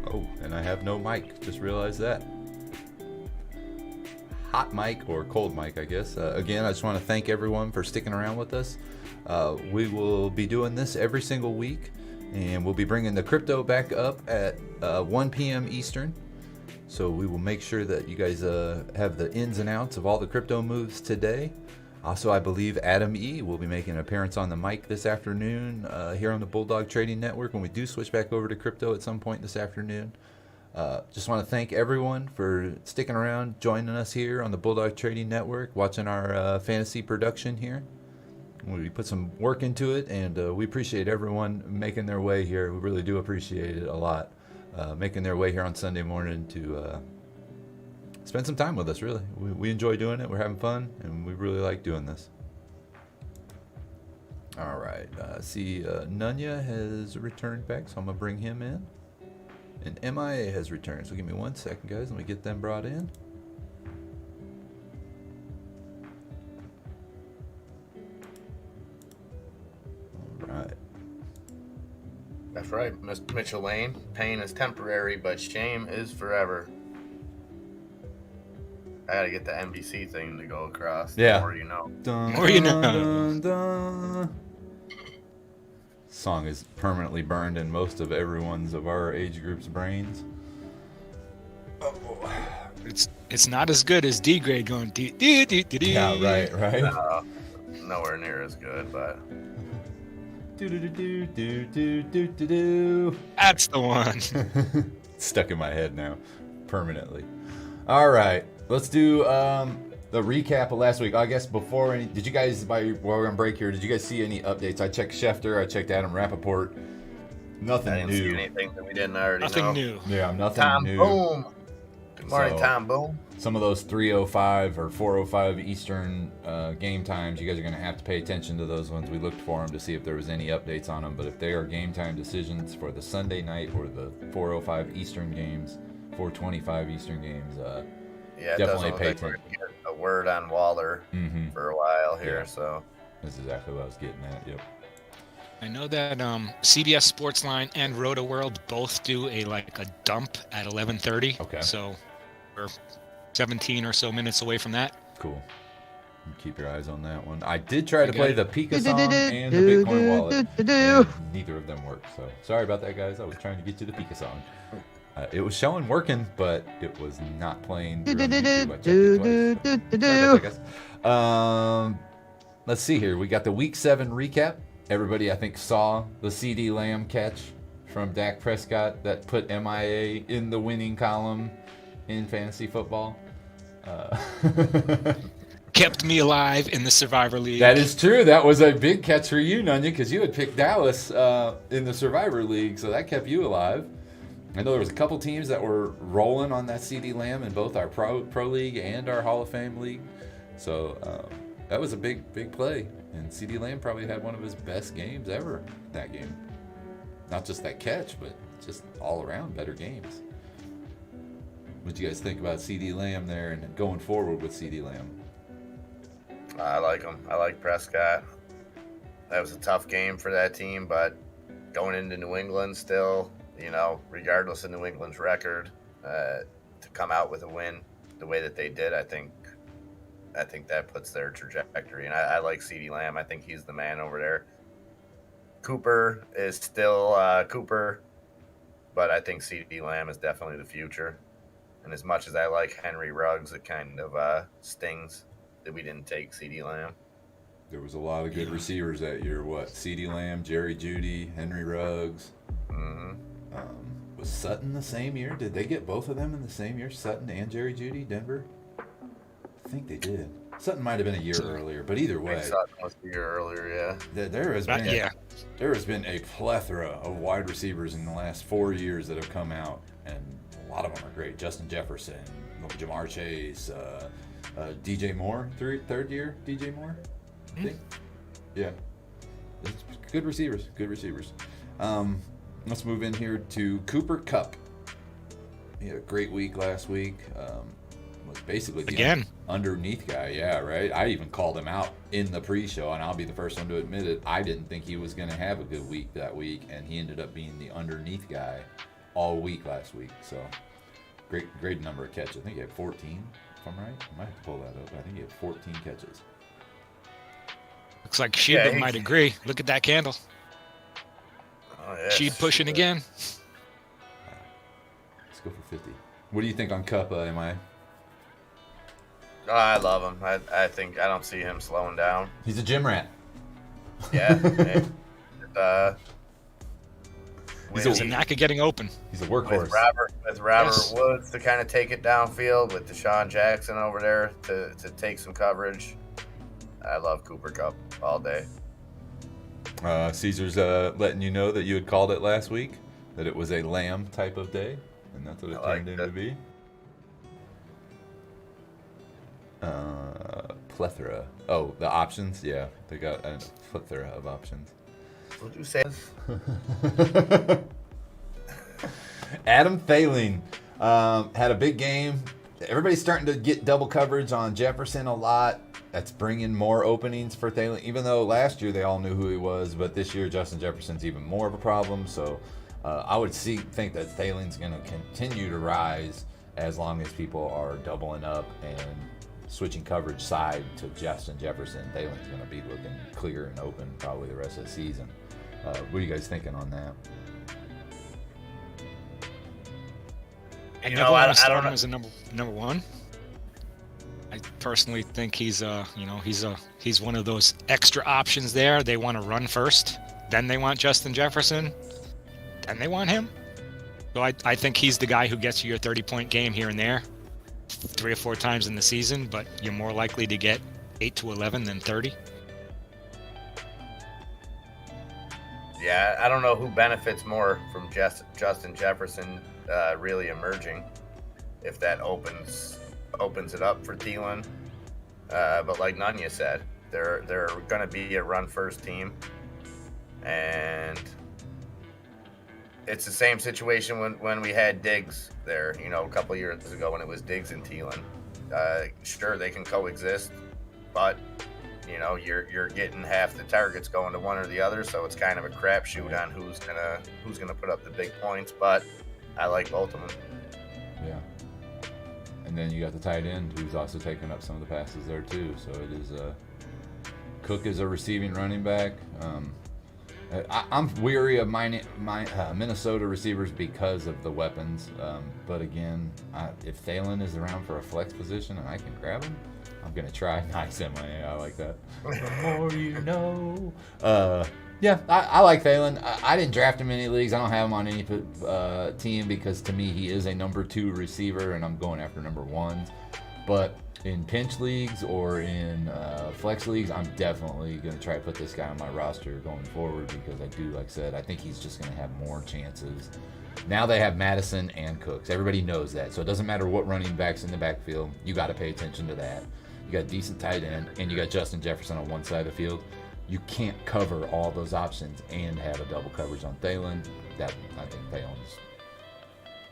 Oh, and I have no mic. Just realized that. Hot mic or cold mic, I guess. Again, I just want to thank everyone for sticking around with us. We will be doing this every single week, and we'll be bringing the crypto back up at 1 p.m. Eastern. So we will make sure that you guys have the ins and outs of all the crypto moves today. Also, I believe Adam E. will be making an appearance on the mic this afternoon here on the Bulldog Trading Network when we do switch back over to crypto at some point this afternoon. Just want to thank everyone for sticking around, joining us here on the Bulldog Trading Network, watching our fantasy production here. We put some work into it, and we appreciate everyone making their way here. We really do appreciate it a lot, making their way here on Sunday morning to spend some time with us, really. We enjoy doing it. We're having fun, and we really like doing this. All right. See, Nunya has returned back, so I'm going to bring him in. And MIA has returned. So give me 1 second, guys. Let me get them brought in. All right. That's right, Mr. Mitchell Lane. Pain is temporary, but shame is forever. I gotta get the NBC thing to go across. Yeah. The more you know. Dun, More you know. dun, dun. Song is permanently burned in most of everyone's of our age group's brains. It's not as good as D grade going D. Yeah, right. Nowhere near as good, but Do do do do do do do do. That's the one. Stuck in my head now, permanently. All right, let's do the recap of last week. I guess before any, did you guys, while we're on break here, did you guys see any updates? I checked Schefter, I checked Adam Rappaport. Nothing I didn't new. see anything that we didn't already know. Nothing new. Yeah, nothing Tom new. Boom. Good morning, So- Tom Boom. Some of those 3:05 or 4:05 Eastern game times, you guys are going to have to pay attention to those ones. We looked for them to see if there was any updates on them, but if they are game time decisions for the Sunday night or the 4:05 Eastern games, 4:25 Eastern games, Yeah, it definitely doesn't look pay like we're attention. gonna get a word on Waller for a while here, Yeah. so. That's exactly what I was getting at. Yep. I know that CBS Sportsline and Roto World both do a dump at 11:30. Okay. So we're 17 or so minutes away from that. Cool. Keep your eyes on that one. I did try to got play it. the Pika song and the Bitcoin wallet. And neither of them worked. So sorry about that, guys. I was trying to get you the Pika song. It was showing working, but it was not playing. Through on YouTube. I checked it twice. So sorry about that, guys. Let's see here. We got the Week 7 recap. Everybody, I think, saw the CD Lamb catch from Dak Prescott that put MIA in the winning column in fantasy football. Kept me alive in the Survivor League. That is true. That was a big catch for you, Nunya, because you had picked Dallas in the Survivor League, so that kept you alive. I know there was a couple teams that were rolling on that CD Lamb in both our Pro League and our Hall of Fame League. So that was a big play. And CD Lamb probably had one of his best games ever that game. Not just that catch, but just all around better games. What do you guys think about CD Lamb there and going forward with CD Lamb? I like him. I like Prescott. That was a tough game for that team, but going into New England still, regardless of New England's record, to come out with a win the way that they did, I think that puts their trajectory. And I like CeeDee Lamb. I think he's the man over there. Cooper is still Cooper, but I think CeeDee Lamb is definitely the future. And as much as I like Henry Ruggs, it kind of stings that we didn't take CeeDee Lamb. There was a lot of good receivers that year. What? CeeDee Lamb, Jerry Jeudy, Henry Ruggs. Was Sutton the same year? Did they get both of them in the same year? Sutton and Jerry Jeudy, Denver? I think they did. Sutton might have been a year earlier, but either way, Sutton was a year earlier, yeah. there has been a plethora of wide receivers in the last 4 years that have come out, and a lot of them are great. Justin Jefferson, Jamar Chase, DJ Moore, third year DJ Moore, I think. Yeah, good receivers. Let's move in here to Cooper Kupp. He had a great week last week. Was basically the underneath guy. Yeah, right. I even called him out in the pre-show, and I'll be the first one to admit it. I didn't think he was going to have a good week that week, and he ended up being the underneath guy. all week last week. So great number of catches. I think he had 14, if I'm right. I might have to pull that up. I think he had 14 catches. Looks like Sheba might agree. Look at that candle. Oh, yeah, Sheed pushing again. Let's go for 50. What do you think on Cup, MI? Oh, I love him. I think I don't see him slowing down. He's a gym rat. Yeah. He's a knack of getting open. He's a workhorse. With Robert Woods to kind of take it downfield, with Deshaun Jackson over there to take some coverage. I love Cooper Kupp all day. Caesar's letting you know that you had called it last week, that it was a lamb type of day, and that's what it turned into be. Plethora. Oh, the options? Yeah, they got a plethora of options. What'd you say? Adam Thielen had a big game. Everybody's starting to get double coverage on Jefferson a lot. That's bringing more openings for Thielen, even though last year they all knew who he was, but this year Justin Jefferson's even more of a problem. So I would think that Thielen's going to continue to rise as long as people are doubling up and switching coverage side to Justin Jefferson. Thielen's going to be looking clear and open probably the rest of the season. What are you guys thinking on that? I never want to start him as a number one. I personally think he's one of those extra options there. They want to run first, then they want Justin Jefferson, then they want him. So I think he's the guy who gets you your 30-point game here and there 3 or 4 times in the season, but you're more likely to get 8 to 11 than 30. Yeah, I don't know who benefits more from Justin Jefferson really emerging, if that opens it up for Thielen. But like Nunya said, they're going to be a run-first team. And it's the same situation when we had Diggs there, a couple of years ago when it was Diggs and Thielen. Sure, they can coexist, but you're getting half the targets going to one or the other, so it's kind of a crapshoot on who's gonna put up the big points. But I like both of them. Yeah. And then you got the tight end who's also taking up some of the passes there too. So it is Cook is a receiving running back. I'm weary of my Minnesota receivers because of the weapons. But again, if Thielen is around for a flex position and I can grab him, I'm going to try. Nice, MIA. I like that. The more you know. Yeah, I like Thielen. I didn't draft him in any leagues. I don't have him on any team because to me he is a number 2 receiver and I'm going after number 1s. But in pinch leagues or in flex leagues, I'm definitely going to try to put this guy on my roster going forward because I do, like I said, I think he's just going to have more chances. Now they have Madison and Cooks. Everybody knows that. So it doesn't matter what running back's in the backfield. You got to pay attention to that. You got decent tight end, and you got Justin Jefferson on one side of the field. You can't cover all those options and have a double coverage on Thielen. I think Thielen's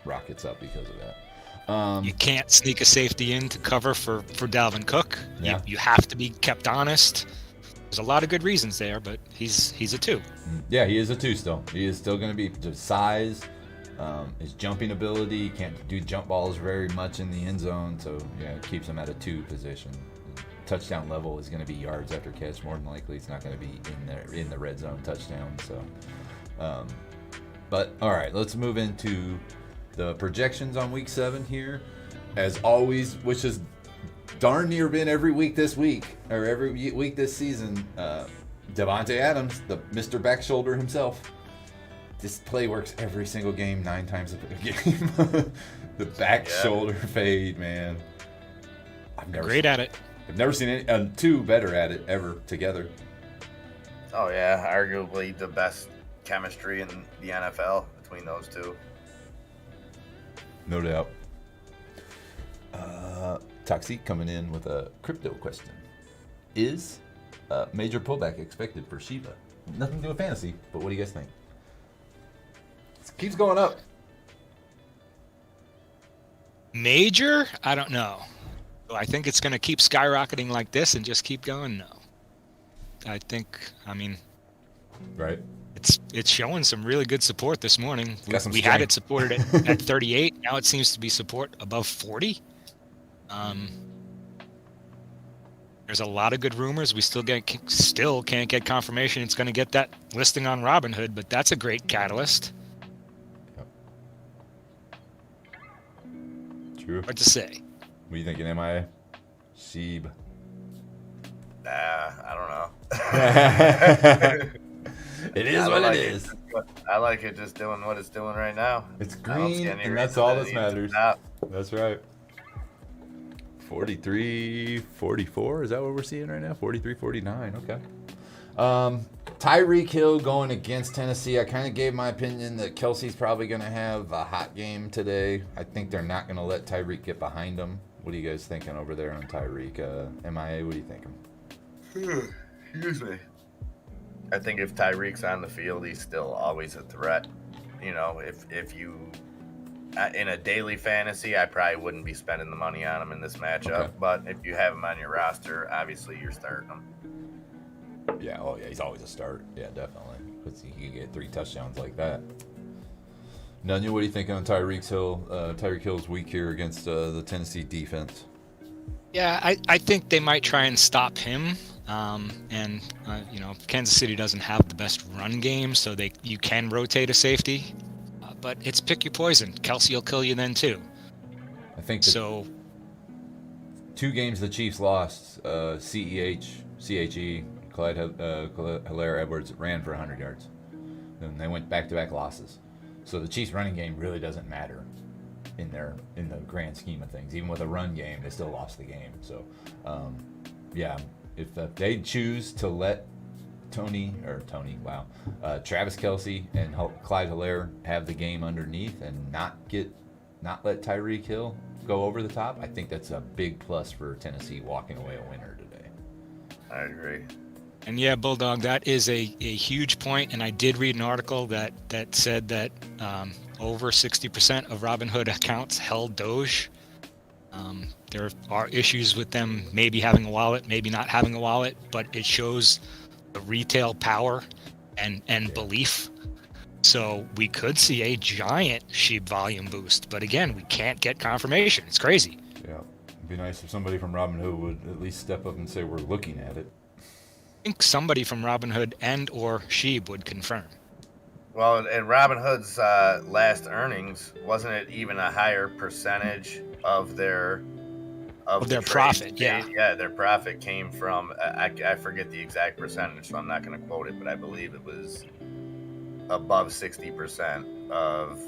rockets up because of that. You can't sneak a safety in to cover for Dalvin Cook. Yeah. You have to be kept honest. There's a lot of good reasons there, but he's a 2. Yeah, he is a 2 still. He is still going to be just size, his jumping ability. Can't do jump balls very much in the end zone, so yeah, it keeps him at a 2 position. Touchdown level is going to be yards after catch. More than likely, it's not going to be in the red zone touchdown. So, but all right, let's move into the projections on week 7 here. As always, which has darn near been every week this week, or every week this season, Devontae Adams, the Mr. Back Shoulder himself. This play works every single game, 9 times a game. The back shoulder fade, man. Great at it. I've never seen any, 2 better at it ever together. Oh yeah, arguably the best chemistry in the NFL between those 2. No doubt. Toxic coming in with a crypto question. Is a major pullback expected for Shiba? Nothing to do with fantasy, but what do you guys think? It keeps going up. Major? I don't know. I think it's going to keep skyrocketing like this and just keep going. No. I mean, right. it's showing some really good support this morning. We had strength. it supported at 38. Now it seems to be support above 40. There's a lot of good rumors. We still can't get confirmation it's going to get that listing on Robinhood, but that's a great catalyst. True. Hard to say. What are you thinking, MIA? Sheeb. I don't know. It is what it is. I like it just doing what it's doing right now. It's green, and that's all that matters. That's right. 43, 44. Is that what we're seeing right now? 43, 49. Okay. Tyreek Hill going against Tennessee. I kind of gave my opinion that Kelsey's probably going to have a hot game today. I think they're not going to let Tyreek get behind him. What are you guys thinking over there on Tyreek? MIA, what are you thinking? Excuse me. I think if Tyreek's on the field, he's still always a threat. You know, if you in a daily fantasy, I probably wouldn't be spending the money on him in this matchup. Okay. But if you have him on your roster, obviously you're starting him. Yeah, oh yeah, he's always a start. Yeah, definitely. Because he can get 3 touchdowns like that. Nunya, what are you thinking on Tyreek Hill's week here against the Tennessee defense? Yeah, I think they might try and stop him. You know, Kansas City doesn't have the best run game, so you can rotate a safety. But it's pick your poison. Kelsey will kill you then too. I think so. 2 games the Chiefs lost. CHE, Clyde Hilaire Edwards ran for 100 yards. Then they went back-to-back losses. So the Chiefs' running game really doesn't matter in the grand scheme of things. Even with a run game, they still lost the game. So, yeah, if they choose to let Travis Kelce and Clyde Hilaire have the game underneath and not let Tyreek Hill go over the top, I think that's a big plus for Tennessee walking away a winner today. I agree. And yeah, Bulldog, that is a huge point. And I did read an article that said that over 60% of Robinhood accounts held Doge. There are issues with them maybe having a wallet, maybe not having a wallet, but it shows the retail power and belief. So we could see a giant sheep volume boost. But again, we can't get confirmation. It's crazy. Yeah, it'd be nice if somebody from Robinhood would at least step up and say we're looking at it. I think somebody from Robinhood and or Sheeb would confirm. Well, in Robinhood's last earnings, wasn't it even a higher percentage of their profit? Yeah, their profit came from I forget the exact percentage, so I'm not going to quote it, but I believe it was above 60% of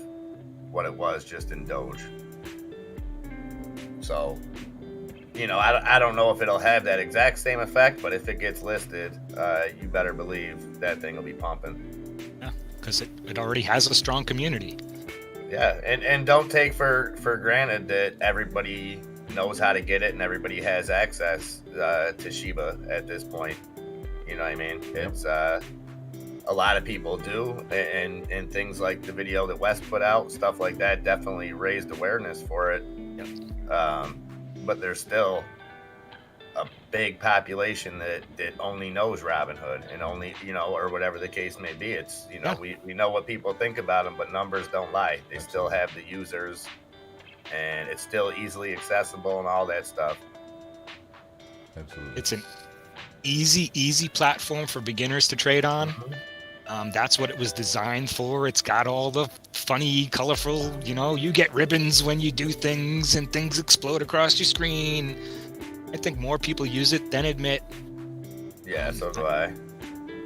what it was just in Doge. So, you know, I don't know if it'll have that exact same effect, but if it gets listed, you better believe that thing will be pumping. Yeah, because it already has a strong community. Yeah, and don't take for granted that everybody knows how to get it and everybody has access to Shiba at this point. You know what I mean? It's a lot of people do, and things like the video that Wes put out, stuff like that, definitely raised awareness for it. Yep. But there's still a big population that only knows Robinhood and only, you know, or whatever the case may be. It's, you know, we know what people think about them, but numbers don't lie. They still have the users, and it's still easily accessible and all that stuff. Absolutely. It's an easy platform for beginners to trade on. That's what it was designed for. It's got all the funny, colorful, you know, you get ribbons when you do things and things explode across your screen. I think more people use it than admit. Yeah, so do I.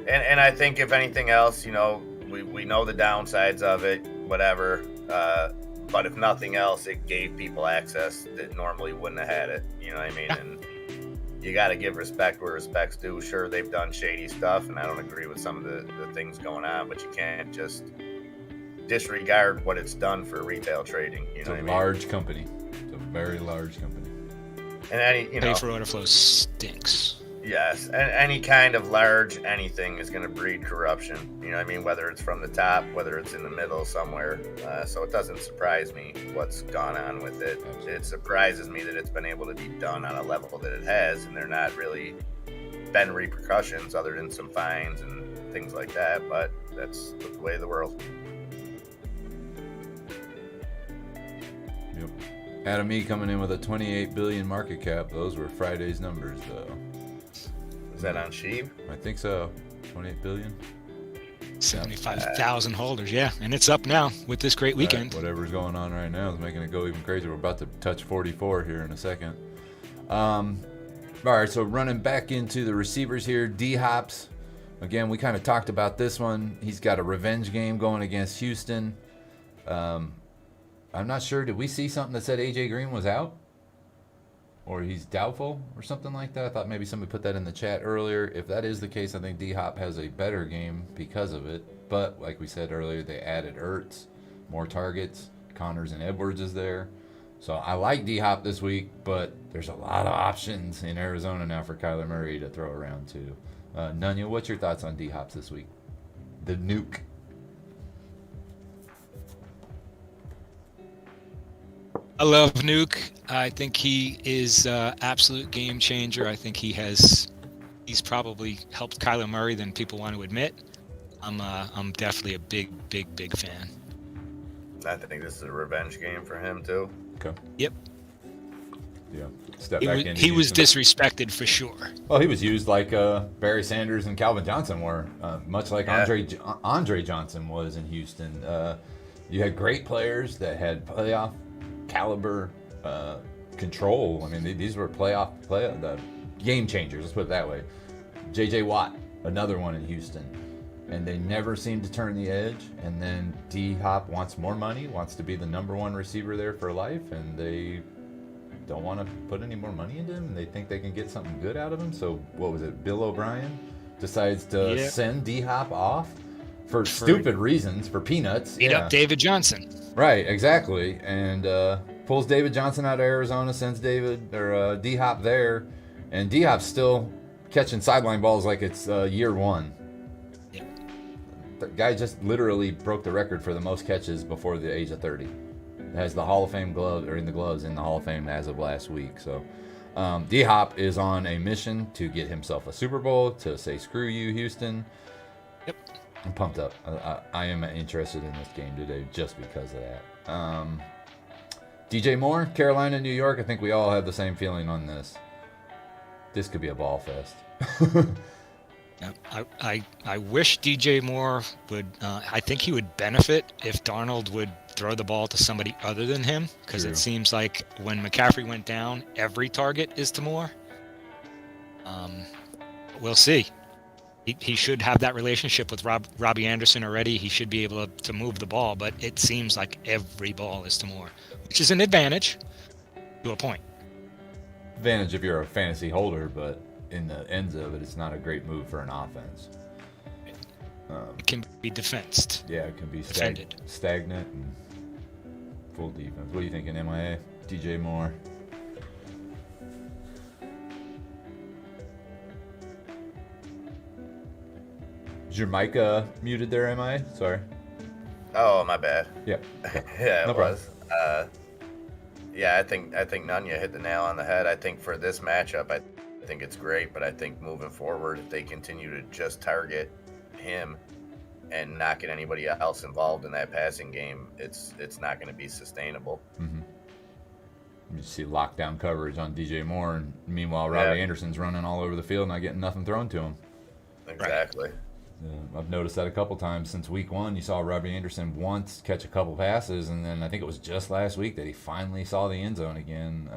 And I think if anything else, you know, we know the downsides of it, whatever. But if nothing else, it gave people access that normally wouldn't have had it. You know what I mean? And you got to give respect where respect's due. Sure, they've done shady stuff, and I don't agree with some of the things going on, but you can't just disregard what it's done for retail trading. You know what I mean? It's a large company. It's a very large company. And any, you know, Pay for order flow stinks. Yes, and any kind of large anything is going to breed corruption. You know what I mean? Whether it's from the top, whether it's in the middle somewhere. So it doesn't surprise me what's gone on with it. It surprises me that it's been able to be done on a level that it has, and there not really been repercussions other than some fines and things like that. But That's the way of the world. Yep. Adam E coming in with a 28 billion market cap. Those were Friday's numbers, though. Is that on Sheeb? I think so. 28 billion. 75,000 holders, yeah, and it's up now with this great weekend. Whatever's going on right now is making it go even crazier. We're about to touch 44 here in a second. All right, so running back into the receivers here, D-Hops. Again, we kind of talked about this one. He's got a revenge game going against Houston. I'm not sure. Did we see something that said AJ Green was out? Or he's doubtful or something like that? I thought maybe somebody put that in the chat earlier. If that is the case, I think D-Hop has a better game because of it. But like we said earlier, they added Ertz, more targets. Connors and Edwards is there. So I like D-Hop this week, but there's a lot of options in Arizona now for Kyler Murray to throw around too. Nunya, what's your thoughts on D-Hops this week? The nuke. I love Nuke. I think he is absolute game changer. I think he's probably helped Kyler Murray than people want to admit. I'm definitely a big fan. I think this is a revenge game for him too. Okay. Yep. Yeah. Step back in. He was disrespected for sure. Well, he was used like Barry Sanders and Calvin Johnson were, much like Andre Johnson was in Houston. You had great players that had playoff caliber control. I mean, these were the game changers. Let's put it that way. J.J. Watt, another one in Houston, and they never seemed to turn the edge. And then D-Hop wants more money, wants to be the number one receiver there for life, and they don't want to put any more money into him, and they think they can get something good out of him. So what was it? Bill O'Brien decides to send D-Hop off for stupid reasons, for peanuts. Beat up David Johnson. Right, exactly. And pulls David Johnson out of Arizona, sends D-Hop there, and D-Hop's still catching sideline balls like it's year one. Yeah. The guy just literally broke the record for the most catches before the age of 30. Has the Hall of Fame gloves in the Hall of Fame as of last week. So D-Hop is on a mission to get himself a Super Bowl, to say screw you, Houston. Yep. I'm pumped up. I am interested in this game today just because of that. DJ Moore, Carolina, New York. I think we all have the same feeling on this. This could be a ball fest. I wish DJ Moore would. I think he would benefit if Darnold would throw the ball to somebody other than him, because it seems like when McCaffrey went down, every target is to Moore. We'll see. He should have that relationship with Robbie Anderson already. He should be able to move the ball, but it seems like every ball is to Moore, which is an advantage to a point. Advantage if you're a fantasy holder, but in the ends of it, it's not a great move for an offense. It can be defensed. Yeah, it can be stagnant and full defense. What are you thinking, MIA? DJ Moore. Is your mic muted there, MIA? Sorry. Oh, my bad. Yeah. Yeah, No it was. Yeah, I think Nunya hit the nail on the head. I think for this matchup, I think it's great, but I think moving forward, if they continue to just target him and not get anybody else involved in that passing game, it's not going to be sustainable. Mm-hmm. You see lockdown coverage on DJ Moore, and meanwhile Robbie Anderson's running all over the field, not getting nothing thrown to him. Exactly. I've noticed that a couple times since week one. You saw Robbie Anderson once catch a couple passes, and then I think it was just last week that he finally saw the end zone again.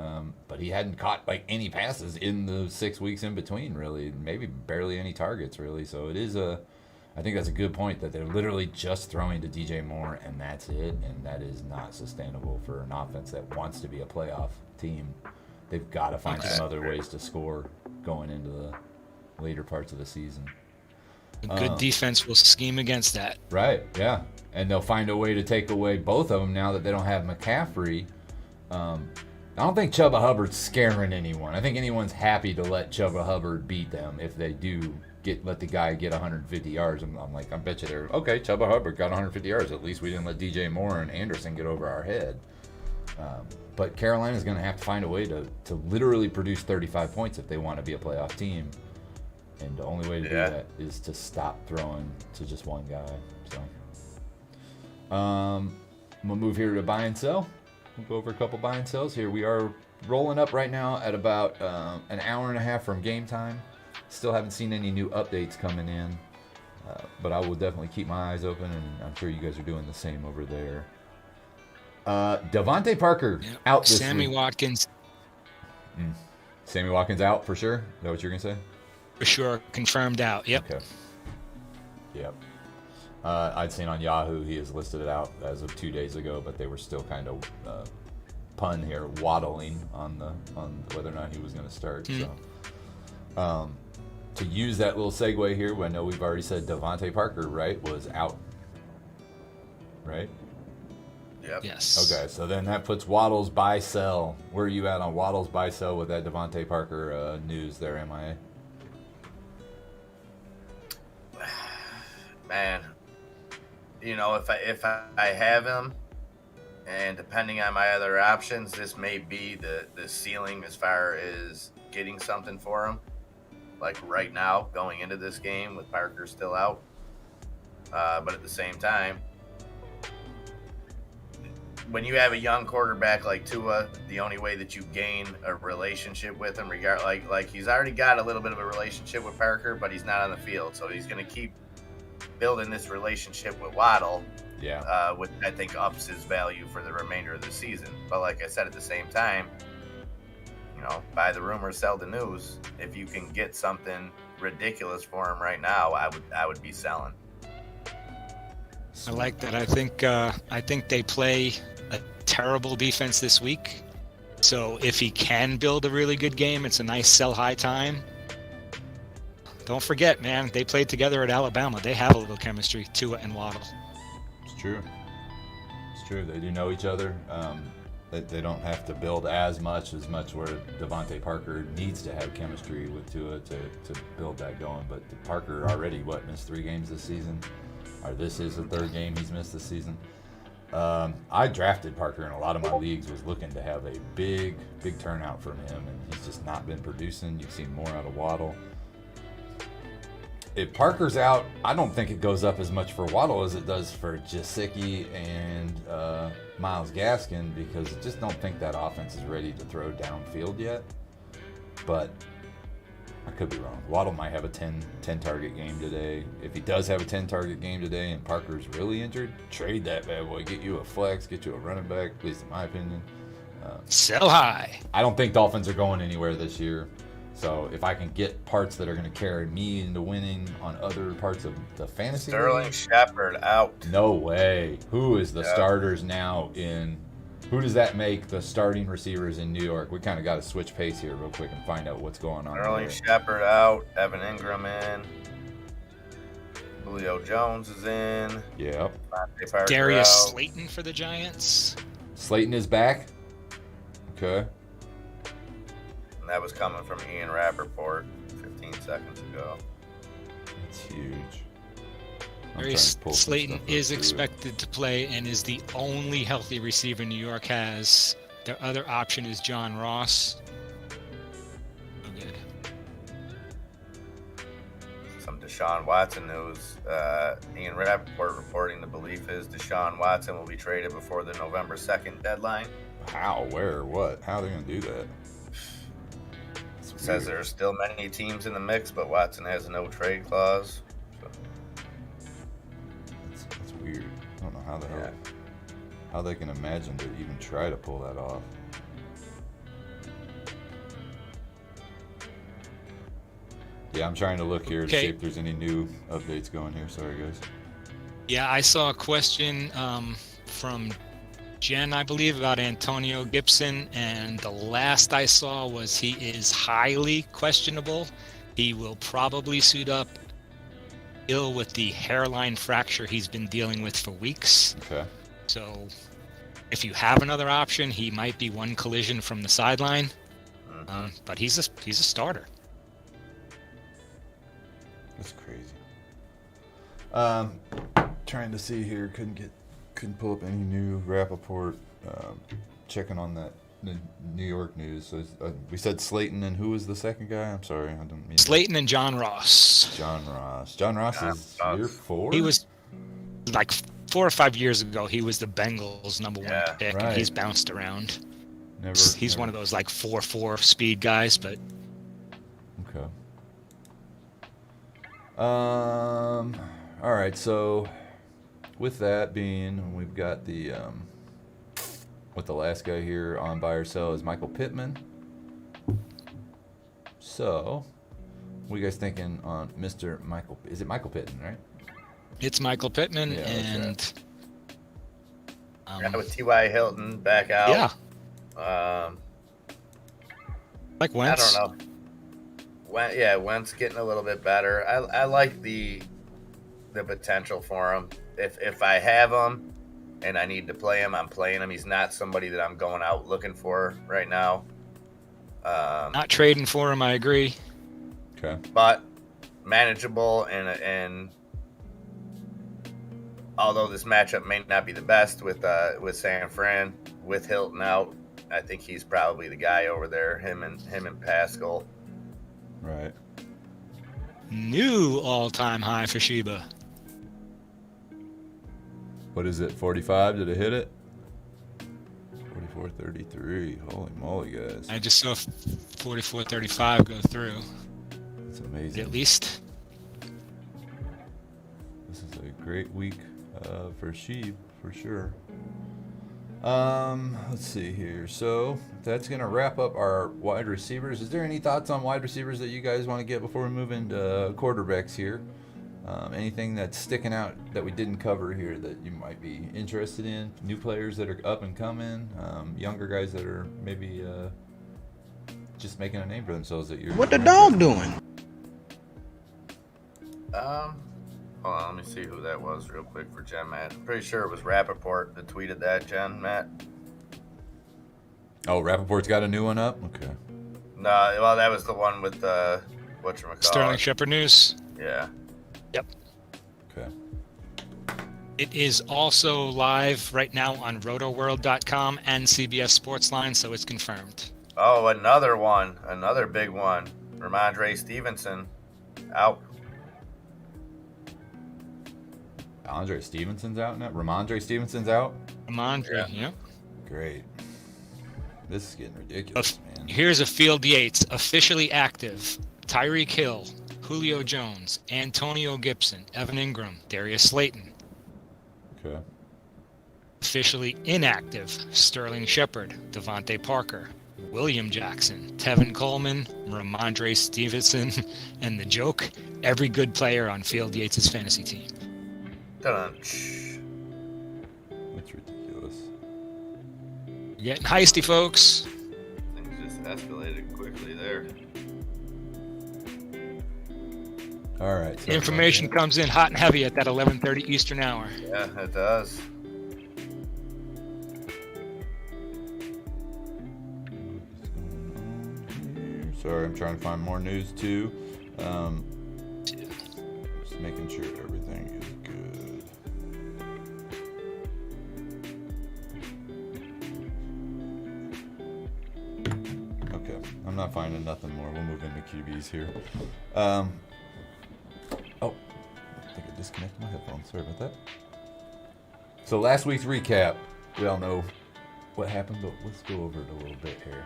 But he hadn't caught like any passes in the 6 weeks in between, really. Maybe barely any targets, really. So it is I think that's a good point that they're literally just throwing to DJ Moore, and that's it. And that is not sustainable for an offense that wants to be a playoff team. They've got to find some other ways to score going into the later parts of the season. A good defense will scheme against that. Right, yeah. And they'll find a way to take away both of them now that they don't have McCaffrey. I don't think Chuba Hubbard's scaring anyone. I think anyone's happy to let Chuba Hubbard beat them if they do let the guy get 150 yards. I'm like, I bet you they're, okay, Chuba Hubbard got 150 yards. At least we didn't let DJ Moore and Anderson get over our head. But Carolina's going to have to find a way to literally produce 35 points if they want to be a playoff team. And the only way to do that is to stop throwing to just one guy. So, we'll move here to buy and sell. We'll go over a couple buy and sells here. We are rolling up right now at about an hour and a half from game time. Still haven't seen any new updates coming in, but I will definitely keep my eyes open, and I'm sure you guys are doing the same over there. Devontae Parker out this Sammy week. Watkins. Sammy Watkins out for sure? Is that what you're going to say? For sure. Confirmed out. Yep. Okay. Yep. I'd seen on Yahoo he is listed out as of 2 days ago, but they were still kind of pun here, waddling on whether or not he was going to start. So, to use that little segue here, I know we've already said Devontae Parker, right, was out, right? Yep. Yes. Okay, so then that puts Waddle's buy sell. Where are you at on Waddle's buy sell with that Devontae Parker news there, MIA? Man, you know, if I have him, and depending on my other options, this may be the ceiling as far as getting something for him. Like right now, going into this game with Parker still out. But at the same time, when you have a young quarterback like Tua, the only way that you gain a relationship with him, like he's already got a little bit of a relationship with Parker, but he's not on the field, so he's going to keep building this relationship with Waddle. Yeah. Which I think ups his value for the remainder of the season. But like I said, at the same time, you know, buy the rumor, sell the news. If you can get something ridiculous for him right now, I would be selling. I like that. I think they play a terrible defense this week. So if he can build a really good game, it's a nice sell high time. Don't forget, man, they played together at Alabama. They have a little chemistry, Tua and Waddle. It's true. It's true. They do know each other. They don't have to build as much where Devontae Parker needs to have chemistry with Tua to build that going. But Parker already, missed 3 games this season? Or this is the 3rd game he's missed this season. I drafted Parker in a lot of my leagues, was looking to have a big turnout from him, and he's just not been producing. You've seen more out of Waddle. If Parker's out, I don't think it goes up as much for Waddle as it does for Gesicki and Myles Gaskin, because I just don't think that offense is ready to throw downfield yet. But I could be wrong. Waddle might have a 10 target game today. If he does have a 10 target game today and Parker's really injured, trade that bad boy. Get you a flex, get you a running back, at least in my opinion. Sell high. I don't think Dolphins are going anywhere this year. So if I can get parts that are going to carry me into winning on other parts of the fantasy Sterling league. Shepard out. No way. Who is the starters now in? Who does that make the starting receivers in New York? We kind of got to switch pace here real quick and find out what's going on. Sterling Shepard out. Evan Ingram in. Julio Jones is in. Yep. Darius Slayton for the Giants. Slayton is back. Okay. And that was coming from Ian Rappaport 15 seconds ago. That's huge. Darius Slayton is expected to play and is the only healthy receiver New York has. Their other option is John Ross. Oh, good. Some Deshaun Watson news. Ian Rappaport reporting the belief is Deshaun Watson will be traded before the November 2nd deadline. How? Where? What? How are they going to do that? Says there are still many teams in the mix, but Watson has no trade clause. So. That's weird. I don't know how the hell, how they can imagine to even try to pull that off. Yeah, I'm trying to look here to see if there's any new updates going here. Sorry, guys. Yeah, I saw a question from Jen, I believe, about Antonio Gibson, and the last I saw was he is highly questionable. He will probably suit up ill with the hairline fracture he's been dealing with for weeks. Okay. So if you have another option, he might be one collision from the sideline. But he's a starter. That's crazy. Trying to see here, couldn't pull up any new Rappaport. Checking on that New York news. So we said Slayton, and who was the second guy? I'm sorry, I didn't mean. Slayton and John Ross. John Ross. John Ross is year 4. He was like 4 or 5 years ago. He was the Bengals' number 1 pick, right. and he's bounced around. He's Never. one of those like 4.4 speed guys, but Okay. All right. So, with that being, we've got the what the last guy here on buy or sell is Michael Pittman. So, what are you guys thinking on Mr. Michael? Is it Michael Pittman, right? it's Michael Pittman, Yeah, that's and with T.Y. Hilton back out. Like Wentz. I don't know. Wentz getting a little bit better. I like the potential for him. If I have him and I need to play him, I'm playing him. He's not somebody that I'm going out looking for right now. Not trading for him, I agree. Okay. But manageable, and although this matchup may not be the best with San Fran, with Hilton out, I think he's probably the guy over there. Him and Pascal. Right. New all-time high for Sheba. What is it? 45? Did it hit it? 44.33. Holy moly, guys. I just saw 44.35 go through. That's amazing. At least. This is a great week for Sheep, for sure. Let's see here. So that's gonna wrap up our wide receivers. Is there any thoughts on wide receivers that you guys want to get before we move into quarterbacks here? Anything that's sticking out that we didn't cover here that you might be interested in? New players that are up and coming, younger guys that are maybe just making a name for themselves that you're. What the dog doing? Hold on, let me see who that was real quick for Jen, Matt. I'm pretty sure it was Rappaport that tweeted that, Jen, Matt. Oh, Rappaport's got a new one up? Okay. No, well, that was the one with whatchamacallit. Sterling Shepard news. Yeah. Yep. Okay. It is also live right now on rotoworld.com and CBS Sportsline, so it's confirmed. Oh, another big one. Ramondre Stevenson out. Andre Stevenson's out now? Ramondre Stevenson's out? Ramondre, yep. Great. This is getting ridiculous, man. Here's a field Yates, officially active. Tyreek Hill, Julio Jones, Antonio Gibson, Evan Ingram, Darius Slayton. Okay. Officially inactive, Sterling Shepard, Devontae Parker, William Jackson, Tevin Coleman, Ramondre Stevenson, and the joke, every good player on Field Yates' fantasy team. Dun-dun. That's ridiculous. You're getting heisty, folks. Things just escalated quickly there. All right. So Information comes in hot and heavy at that 11:30 Eastern hour. Yeah, it does. Sorry, I'm trying to find more news too. Just making sure everything is good. Okay, I'm not finding nothing more. We'll move into QBs here. Oh, I think I disconnected my headphones. Sorry about that. So last week's recap, we all know what happened, but let's go over it a little bit here.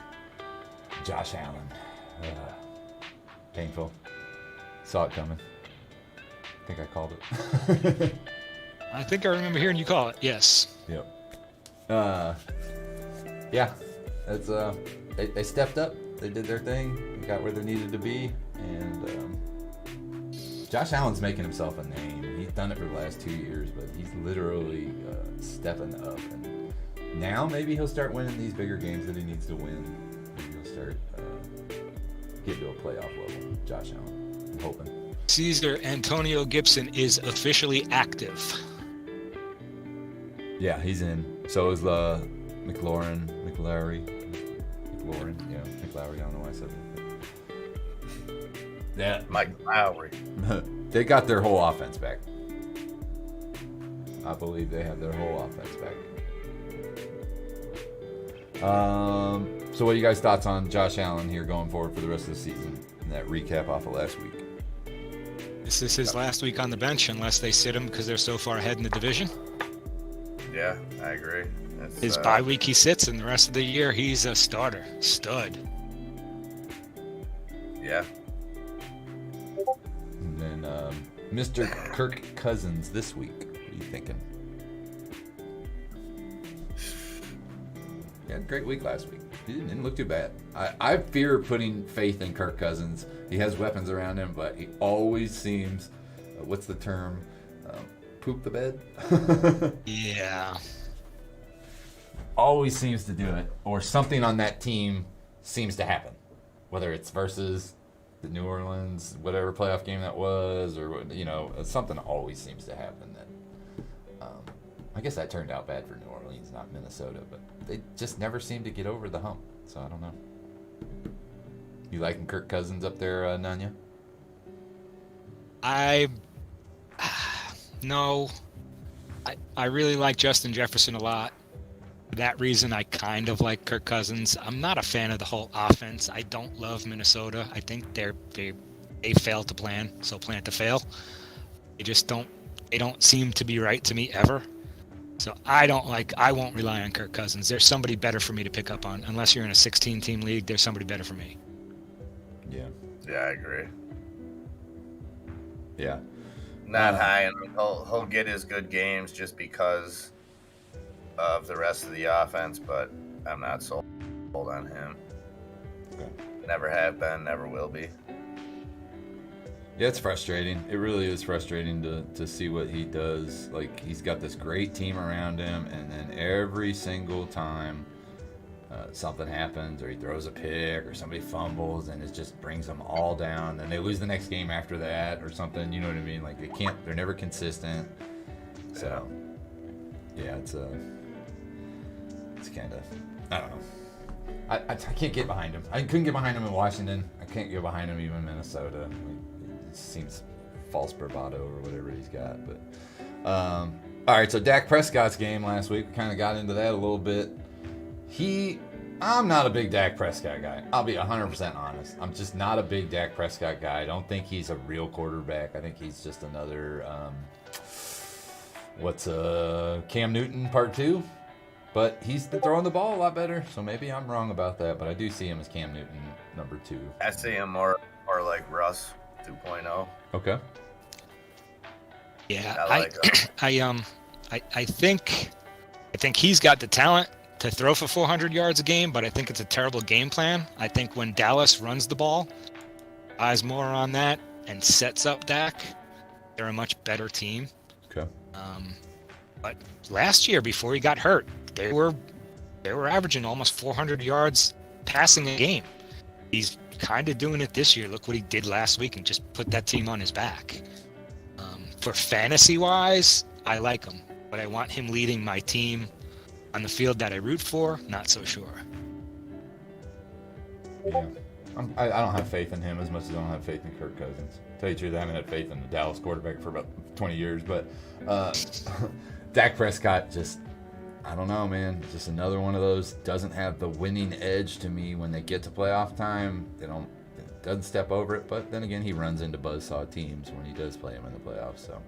Josh Allen. Painful. Saw it coming. I think I called it. I think I remember hearing you call it. Yes. Yep. Yeah. That's they stepped up. They did their thing. They got where they needed to be, and Josh Allen's making himself a name. He's done it for the last 2 years, but he's literally stepping up. And now maybe he'll start winning these bigger games that he needs to win. Maybe he'll start getting to a playoff level. Josh Allen, I'm hoping. Caesar Antonio Gibson is officially active. Yeah, he's in. So is McLaurin. Yeah, McLaurin. I don't know why I said that. Yeah, Mike Lowry. They got their whole offense back. I believe they have their whole offense back. So what are you guys' thoughts on Josh Allen here going forward for the rest of the season? And that recap off of last week. This is his last week on the bench unless they sit him because they're so far ahead in the division. Yeah, I agree. His bye week he sits, and the rest of the year he's a starter. Stud. Yeah. And then Mr. Kirk Cousins this week. What are you thinking? He had a great week last week. He didn't look too bad. I fear putting faith in Kirk Cousins. He has weapons around him, but he always seems, what's the term? Poop the bed? Yeah. Always seems to do it, or something on that team seems to happen. Whether it's versus the New Orleans, whatever playoff game that was, or, something always seems to happen. That I guess that turned out bad for New Orleans, not Minnesota, but they just never seem to get over the hump. So I don't know. You liking Kirk Cousins up there, Nanya? No. I really like Justin Jefferson a lot. For that reason, I kind of like Kirk Cousins. I'm not a fan of the whole offense. I don't love Minnesota. I think they fail to plan, so plan to fail. They don't seem to be right to me ever. So I won't rely on Kirk Cousins. There's somebody better for me to pick up on. Unless you're in a 16-team league, there's somebody better for me. Yeah. Yeah, I agree. Yeah. Not high, and he'll get his good games just because of the rest of the offense, but I'm not sold on him. Okay. Never have been, never will be. Yeah, it's frustrating. It really is frustrating to see what he does. Like, he's got this great team around him, and then every single time something happens, or he throws a pick, or somebody fumbles, and it just brings them all down. Then they lose the next game after that, or something. You know what I mean? Like, they're never consistent. So, yeah, it's kind of, I don't know. I can't get behind him. I couldn't get behind him in Washington. I can't get behind him even in Minnesota. It seems false bravado or whatever he's got. But all right, so Dak Prescott's game last week, we kind of got into that a little bit. I'm not a big Dak Prescott guy. I'll be 100% honest. I'm just not a big Dak Prescott guy. I don't think he's a real quarterback. I think he's just another Cam Newton part 2. But he's throwing the ball a lot better, so maybe I'm wrong about that. But I do see him as Cam Newton number 2. I see him more like Russ 2.0. Okay. Yeah, I think he's got the talent to throw for 400 yards a game, but I think it's a terrible game plan. I think when Dallas runs the ball, eyes more on that, and sets up Dak, they're a much better team. Okay. But last year, before he got hurt, they were averaging almost 400 yards passing a game. He's kind of doing it this year. Look what he did last week and just put that team on his back. For fantasy-wise, I like him, but I want him leading my team on the field that I root for. Not so sure. Yeah, I don't have faith in him as much as I don't have faith in Kirk Cousins. To tell you the truth, I haven't had faith in the Dallas quarterback for about 20 years, but Dak Prescott just, I don't know, man. Just another one of those, doesn't have the winning edge to me when they get to playoff time. Doesn't step over it, but then again, he runs into buzzsaw teams when he does play them in the playoffs, so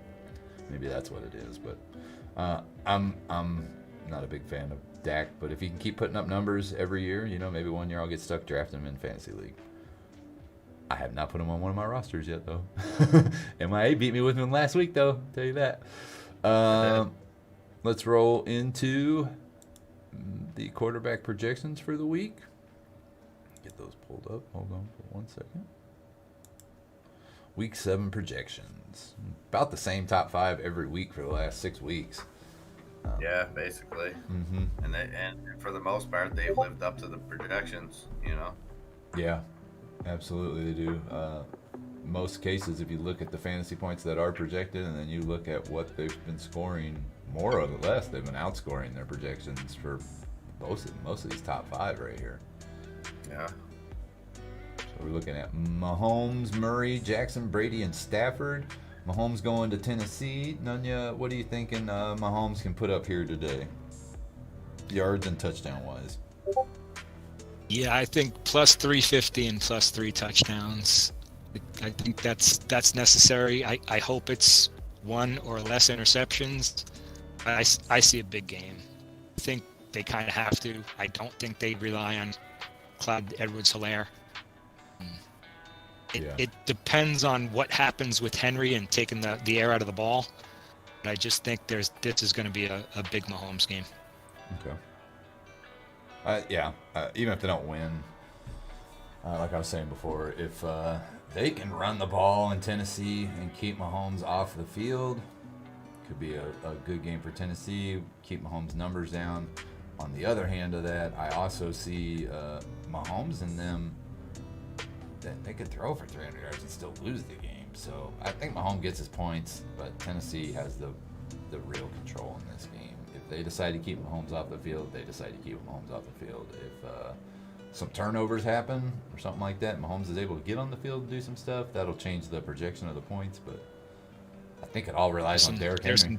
maybe that's what it is. But I'm not a big fan of Dak, but if he can keep putting up numbers every year, maybe one year I'll get stuck drafting him in fantasy league. I have not put him on one of my rosters yet, though. MIA beat me with him last week, though. I'll tell you that. Let's roll into the quarterback projections for the week. Get those pulled up. Hold on for 1 second. Week 7 projections. About the same top 5 every week for the last 6 weeks. Yeah, basically. Mm-hmm. And for the most part, they've lived up to the projections, Yeah, absolutely they do. Most cases, if you look at the fantasy points that are projected and then you look at what they've been scoring, more or less, they've been outscoring their projections for most of these top 5 right here. Yeah. So we're looking at Mahomes, Murray, Jackson, Brady, and Stafford. Mahomes going to Tennessee. Nunya, what are you thinking Mahomes can put up here today? Yards and touchdown wise. Yeah, I think plus 350 and plus 3 touchdowns. I think that's necessary. I hope it's 1 or less interceptions. I see a big game. I think they kind of have to. I don't think they rely on Clyde Edwards-Helaire. It depends on what happens with Henry and taking the air out of the ball. But I just think this is going to be a big Mahomes game. Okay. Even if they don't win, like I was saying before, if they can run the ball in Tennessee and keep Mahomes off the field, could be a good game for Tennessee, keep Mahomes' numbers down. On the other hand of that, I also see Mahomes and them, that they could throw for 300 yards and still lose the game. So I think Mahomes gets his points, but Tennessee has the real control in this game. If they decide to keep Mahomes off the field, they decide to keep Mahomes off the field. If some turnovers happen or something like that, Mahomes is able to get on the field and do some stuff, that'll change the projection of the points. But I think it all relies on Derrick Henry.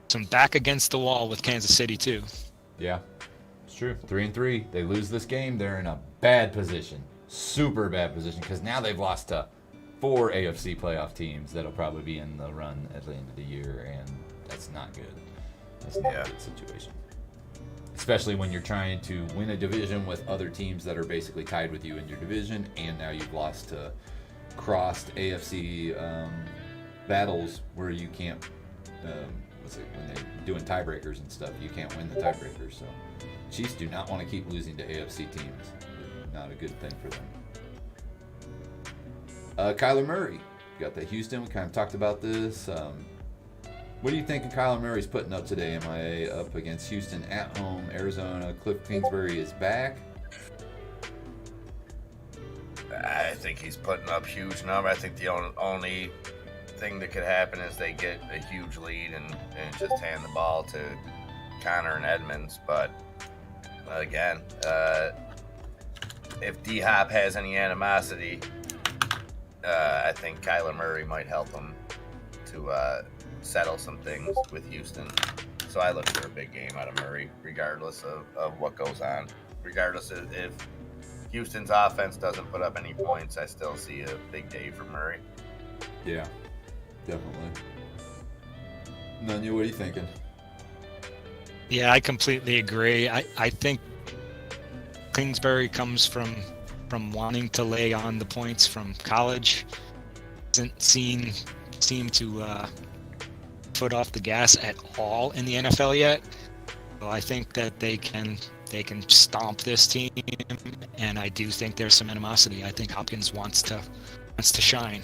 Some back against the wall with Kansas City too. Yeah, it's true. 3-3. They lose this game, they're in a bad position, super bad position, because now they've lost to 4 AFC playoff teams that'll probably be in the run at the end of the year, and that's not good. That's not a good situation. Especially when you're trying to win a division with other teams that are basically tied with you in your division, and now you've lost to crossed AFC battles where you can't, when they're doing tiebreakers and stuff, you can't win the tiebreakers. So Chiefs do not want to keep losing to AFC teams. Not a good thing for them. Kyler Murray, got the Houston. We kind of talked about this. What do you think of Kyler Murray's putting up today? MIA up against Houston at home, Arizona. Cliff Kingsbury is back. I think he's putting up huge number. I think the only thing that could happen is they get a huge lead and just hand the ball to Connor and Edmonds. But again, if D-Hop has any animosity, I think Kyler Murray might help him to settle some things with Houston. So I look for a big game out of Murray, regardless of what goes on. Regardless of if Houston's offense doesn't put up any points, I still see a big day for Murray. Yeah, definitely. Nunya, what are you thinking? Yeah, I completely agree. I think Kingsbury comes from wanting to lay on the points from college. Hasn't seemed to foot off the gas at all in the NFL yet. So I think that they can stomp this team, and I do think there's some animosity. I think Hopkins wants to shine.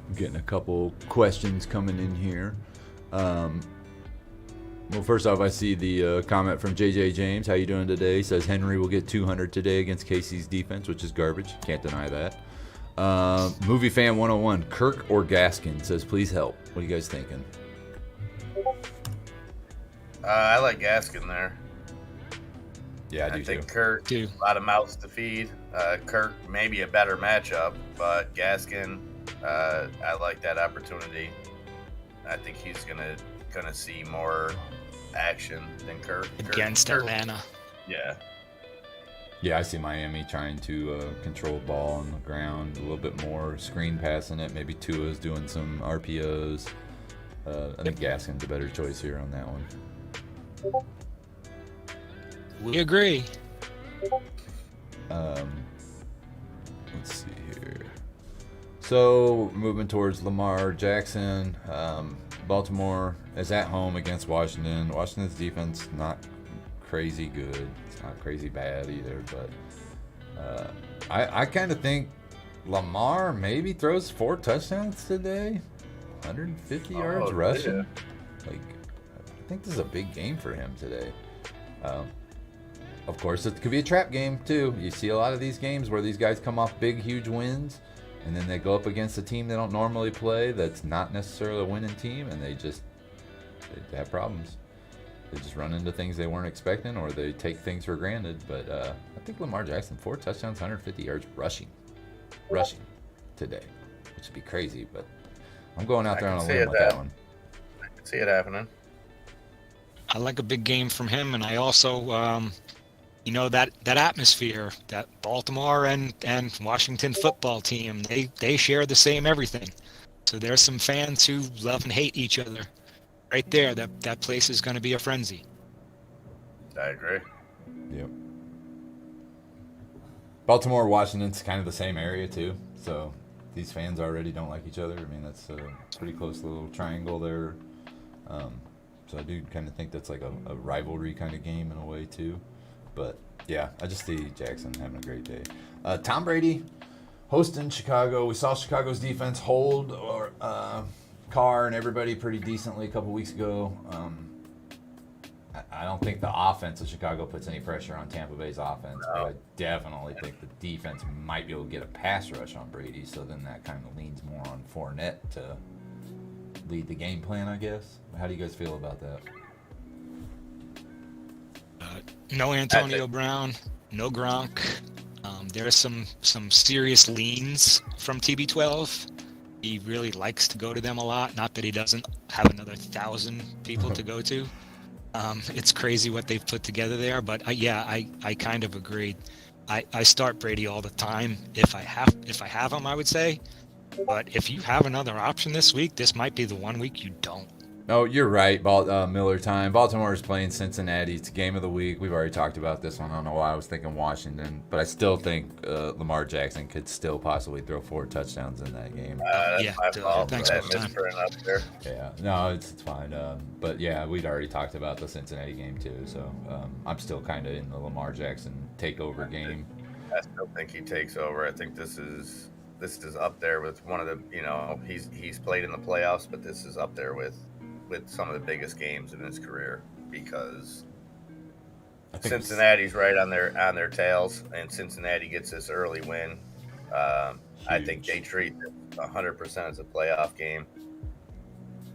I'm getting a couple questions coming in here. Well, first off, I see the comment from JJ James. How you doing today? He says Henry will get 200 today against KC's defense, which is garbage. Can't deny that. Movie Fan 101, Kirk or Gaskin says, please help. What are you guys thinking? I like Gaskin there. Yeah, I think Kirk, a lot of mouths to feed. Kirk, maybe a better matchup, but Gaskin, I like that opportunity. I think he's gonna see more action than Kirk. Against Atlanta. Yeah. Yeah, I see Miami trying to control the ball on the ground a little bit more, screen passing it. Maybe Tua's doing some RPOs. I think Gaskin's a better choice here on that one. We agree. Let's see here. So, moving towards Lamar Jackson. Baltimore is at home against Washington. Washington's defense not crazy good. It's not crazy bad either, but I kind of think Lamar maybe throws 4 touchdowns today. 150 yards rushing. Yeah. Like, I think this is a big game for him today. Of course, it could be a trap game too. You see a lot of these games where these guys come off big, huge wins, and then they go up against a team they don't normally play that's not necessarily a winning team, and they have problems. They just run into things they weren't expecting, or they take things for granted. But I think Lamar Jackson, 4 touchdowns, 150 yards rushing today, which would be crazy. But I'm going out there on a limb with that one. I can see it happening. I like a big game from him, and I also you know, that atmosphere, that Baltimore and Washington football team, they share the same everything. So there's some fans who love and hate each other. Right there, that place is going to be a frenzy. I agree. Yep. Baltimore, Washington's kind of the same area too, so these fans already don't like each other. I mean, that's a pretty close little triangle there. So I do kind of think that's like a rivalry kind of game in a way too. But yeah, I just see Jackson having a great day. Tom Brady hosting Chicago. We saw Chicago's defense hold Carr and everybody pretty decently a couple weeks ago. I don't think the offense of Chicago puts any pressure on Tampa Bay's offense, but I definitely think the defense might be able to get a pass rush on Brady, so then that kind of leans more on Fournette to lead the game plan, I guess. How do you guys feel about that? No Antonio Brown, no Gronk. There's some serious leans from TB12. He really likes to go to them a lot. Not that he doesn't have another 1,000 people to go to. It's crazy what they've put together there, but I kind of agreed. I start Brady all the time if I have him, I would say. But if you have another option this week, this might be the one week you don't. Oh, you're right. Miller time. Baltimore is playing Cincinnati. It's a game of the week. We've already talked about this one. I don't know why I was thinking Washington, but I still think Lamar Jackson could still possibly throw 4 touchdowns in that game. That's my fault. Thanks I for the time. up there. Yeah, no, it's fine. But yeah, we'd already talked about the Cincinnati game too, so I'm still kind of in the Lamar Jackson takeover game. I still think he takes over. I think this is up there with one of the, he's played in the playoffs, but this is up there with some of the biggest games in his career, because Cincinnati's right on their tails, and Cincinnati gets this early win. I think they treat this 100% as a playoff game.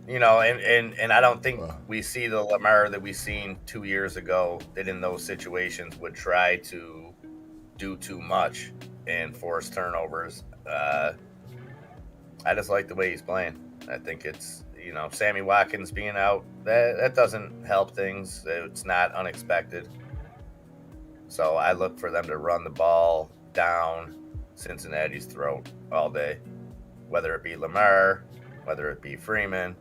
And I don't think we see the Lamar that we seen 2 years ago that in those situations would try to do too much and force turnovers. I just like the way he's playing. I think it's, Sammy Watkins being out, that doesn't help things. It's not unexpected. So I look for them to run the ball down Cincinnati's throat all day, whether it be Lamar, whether it be Freeman.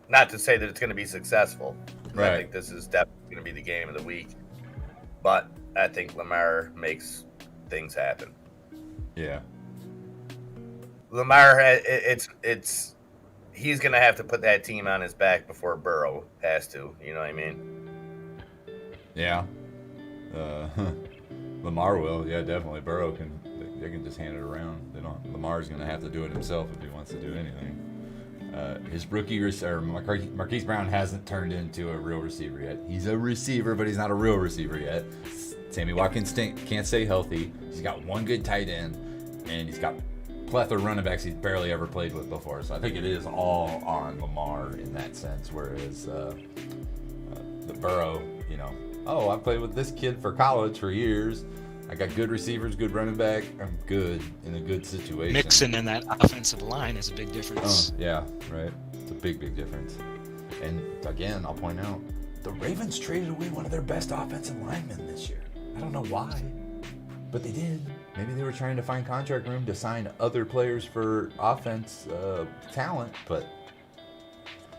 Not to say that it's going to be successful. Right. I think this is definitely going to be the game of the week. But I think Lamar makes things happen. Yeah. Lamar, he's going to have to put that team on his back before Burrow has to. You know what I mean? Yeah. Lamar will. Yeah, definitely. Burrow they can just hand it around. Lamar's going to have to do it himself if he wants to do anything. His rookie Marquise Brown hasn't turned into a real receiver yet. He's a receiver, but he's not a real receiver yet. Sammy Watkins can't stay healthy. He's got one good tight end, and he's got plethora of running backs he's barely ever played with before. So I think it is all on Lamar in that sense. Whereas the Burrow, I played with this kid for college for years. I got good receivers, good running back. I'm good in a good situation. Mixing in that offensive line is a big difference. Yeah, right. It's a big, big difference. And again, I'll point out, the Ravens traded away one of their best offensive linemen this year. I don't know why, but they did. Maybe they were trying to find contract room to sign other players for offense talent, but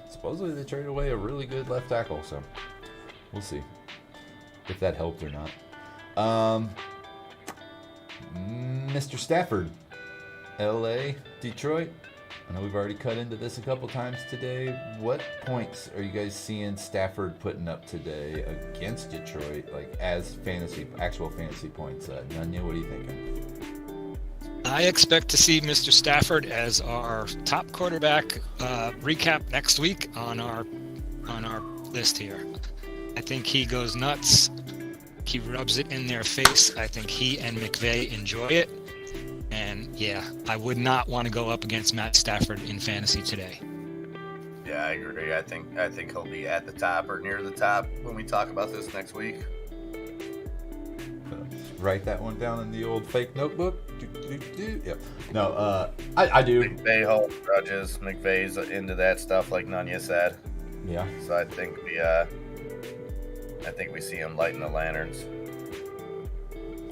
supposedly they traded away a really good left tackle, so we'll see if that helped or not. Mr. Stafford, LA, Detroit. I know we've already cut into this a couple times today. What points are you guys seeing Stafford putting up today against Detroit, like as actual fantasy points? Nunya, what are you thinking? I expect to see Mr. Stafford as our top quarterback recap next week on our list here. I think he goes nuts. He rubs it in their face. I think he and McVay enjoy it. And yeah, I would not want to go up against Matt Stafford in fantasy today. Yeah, I agree. I think he'll be at the top or near the top when we talk about this next week. Write that one down in the old fake notebook. Yep. No, I do. McVay holds grudges. McVay's into that stuff, like Nunya said. Yeah. So I think I think we see him lighting the lanterns.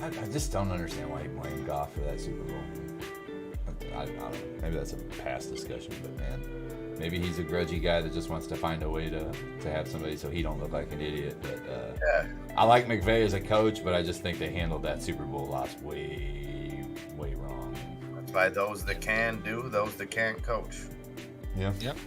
I just don't understand why he blamed Goff for that Super Bowl. I don't know. Maybe that's a past discussion, but man, maybe he's a grudgy guy that just wants to find a way to have somebody so he don't look like an idiot. But I like McVay as a coach, but I just think they handled that Super Bowl loss way wrong. That's by those that can do, those that can't coach. Yeah. Yep.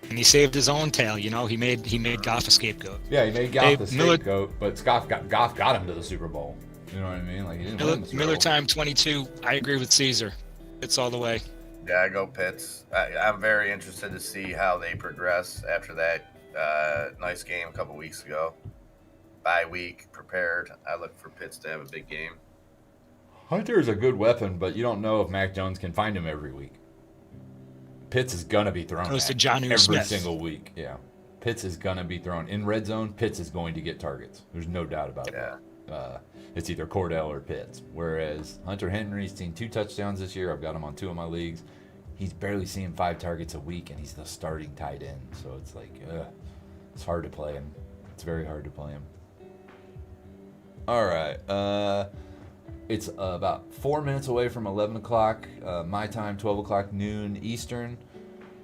And he saved his own tail. You know, he made Goff a scapegoat. Yeah, he made Goff the scapegoat, but Goff got him to the Super Bowl. You know what I mean? Like he didn't win the Super Miller Bowl. time 22. I agree with Caesar. It's all the way. Yeah, I go Pitts. I'm very interested to see how they progress after that nice game a couple weeks ago. Bye week, prepared. I look for Pitts to have a big game. Hunter's a good weapon, but you don't know if Mac Jones can find him every week. Pitts is gonna be thrown Goes to at Jonnu every Smith. single week. Yeah, Pitts is gonna be thrown in red zone. Pitts is going to get targets. There's no doubt about it. It's either Cordell or Pitts. Whereas Hunter Henry's seen 2 touchdowns this year. I've got him on 2 of my leagues. He's barely seeing 5 targets a week, and he's the starting tight end. So it's like, it's hard to play him. It's very hard to play him. All right. It's about 4 minutes away from 11 o'clock my time, 12 o'clock noon Eastern.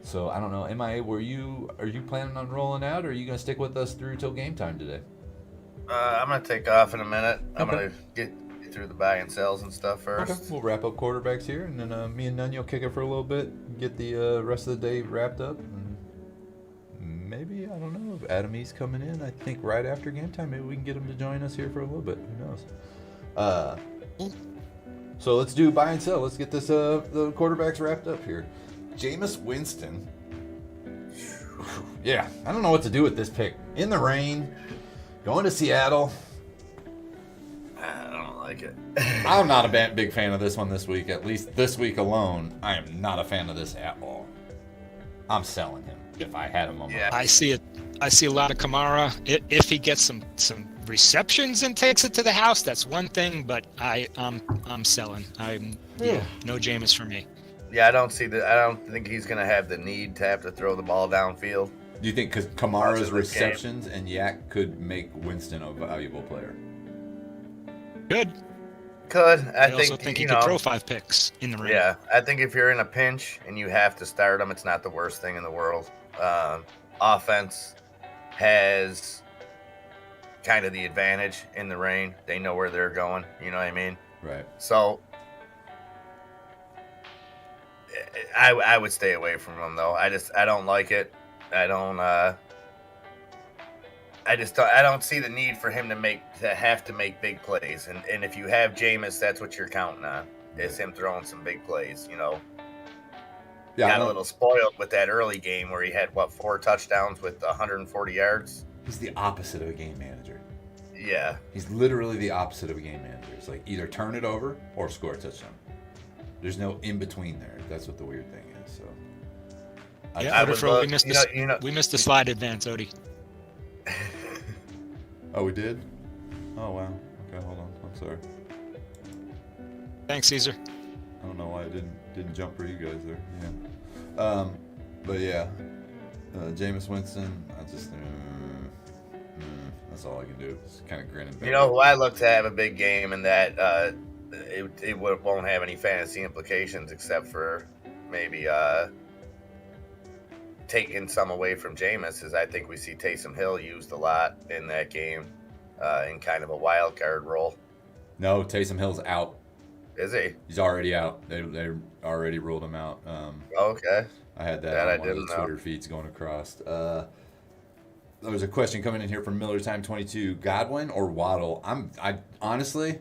So I don't know. MIA, are you planning on rolling out, or are you going to stick with us through till game time today? I'm going to take off in a minute. I'm Okay. going to get through the buy and sells and stuff first. Okay. We'll wrap up quarterbacks here, and then me and Nunny will kick it for a little bit, get the rest of the day wrapped up. And maybe, I don't know, if Adam East coming in, I think right after game time, maybe we can get him to join us here for a little bit. Who knows? So let's do buy and sell. Let's get this the quarterbacks wrapped up here. Jameis Winston. Yeah, I don't know what to do with this pick. In the rain, going to Seattle. I don't like it. I'm not a big fan of this one this week. At least this week alone, I am not a fan of this at all. I'm selling him if I had him on my. I see a lot of Kamara. If he gets some receptions and takes it to the house, that's one thing. But I'm selling. No Jameis for me. Yeah, I don't think he's going to have the need to have to throw the ball downfield. Do you think because Kamara's receptions and Yak could make Winston a valuable player? Good. I also think he could throw 5 picks in the rain. Yeah, I think if you're in a pinch and you have to start him, it's not the worst thing in the world. Offense has kind of the advantage in the rain. They know where they're going. You know what I mean? Right. So I would stay away from him though. I don't like it. I don't see the need for him to have to make big plays. And if you have Jameis, that's what you're counting on. Is him throwing some big plays, you know. Yeah, Got a little spoiled with that early game where he had 4 touchdowns with 140 yards. He's the opposite of a game manager. Yeah. He's literally the opposite of a game manager. It's like either turn it over or score a touchdown. There's no in between there. That's what the weird thing is. So we missed the slide advance, Odie. Oh, we did? Oh, wow. Okay, hold on. I'm sorry. Thanks, Caesar. I don't know why it didn't jump for you guys there. Yeah. But yeah, Jameis Winston. I just that's all I can do. Just kind of grin and bear. You know who I look to have a big game, and that it won't have any fantasy implications except for maybe taking some away from Jameis. Is I think we see Taysom Hill used a lot in that game in kind of a wild card role. No, Taysom Hill's out. Is he? He's already out. They already ruled him out. Okay. I had that on one of the Twitter feeds going across. There's a question coming in here from Miller Time 22. Godwin or Waddle? I honestly,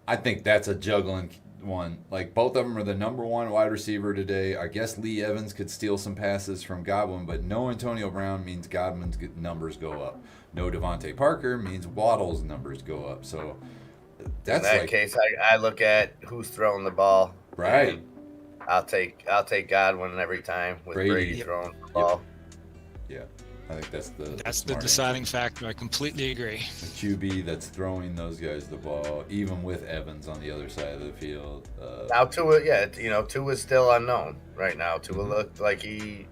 I think that's a juggling one. Like both of them are the number 1 wide receiver today. I guess Lee Evans could steal some passes from Godwin, but no Antonio Brown means Godwin's numbers go up. No Devontae Parker means Waddle's numbers go up. So that's in that case, I look at who's throwing the ball. Right. I'll take Godwin every time with Brady throwing the ball. Yeah. I think that's the deciding factor. I completely agree. The QB that's throwing those guys the ball, even with Evans on the other side of the field. Now Tua's still unknown right now. Tua looked like he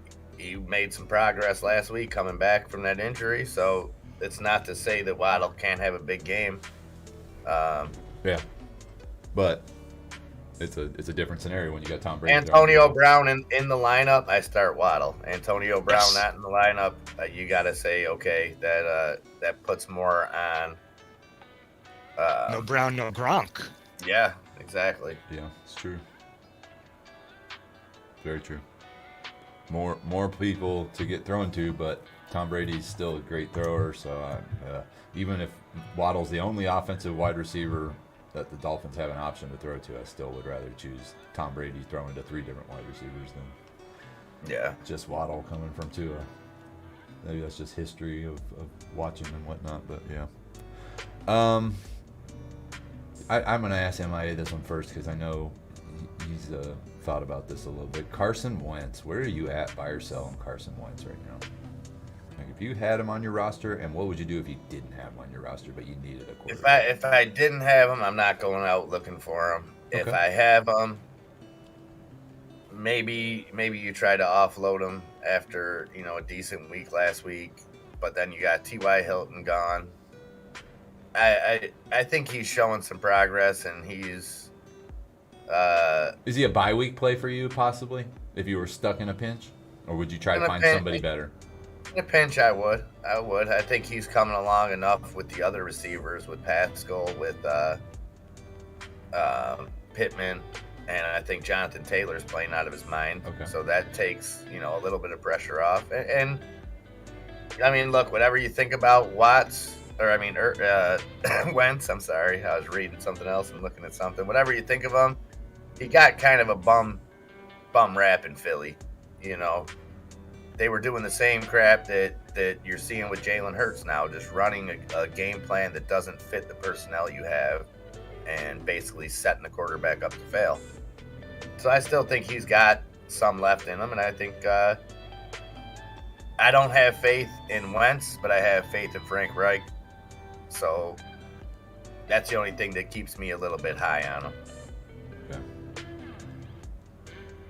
made some progress last week coming back from that injury. So it's not to say that Waddle can't have a big game. Yeah, but it's a different scenario when you got Tom Brady. Antonio Brown in the lineup, I start Waddle. Antonio Brown not in the lineup, you got to say, okay, that puts more on. No Brown, no Gronk. Yeah, exactly. Yeah, it's true. Very true. More people to get thrown to, but Tom Brady's still a great thrower. So even if Waddle's the only offensive wide receiver that the Dolphins have an option to throw to, I still would rather choose Tom Brady throwing to 3 different wide receivers than just Waddle coming from Tua. Maybe that's just history of watching and whatnot, but yeah. I'm going to ask MIA this one first because I know he's thought about this a little bit. Carson Wentz, where are you at, buy or sell on Carson Wentz right now? Like if you had him on your roster, and what would you do if you didn't have him on your roster but you needed a quarterback? If I didn't have him, I'm not going out looking for him. Okay. If I have him, maybe you try to offload him after a decent week last week, but then you got T.Y. Hilton gone. I think he's showing some progress, and he's. Is he a bye week play for you, possibly, if you were stuck in a pinch? Or would you try to find somebody better? In a pinch, I would. I think he's coming along enough with the other receivers, with Pascal, with Pittman, and I think Jonathan Taylor's playing out of his mind. Okay. So that takes, a little bit of pressure off. And I mean, look, whatever you think about Wentz, I'm sorry. I was reading something else and looking at something. Whatever you think of him, he got kind of a bum rap in Philly. They were doing the same crap that you're seeing with Jalen Hurts now, just running a game plan that doesn't fit the personnel you have and basically setting the quarterback up to fail. So I still think he's got some left in him, and I think I don't have faith in Wentz, but I have faith in Frank Reich. So that's the only thing that keeps me a little bit high on him.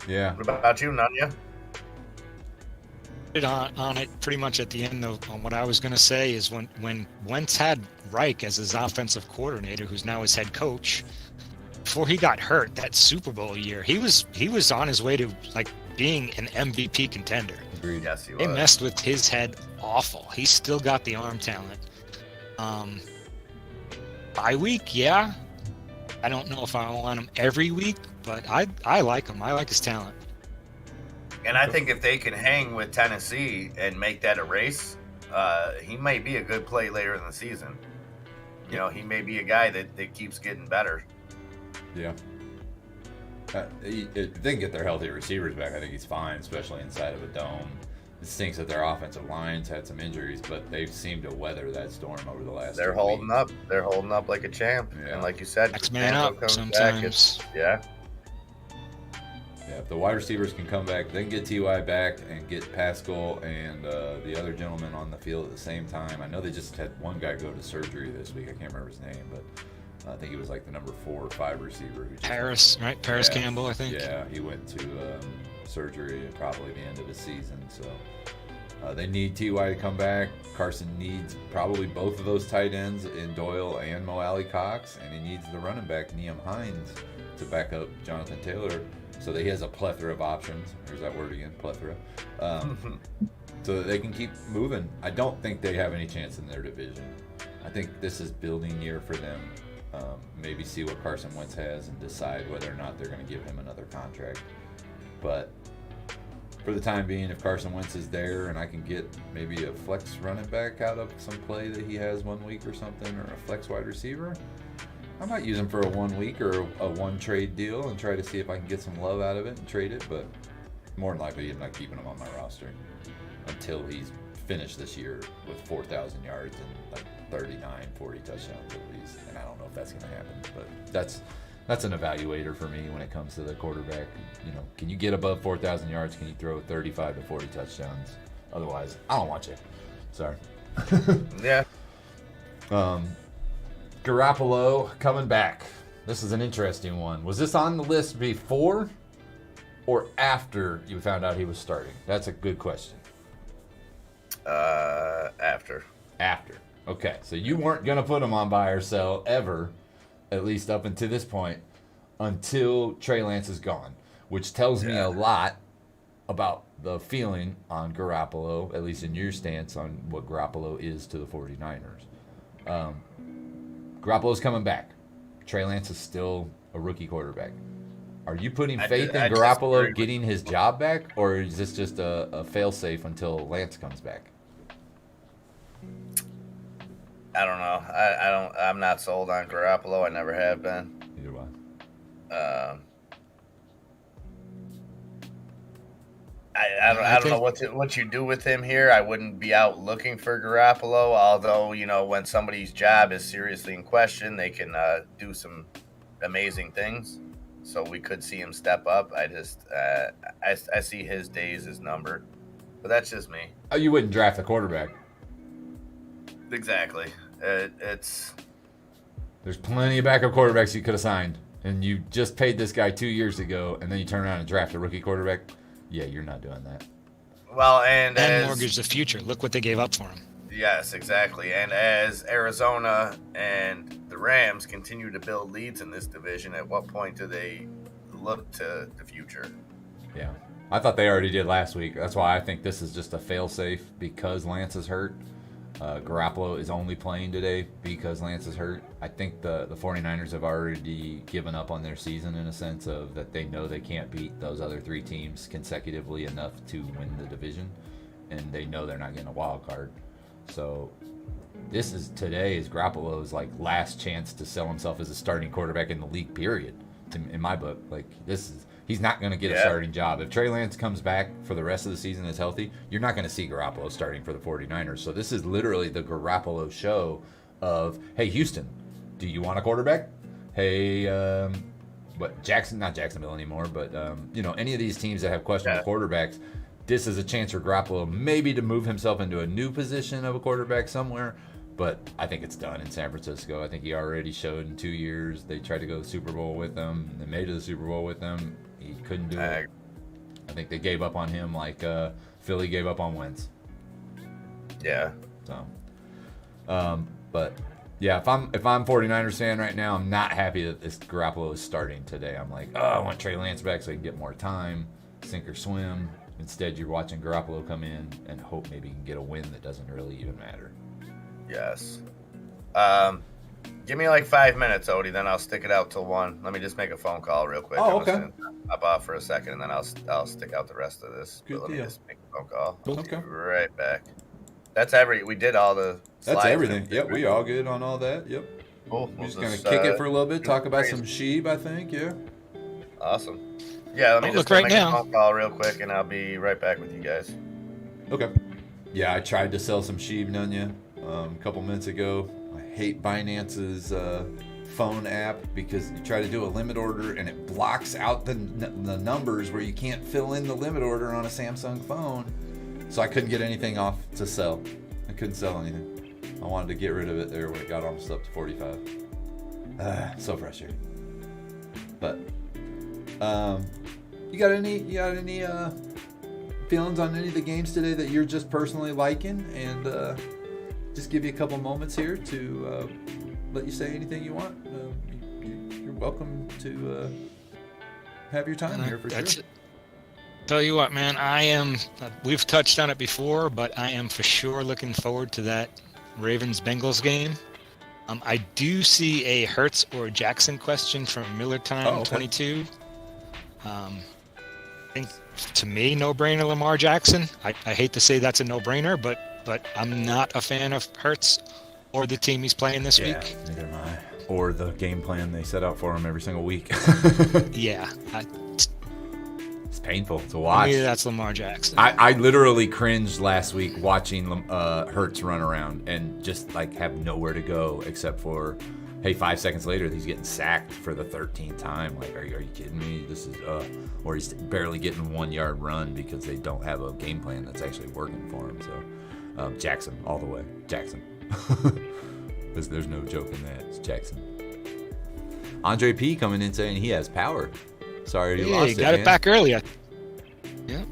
Yeah. What about you, Nunya? On it pretty much at the end, though. What I was going to say is when Wentz had Reich as his offensive coordinator, who's now his head coach, before he got hurt that Super Bowl year, he was on his way to being an MVP contender. Agreed. Yes, he was. They messed with his head awful. He's still got the arm talent. Bye week, yeah. I don't know if I want him every week, but I like him. I like his talent. And I think if they can hang with Tennessee and make that a race, he might be a good play later in the season. He may be a guy that keeps getting better. Yeah. If they can get their healthy receivers back, I think he's fine, especially inside of a dome. It stinks that their offensive line's had some injuries, but they've seemed to weather that storm over the last. They're holding up. They're holding up like a champ. Yeah. And like you said, next man up sometimes. Yeah, if the wide receivers can come back, they can get T.Y. back and get Pascal and the other gentleman on the field at the same time. I know they just had one guy go to surgery this week. I can't remember his name, but I think he was like the number 4 or 5 receiver. Paris Campbell, I think. Yeah, he went to surgery at probably the end of the season. So they need T.Y. to come back. Carson needs probably both of those tight ends in Doyle and Mo Alley Cox, and he needs the running back, Nyheim Hines, to back up Jonathan Taylor. So that he has a plethora of options. There's that word again, plethora. So that they can keep moving. I don't think they have any chance in their division. I think this is building year for them. Maybe see what Carson Wentz has and decide whether or not they're going to give him another contract. But for the time being, if Carson Wentz is there and I can get maybe a flex running back out of some play that he has 1 week or something, or a flex wide receiver, I might use him for a 1 week or a 1 trade deal and try to see if I can get some love out of it and trade it. But more than likely, I'm not keeping him on my roster until he's finished this year with 4,000 yards and 40 touchdowns at least. And I don't know if that's going to happen, but that's an evaluator for me when it comes to the quarterback. Can you get above 4,000 yards? Can you throw 35 to 40 touchdowns? Otherwise, I don't want you. Sorry. Yeah. Garoppolo coming back. This is an interesting one. Was this on the list before or after you found out he was starting? That's a good question. After. After. Okay, so you weren't going to put him on buy or sell ever, at least up until this point, until Trey Lance is gone, which tells me a lot about the feeling on Garoppolo, at least in your stance on what Garoppolo is to the 49ers. Garoppolo's coming back. Trey Lance is still a rookie quarterback. Are you putting faith in Garoppolo getting his job back, or is this just a fail-safe until Lance comes back? I don't know. I'm not sold on Garoppolo. I never have been. Either way. I don't know what you do with him here. I wouldn't be out looking for Garoppolo, although, you know, when somebody's job is seriously in question, they can do some amazing things. So we could see him step up. I see his days as numbered, but that's just me. Oh, you wouldn't draft a quarterback. Exactly. There's plenty of backup quarterbacks you could have signed, and you just paid this guy 2 years ago, and then you turn around and draft a rookie quarterback. Yeah, you're not doing that. Well, and mortgage the future. Look what they gave up for him. Yes, exactly. And as Arizona and the Rams continue to build leads in this division, at what point do they look to the future? Yeah. I thought they already did last week. That's why I think this is just a fail-safe because Lance is hurt. Garoppolo is only playing today because Lance is hurt. I think the 49ers have already given up on their season in a sense of that they know they can't beat those other three teams consecutively enough to win the division, and they know they're not getting a wild card. So today is Garoppolo's like last chance to sell himself as a starting quarterback in the league, period. In my book, like he's not going to get a starting job. If Trey Lance comes back for the rest of the season as healthy, you're not going to see Garoppolo starting for the 49ers. So this is literally the Garoppolo show of, hey, Houston, do you want a quarterback? Hey, not Jacksonville anymore, but, any of these teams that have questionable quarterbacks, this is a chance for Garoppolo maybe to move himself into a new position of a quarterback somewhere. But I think it's done in San Francisco. I think he already showed in 2 years. They tried to go to the Super Bowl with him. They made it to the Super Bowl with him. He couldn't do it. I think they gave up on him like Philly gave up on Wentz. Yeah. So, but yeah, if I'm 49ers fan right now, I'm not happy that this Garoppolo is starting today. I'm like, I want Trey Lance back so he can get more time, sink or swim. Instead, you're watching Garoppolo come in and hope maybe he can get a win that doesn't really even matter. Yes. Give me like 5 minutes, Odie, then I'll stick it out till 1. Let me just make a phone call real quick. Oh, okay. Hop off for a second, and then I'll stick out the rest of this. Good Let deal. me just make a phone call. Okay. Right back. We did all the slides. That's everything. Yep, we all good on all that. Yep. Cool. We're just going to kick it for a little bit, talk about some sheep, I think, yeah. Awesome. Yeah, let me just make a phone call real quick, and I'll be right back with you guys. Okay. Yeah, I tried to sell some sheep, Nunya, a couple minutes ago. I hate Binance's phone app because you try to do a limit order and it blocks out the numbers where you can't fill in the limit order on a Samsung phone. So I couldn't get anything off to sell. I couldn't sell anything. I wanted to get rid of it there when it got almost up to 45. So frustrating. But you got any feelings on any of the games today that you're just personally liking, and just give you a couple moments here to let you say anything you want. You're welcome to have your time here for sure. Tell you what, man, I am. We've touched on it before, but I am for sure looking forward to that Ravens-Bengals game. I do see a Hurts or Jackson question from Miller Time 22. I think to me, no-brainer Lamar Jackson. I hate to say that's a no-brainer, but I'm not a fan of Hurts or the team he's playing this week. Neither am I. Or the game plan they set out for him every single week. Yeah. It's painful to watch. Yeah, that's Lamar Jackson. I literally cringed last week watching Hurts run around and just like have nowhere to go except for, hey, 5 seconds later he's getting sacked for the 13th time. Like, are you kidding me? This is or he's barely getting 1 yard run because they don't have a game plan that's actually working for him. So Jackson all the way. Jackson. There's no joke in that. It's Jackson. Andre P coming in saying he has power. Sorry he lost it. Got it back earlier. Yeah,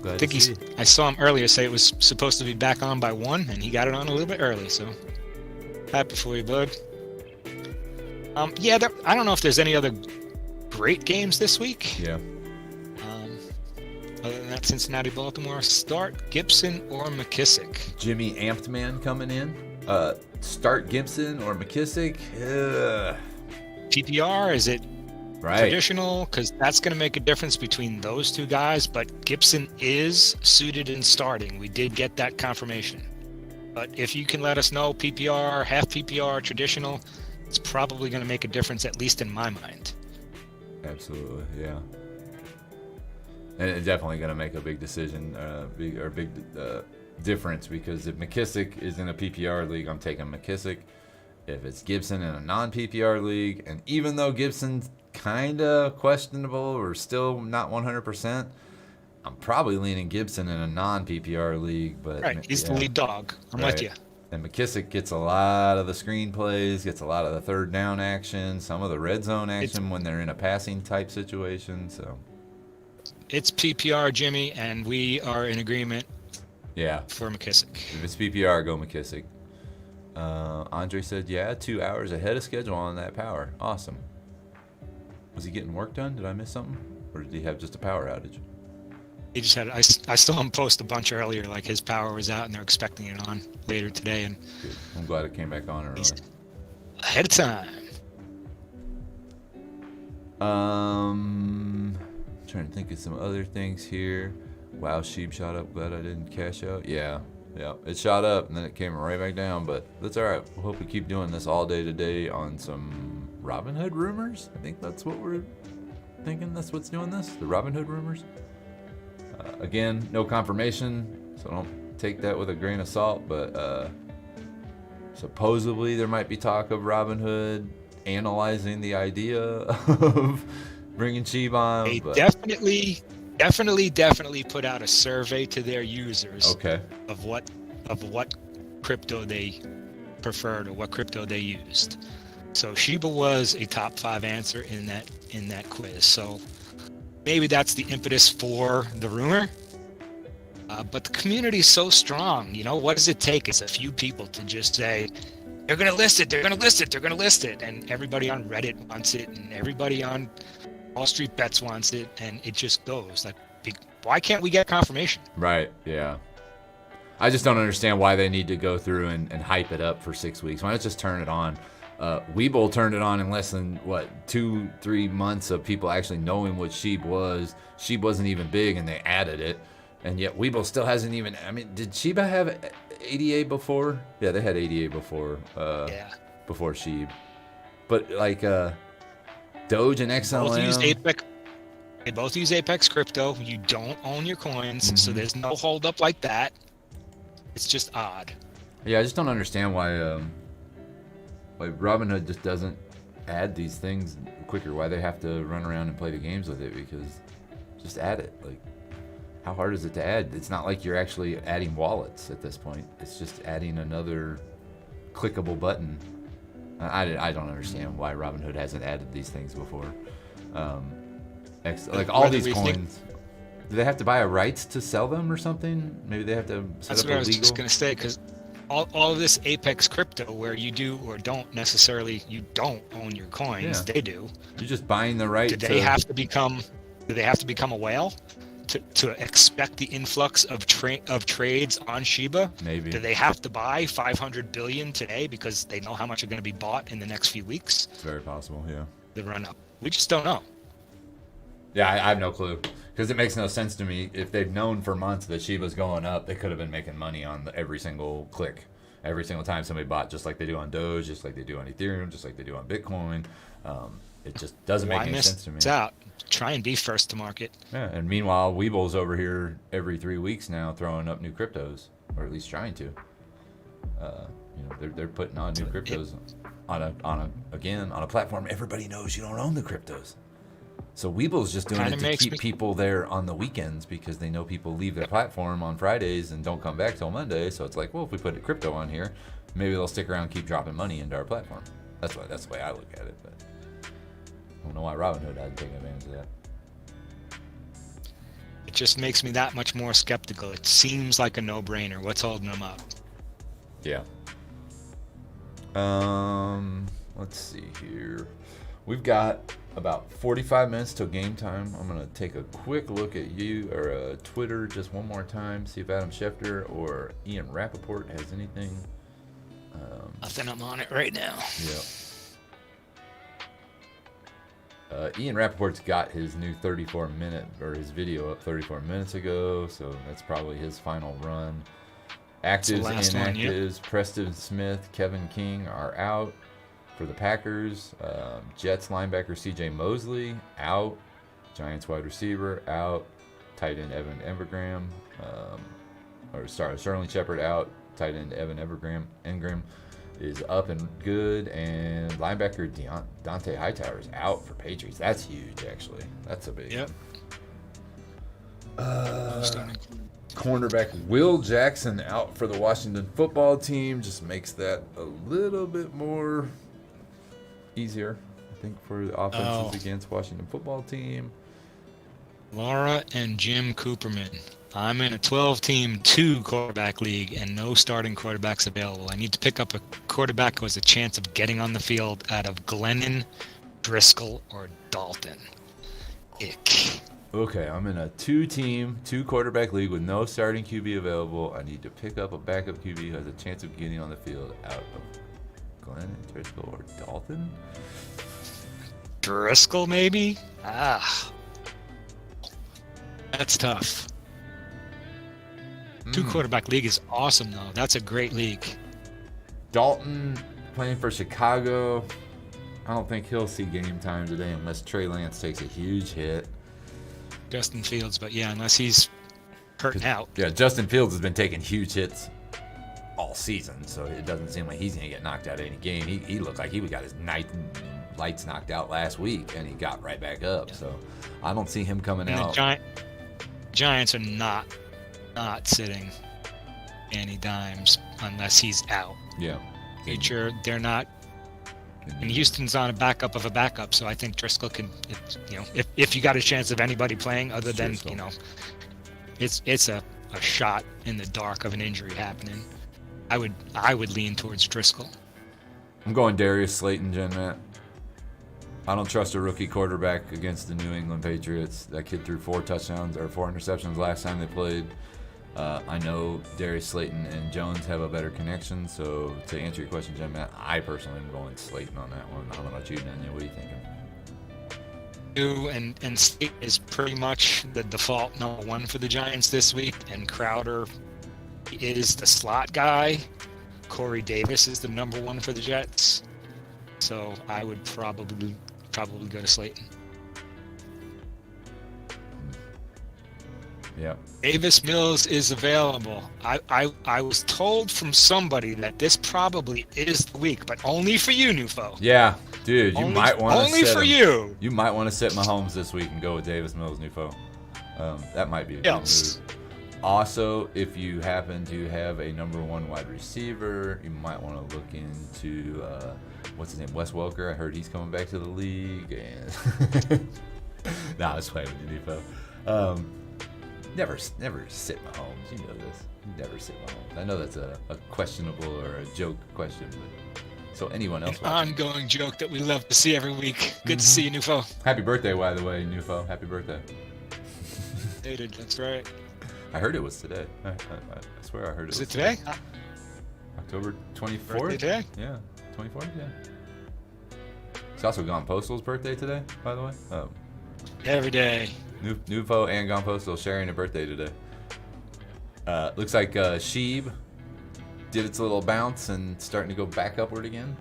I think I saw him earlier say it was supposed to be back on by 1, and he got it on a little bit early. So happy for you, bud. Yeah, I don't know if there's any other great games this week. Yeah. Other than that, Cincinnati, Baltimore. Start Gibson or McKissick. Jimmy Amped Man coming in. Start Gibson or McKissick. PPR, is it Right. traditional? Because that's going to make a difference between those two guys. But Gibson is suited in starting. We did get that confirmation. But if you can let us know PPR, half PPR, traditional, it's probably going to make a difference, at least in my mind. Absolutely, yeah. And it's definitely going to make a big decision, big difference, because if McKissick is in a PPR league, I'm taking McKissick. If it's Gibson in a non-PPR league, and even though Gibson's kind of questionable or still not 100%, I'm probably leaning Gibson in a non-PPR league. But right, he's the lead dog. I'm with you. And McKissick gets a lot of the screen plays, gets a lot of the third down action, some of the red zone action when they're in a passing type situation. So it's PPR, Jimmy, and we are in agreement. Yeah. For McKissick. If it's PPR, go McKissick. Andre said, yeah, 2 hours ahead of schedule on that power. Awesome. Was he getting work done? Did I miss something? Or did he have just a power outage? He just had, I saw him post a bunch earlier, like his power was out and they're expecting it on later today. And good. I'm glad it came back on early. Ahead of time. Trying to think of some other things here. Wow, Sheep shot up. Glad I didn't cash out. Yeah, it shot up and then it came right back down, but that's all right. We'll hope we keep doing this all day today on some Robinhood rumors. I think that's what we're thinking. That's what's doing this. The Robinhood rumors. Again, no confirmation, so don't take that with a grain of salt. But supposedly there might be talk of Robinhood analyzing the idea of bringing Sheep on. They but... definitely put out a survey to their users. Okay. Of what crypto they preferred or what crypto they used. So Shiba was a top 5 answer in that quiz. So maybe that's the impetus for the rumor. But the community is so strong. You know, what does it take? It's a few people to just say, they're going to list it, they're going to list it, they're going to list it. And everybody on Reddit wants it, and everybody on Wall Street Bets wants it, and it just goes. Like, why can't we get confirmation? Right, yeah. I just don't understand why they need to go through and hype it up for 6 weeks. Why not just turn it on? Webull turned it on in less than, 2-3 months of people actually knowing what Sheep was. Sheep wasn't even big, and they added it. And yet Webull still hasn't even... I mean, did Shiba have ADA before? Yeah, they had ADA before. Before Sheep. But, Doge and XLM... They both use Apex crypto. You don't own your coins, so there's no hold up like that. It's just odd. Yeah, I just don't understand why Robinhood just doesn't add these things quicker. Why they have to run around and play the games with it? Because just add it. Like, how hard is it to add? It's not like you're actually adding wallets at this point. It's just adding another clickable button. I don't understand why Robinhood hasn't added these things before. All these coins. Do they have to buy a rights to sell them or something? Maybe they have to set up a legal... That's what I was just going to say, because all of this Apex crypto, where you do or don't necessarily, you don't own your coins. Yeah. They do. You're just buying the right. Do they have to become a whale to expect the influx of trades on Shiba? Maybe. Do they have to buy 500 billion today because they know how much are going to be bought in the next few weeks? It's very possible. Yeah. The run up. We just don't know. Yeah, I have no clue, because it makes no sense to me. If they've known for months that Shiba's going up, they could have been making money on every single click, every single time somebody bought, just like they do on Doge, just like they do on Ethereum, just like they do on Bitcoin. It just doesn't make any sense to me. Out. Try and be first to market. Yeah, and meanwhile, Webull's over here every 3 weeks now throwing up new cryptos, or at least trying to. They're putting on new cryptos on a platform everybody knows you don't own the cryptos. So Webull's just doing it to keep people there on the weekends, because they know people leave their platform on Fridays and don't come back till Monday. So it's like, well, if we put crypto on here, maybe they'll stick around and keep dropping money into our platform. That's the way I look at it. But I don't know why Robinhood hasn't taken advantage of that. It just makes me that much more skeptical. It seems like a no-brainer. What's holding them up? Yeah. Let's see here. We've got about 45 minutes till game time. I'm gonna take a quick look at Twitter just one more time, see if Adam Schefter or Ian Rappaport has anything. Nothing. I'm on it right now. Yeah. Ian Rappaport's got his new 34-minute or his video up 34 minutes ago, so that's probably his final run. Actives, inactives, Preston Smith, Kevin King are out for the Packers. Jets linebacker CJ Mosley out. Giants wide receiver out. Tight end Evan Engram. Sterling Shepard out. Tight end Evan Engram is up and good. And linebacker Dante Hightower is out for Patriots. That's huge, actually. That's a big Yep. Cornerback Will Jackson out for the Washington football team. Just makes that a little bit more easier, I think, for the offenses against Washington football team. Laura and Jim Cooperman. I'm in a 12-team 2-quarterback league and no starting quarterbacks available. I need to pick up a quarterback who has a chance of getting on the field out of Glennon, Driscoll, or Dalton. Ick. Okay, I'm in a 2-team, 2-quarterback league with no starting QB available. I need to pick up a backup QB who has a chance of getting on the field out of Glennon, Driscoll, or Dalton. Driscoll, maybe? That's tough. 2-quarterback league is awesome, though. That's a great league. Dalton playing for Chicago. I don't think he'll see game time today unless Trey Lance takes a huge hit. Justin Fields, but yeah, unless he's hurting out. Yeah, Justin Fields has been taking huge hits all season, so it doesn't seem like he's going to get knocked out of any game. He looked like he got his lights knocked out last week, and he got right back up. Yeah. So I don't see him coming out. The Giants are not sitting Danny Dimes unless he's out. Yeah. Future, they're not. And Houston's on a backup of a backup, so I think Driscoll can, if you got a chance of anybody playing other than, it's a shot in the dark of an injury happening. I would lean towards Driscoll. I'm going Darius Slayton, Gen Matt. I don't trust a rookie quarterback against the New England Patriots. That kid threw 4 touchdowns or 4 interceptions last time they played. I know Darius Slayton and Jones have a better connection, so to answer your question, Jim, Matt, I personally am going Slayton on that one. I don't know about you, Daniel. What are you thinking? And Slayton is pretty much the default number 1 for the Giants this week, and Crowder is the slot guy. Corey Davis is the number 1 for the Jets. So I would probably go to Slayton. Yeah. Davis Mills is available. I was told from somebody that this probably is the week, but only for you, Nufo. Yeah, dude, you might want to only for you. You might want to sit Mahomes this week and go with Davis Mills, Nufo. That might be a good move. Also, if you happen to have a number 1 wide receiver, you might want to look into what's his name, Wes Welker. I heard he's coming back to the league. And I was playing with you, Nufo. Never sit Mahomes. You know this. Never sit Mahomes. I know that's a questionable or a joke question, but so anyone else? An ongoing joke that we love to see every week. Good to see you, Nufo. Happy birthday, by the way, Nufo. Happy birthday. Dated, that's right. I heard it was today. I swear I heard it was today? October 24th? Birthday today? Yeah, 24th, yeah. It's also Gone Postal's birthday today, by the way. Every day. Nufo and Gone Postal sharing a birthday today. Looks like Sheeb did its little bounce and starting to go back upward again.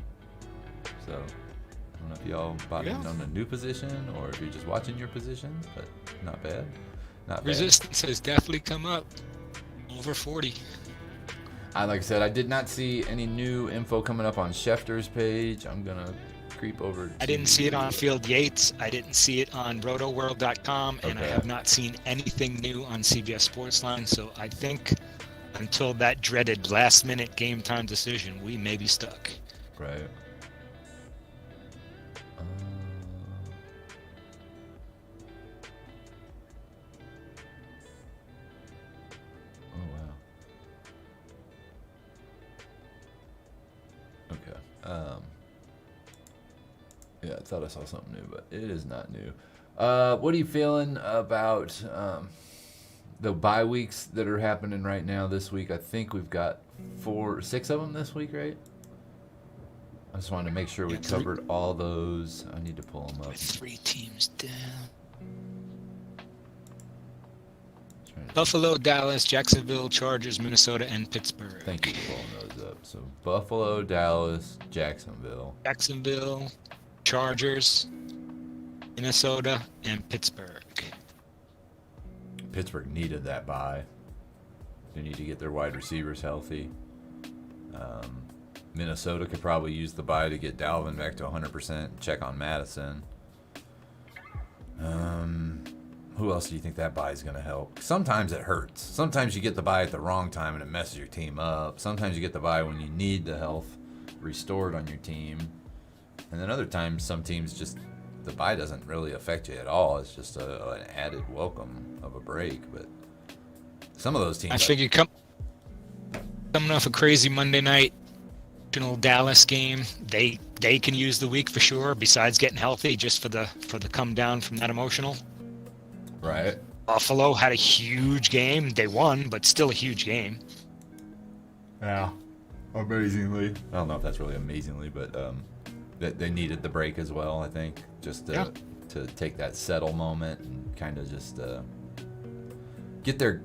So, I don't know if y'all bought in on a new position or if you're just watching your position, but not bad. Resistance has definitely come up over 40. Like I said, I did not see any new info coming up on Schefter's page. I'm going to creep over to... I didn't see it on Field Yates. I didn't see it on rotoworld.com, and I have not seen anything new on CBS Sportsline. So I think until that dreaded last-minute game time decision, we may be stuck. Right. Yeah, I thought I saw something new, but it is not new. What are you feeling about the bye weeks that are happening right now this week? I think we've got 6 of them this week, right? I just wanted to make sure we covered all those. I need to pull them up. 3 teams down. Buffalo, Dallas, Jacksonville, Chargers, Minnesota, and Pittsburgh. Thank you for pulling those up. So Buffalo, Dallas, Jacksonville, Chargers, Minnesota, and Pittsburgh. Pittsburgh needed that bye. They need to get their wide receivers healthy. Minnesota could probably use the bye to get Dalvin back to 100%. Check on Madison. Who else do you think that bye is going to help? Sometimes it hurts. Sometimes you get the bye at the wrong time and it messes your team up. Sometimes you get the bye when you need the health restored on your team. And then other times, some teams just, the bye doesn't really affect you at all. It's just an added welcome of a break. But some of those teams... I figure coming off a crazy Monday night Dallas game, they can use the week for sure, besides getting healthy, just for the come down from that emotional. Right. Buffalo had a huge game. They won, but still a huge game. Yeah. Amazingly. I don't know if that's really amazingly, but they needed the break as well, I think, just to take that settle moment and kind of just get their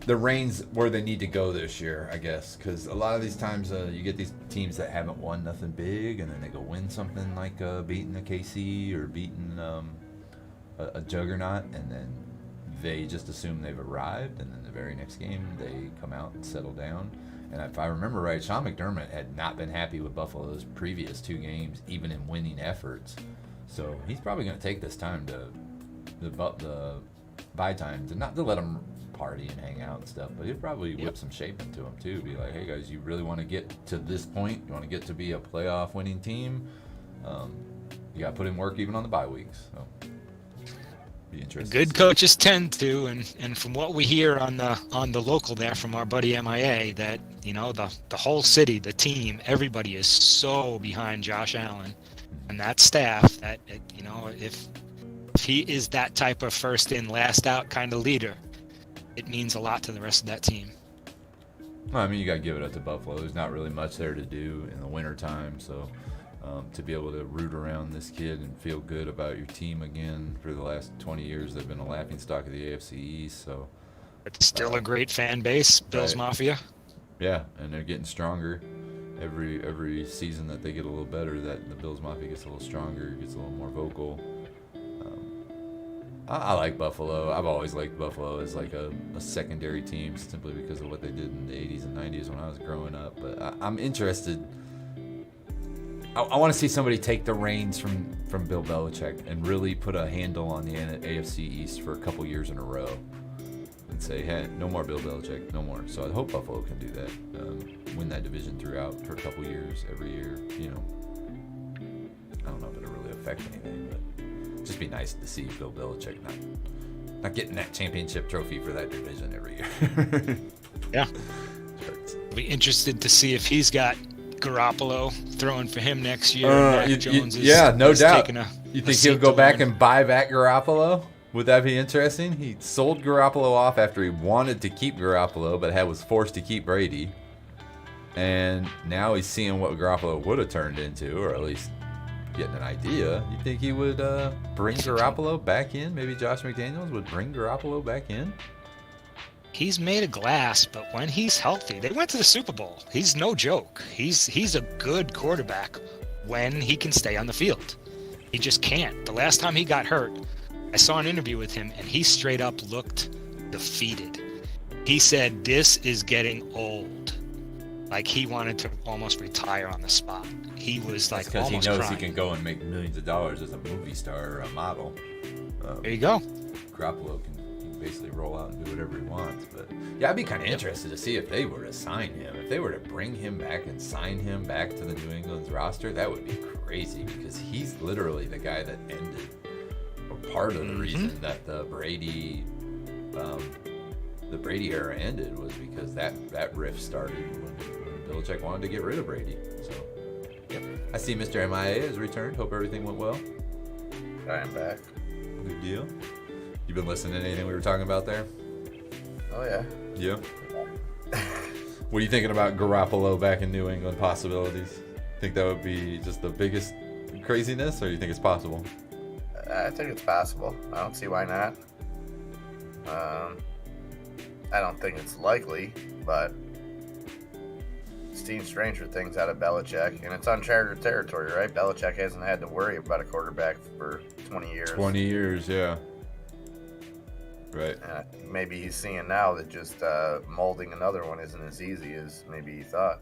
the reins where they need to go this year, I guess, because a lot of these times you get these teams that haven't won nothing big, and then they go win something like beating a KC or beating a juggernaut, and then they just assume they've arrived, and then the very next game they come out and settle down. And if I remember right, Sean McDermott had not been happy with Buffalo's previous 2 games, even in winning efforts. So he's probably going to take this time the bye time to not to let them party and hang out and stuff, but he'll probably whip some shape into them too. Be like, hey guys, you really want to get to this point? You want to get to be a playoff winning team? You got to put in work even on the bye weeks. So be interesting. Good coaches tend to, and from what we hear on the local there from our buddy MIA, that the whole city, the team, everybody is so behind Josh Allen and that staff that if he is that type of first in last out kind of leader, it means a lot to the rest of that team. Well, I mean, you got to give it up to Buffalo. There's not really much there to do in the wintertime, so to be able to root around this kid and feel good about your team again. For the last 20 years, they've been a laughingstock of the AFC East. So it's still a great fan base, Bills right. Mafia. Yeah, and they're getting stronger. Every season that they get a little better, that the Bills Mafia gets a little stronger, gets a little more vocal. I like Buffalo. I've always liked Buffalo as like a secondary team simply because of what they did in the 80s and 90s when I was growing up. But I'm interested. I want to see somebody take the reins from Bill Belichick and really put a handle on the AFC East for a couple years in a row and say, hey, no more Bill Belichick, no more. So I hope Buffalo can do that, win that division throughout for a couple years, every year. I don't know if it'll really affect anything, but just be nice to see Bill Belichick not getting that championship trophy for that division every year. Yeah. I'll be interested to see if he's got Garoppolo throwing for him next year. No doubt. You think he'll go back and buy back Garoppolo? Would that be interesting? He sold Garoppolo off after he wanted to keep Garoppolo, but was forced to keep Brady. And now he's seeing what Garoppolo would have turned into, or at least getting an idea. You think he would bring Garoppolo back in? Maybe Josh McDaniels would bring Garoppolo back in? He's made of glass, but when he's healthy, they went to the Super Bowl. He's no joke. He's a good quarterback when he can stay on the field. He just can't. The last time he got hurt, I saw an interview with him, and he straight up looked defeated. He said, "This is getting old." Like he wanted to almost retire on the spot. He was like because almost he knows crying. He can go and make millions of dollars as a movie star or a model. There you go. Garoppolo can basically roll out and do whatever he wants. But yeah, I'd be kind of interested to see if they were to sign him. If they were to bring him back and sign him back to the New England's roster, that would be crazy because he's literally the guy that ended, or part of the reason that the Brady era ended was because that rift started when Belichick wanted to get rid of Brady. So, yep. I see Mr. MIA has returned. Hope everything went well. I am back. Good deal. You been listening to anything we were talking about there? Oh, yeah. Yeah. What are you thinking about Garoppolo back in New England possibilities? Think that would be just the biggest craziness, or you think it's possible? I think it's possible. I don't see why not. I don't think it's likely, but seen stranger things out of Belichick, and it's uncharted territory, right? Belichick hasn't had to worry about a quarterback for 20 years. 20 years, yeah. Right. Maybe he's seeing now that just molding another one isn't as easy as maybe he thought.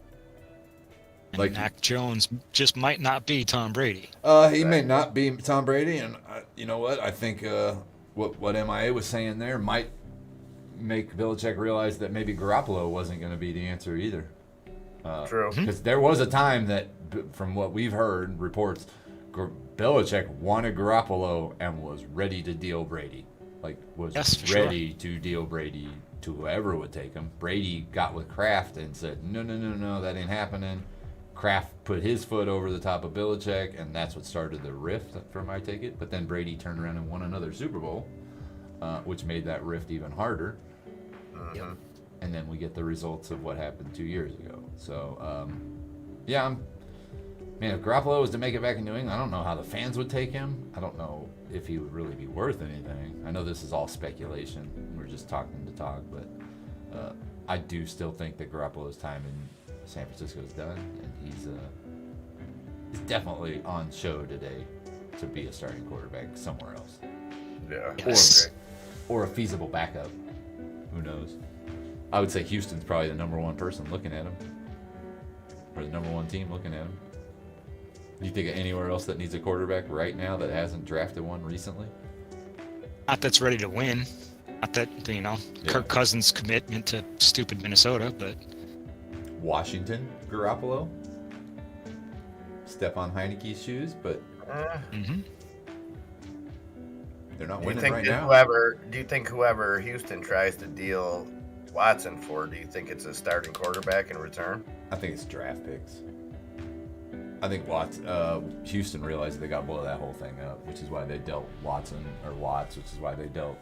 Like Mac Jones just might not be Tom Brady. He may not be Tom Brady, and you know what? I think what MIA was saying there might make Belichick realize that maybe Garoppolo wasn't going to be the answer either. True. Because there was a time that, from what we've heard, reports, Belichick wanted Garoppolo and was ready to deal Brady. Like, was ready to deal Brady to whoever would take him. Brady got with Kraft and said, no, that ain't happening. Kraft put his foot over the top of Belichick, and that's what started the rift, from I take it. But then Brady turned around and won another Super Bowl, which made that rift even harder. Mm-hmm. And then we get the results of what happened 2 years ago. So, if Garoppolo was to make it back in New England, I don't know how the fans would take him. I don't know if he would really be worth anything. I know this is all speculation. We're just talking to talk, but I do still think that Garoppolo's time in San Francisco is done, and he's definitely on show today to be a starting quarterback somewhere else. Yeah. Yes. Or a feasible backup. Who knows? I would say Houston's probably the number one person looking at him, or the number one team looking at him. Do you think of anywhere else that needs a quarterback right now that hasn't drafted one recently? Not that's ready to win. Not that, Kirk Cousins' commitment to stupid Minnesota, but... Washington, Garoppolo? Step on Heineke's shoes, but they're not winning right now. Do you think whoever Houston tries to deal Watson for, do you think it's a starting quarterback in return? I think it's draft picks. I think Houston realized they got to blow that whole thing up, which is why they dealt Watts, which is why they dealt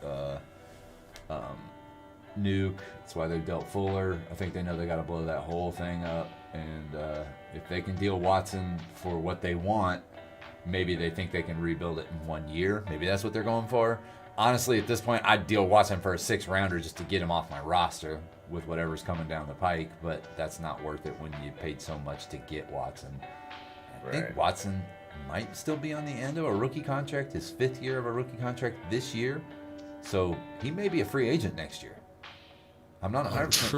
Nuke. It's why they dealt Fuller. I think they know they got to blow that whole thing up, and if they can deal Watson for what they want, maybe they think they can rebuild it in 1 year. Maybe that's what they're going for. Honestly, at this point, I'd deal Watson for a 6-rounder just to get him off my roster with whatever's coming down the pike, but that's not worth it when you paid so much to get Watson. I think Watson might still be on the end of a rookie contract, his 5th year of a rookie contract this year, so he may be a free agent next year. I'm not 100% sure.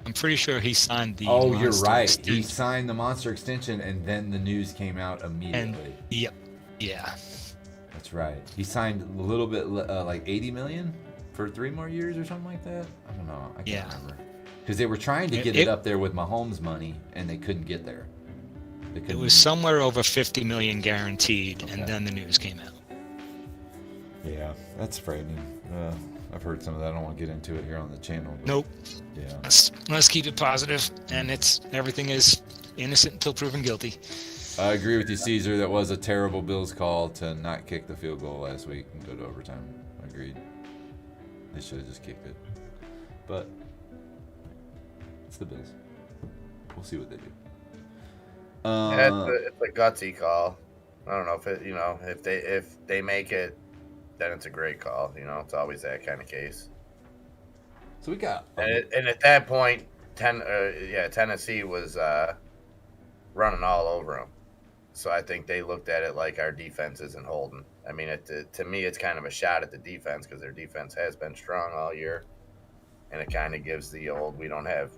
I'm pretty sure he signed the. Oh, you're right. Extension. He signed the monster extension, and then the news came out immediately. Yeah. That's right. He signed a little bit, like $80 million for 3 more years or something like that. I don't know. I can't remember. Because they were trying to get it up there with Mahomes' money, and they couldn't get there. It was somewhere over $50 million guaranteed, and then the news came out. Yeah, that's frightening. I've heard some of that. I don't want to get into it here on the channel. But nope. Yeah. Let's keep it positive, and everything is innocent until proven guilty. I agree with you, Caesar. That was a terrible Bills call to not kick the field goal last week and go to overtime. Agreed. They should have just kicked it. But it's the Bills. We'll see what they do. It's a gutsy call. I don't know if they make it, then it's a great call. It's always that kind of case. So we got, and at that point, Tennessee was running all over them. So I think they looked at it like our defense isn't holding. I mean, to me, it's kind of a shot at the defense because their defense has been strong all year, and it kind of gives the old we don't have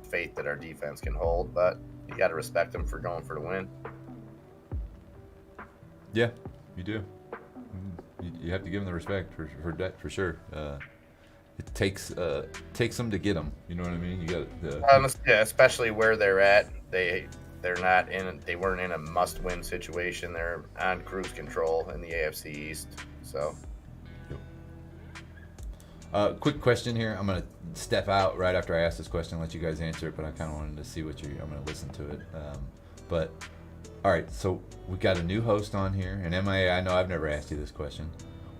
faith that our defense can hold, but you got to respect them for going for the win. Yeah, you do. You have to give them the respect for sure. It takes them to get them. You know what I mean? You got especially where they're at. They weren't in a must-win situation. They're on cruise control in the AFC East. So. Quick question here. I'm going to step out right after I ask this question and let you guys answer it, but I kind of wanted to see what I'm going to listen to it. But, all right, so we got a new host on here. And MIA, I know I've never asked you this question.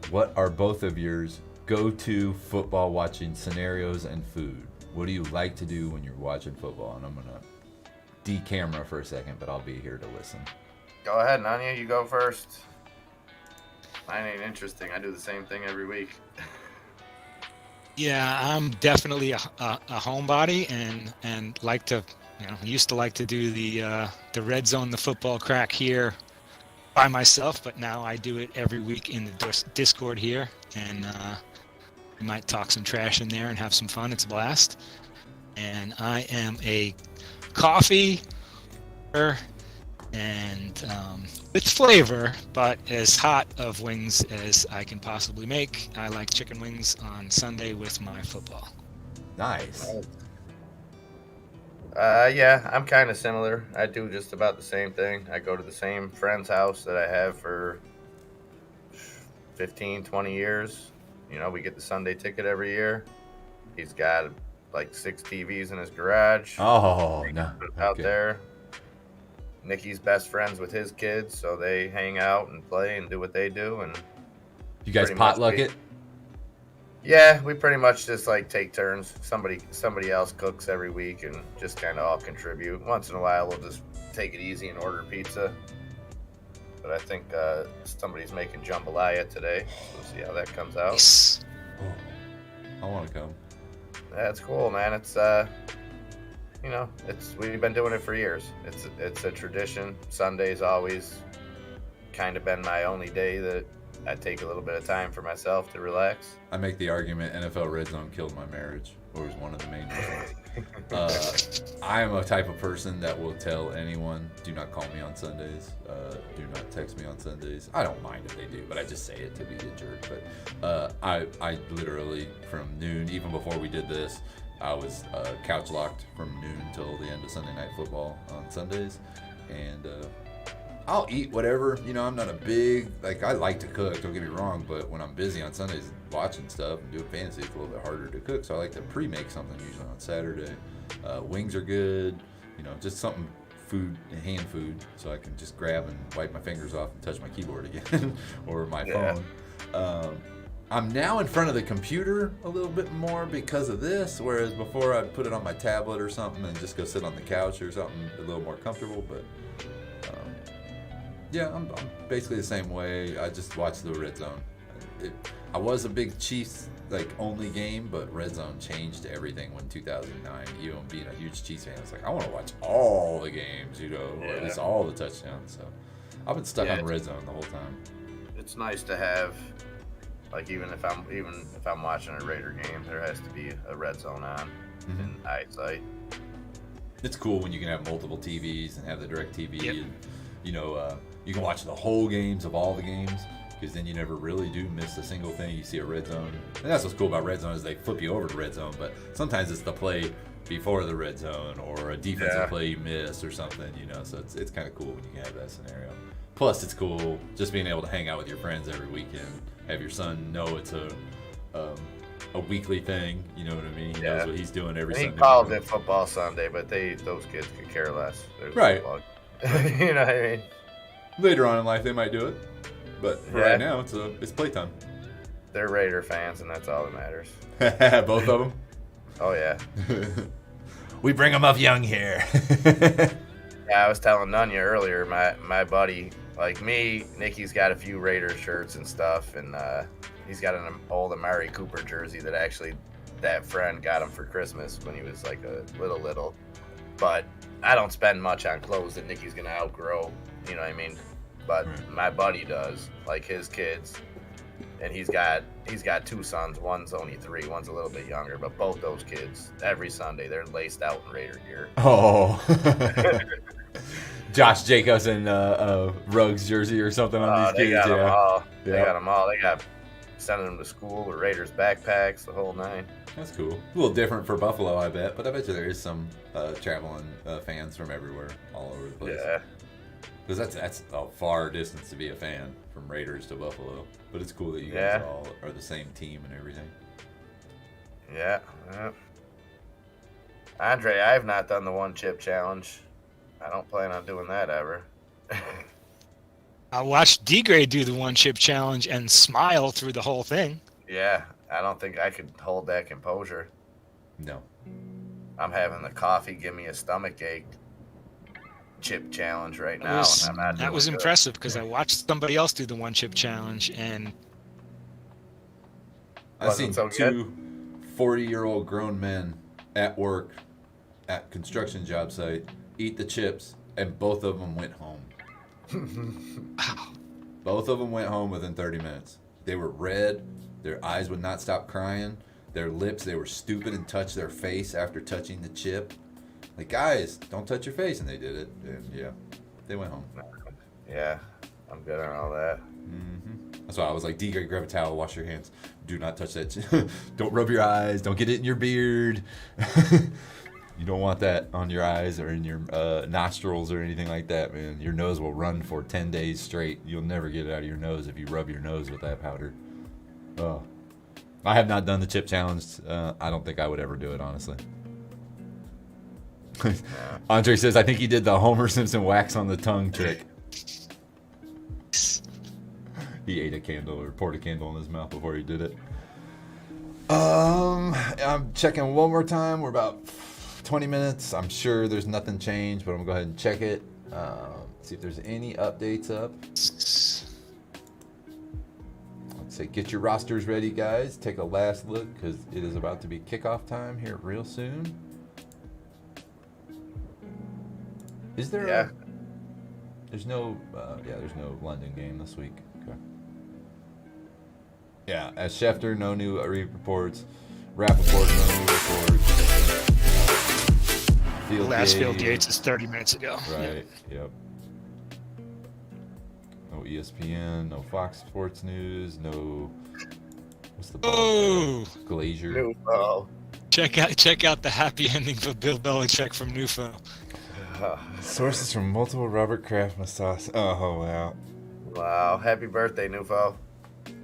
What are both of yours go-to football watching scenarios and food? What do you like to do when you're watching football? And I'm going to de-camera for a second, but I'll be here to listen. Go ahead, Nanya. You go first. Mine ain't interesting. I do the same thing every week. Yeah, I'm definitely a homebody and like to, used to like to do the red zone, the football crack here by myself, but now I do it every week in the Discord here, and we might talk some trash in there and have some fun. It's a blast. And I am a coffee and with flavor, but as hot of wings as I can possibly make. I like chicken wings on Sunday with my football. Nice. Yeah, I'm kind of similar. I do just about the same thing. I go to the same friend's house that I have for 15, 20 years. We get the Sunday ticket every year. He's got like 6 TVs in his garage. Oh, no. Out there. Nikki's best friends with his kids, so they hang out and play and do what they do. And you guys potluck it? Yeah, we pretty much just like take turns. Somebody else cooks every week and just kind of all contribute. Once in a while, we'll just take it easy and order pizza. But I think somebody's making jambalaya today. So we'll see how that comes out. Nice. Oh, I want to come. That's cool, man. It's we've been doing it for years. It's a tradition. Sunday's always kind of been my only day that I take a little bit of time for myself to relax. I make the argument NFL Red Zone killed my marriage, or was one of the main reasons. I am a type of person that will tell anyone, do not call me on Sundays. Do not text me on Sundays. I don't mind if they do, but I just say it to be a jerk. But I literally, from noon, even before we did this, I was couch locked from noon till the end of Sunday Night Football on Sundays. And I'll eat whatever. I'm not a big, I like to cook, don't get me wrong, but when I'm busy on Sundays watching stuff and doing fantasy, it's a little bit harder to cook. So I like to pre-make something usually on Saturday. Wings are good, just something hand food, so I can just grab and wipe my fingers off and touch my keyboard again or my phone. I'm now in front of the computer a little bit more because of this, whereas before I'd put it on my tablet or something and just go sit on the couch or something a little more comfortable. But yeah, I'm basically the same way. I just watch the Red Zone. I was a big Chiefs only game, but Red Zone changed everything when 2009. Even being a huge Chiefs fan, it's I want to watch all the games, or at least all the touchdowns. So I've been stuck on Red Zone the whole time. It's nice to have, even if I'm watching a Raider game, there has to be a Red Zone on in eyesight. It's cool when you can have multiple TVs and have the direct TV, and you can watch the whole games of all the games, because then you never really do miss a single thing. You see a Red Zone, and that's what's cool about Red Zone is they flip you over to Red Zone, but sometimes it's the play before the Red Zone or a defensive play you miss or something, so it's kind of cool when you can have that scenario. Plus, it's cool just being able to hang out with your friends every weekend, have your son know it's a weekly thing, you know what I mean? He knows what he's doing every Sunday. He called it Football Sunday, but those kids could care less. Right. You know what I mean? Later on in life, they might do it, but for right now, it's playtime. They're Raider fans, and that's all that matters. Both of them? Oh, yeah. We bring them up young here. Yeah, I was telling Nunya earlier, my buddy, like me, Nikki's got a few Raider shirts and stuff, and he's got an old Amari Cooper jersey that actually that friend got him for Christmas when he was a little. But I don't spend much on clothes that Nikki's gonna outgrow, you know what I mean? But my buddy does, his kids, and he's got 2 sons. One's only 3, one's a little bit younger, but both those kids, every Sunday, they're laced out in Raider gear. Oh. Josh Jacobs and Ruggs jersey or something on these kids. They got them all. They got sending them to school with Raiders backpacks, the whole 9. That's cool. A little different for Buffalo, I bet, but I bet you there is some traveling fans from everywhere, all over the place. Yeah. Because that's a far distance to be a fan from Raiders to Buffalo. But it's cool that you guys all are the same team and everything. Yeah. Andre, I have not done the one chip challenge. I don't plan on doing that ever. I watched D-Grade do the one chip challenge and smile through the whole thing. Yeah, I don't think I could hold that composure. No. I'm having the coffee give me a stomach ache chip challenge right now. And I'm not That was doing good. impressive because I watched somebody else do the one chip challenge and I've seen Wasn't so two 40-year-old grown men at work at construction job site eat the chips, and both of them went home. Both of them went home within 30 minutes. They were red. Their eyes would not stop crying. Their lips, they were stupid and touched their face after touching the chip. Like, guys, don't touch your face. And they did it. And yeah, they went home. Yeah, I'm good on all that. That's why I was like, D, grab a towel, wash your hands. Do not touch that. Don't rub your eyes. Don't get it in your beard. You don't want that on your eyes or in your nostrils or anything like that, man. Your nose will run for 10 days straight. You'll never get it out of your nose if you rub your nose with that powder. Oh. I have not done the chip challenge. I don't think I would ever do it, honestly. Andre says, I think he did the Homer Simpson wax on the tongue trick. He ate a candle or poured a candle in his mouth before he did it. I'm checking one more time. We're about 20 minutes. I'm sure there's nothing changed, but I'm going to go ahead and check it. See if there's any updates up. Let's say get your rosters ready, guys. Take a last look because it is about to be kickoff time here real soon. Is there? Yeah. There's no. There's no London game this week. Okay. Yeah, as Schefter, no new reports. Rappaport, no new reports. last Field Gates is 30 minutes ago. Right. Yep. No ESPN, no Fox Sports News, no. What's the ball? Oh, Glazier. No. check out the happy ending for Bill Belichick from Newfo. Sources from multiple Robert Kraft massage. Oh wow. Wow. Happy birthday, Nufo.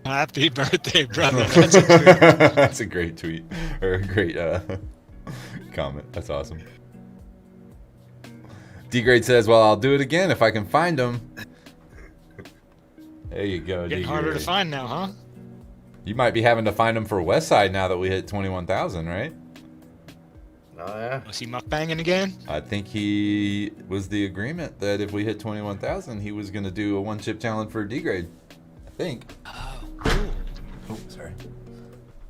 Happy birthday, brother. That's a great tweet or a great comment. That's awesome. D-Grade says, well, I'll do it again if I can find them. There you go, Getting D-Grade. harder to find now, huh? You might be having to find them for Westside now that we hit 21,000, right? Oh, yeah. Was he mukbanging again? I think he was the agreement that if we hit 21,000, he was going to do a one-chip challenge for D-Grade. I think. Oh, cool. Oh, sorry.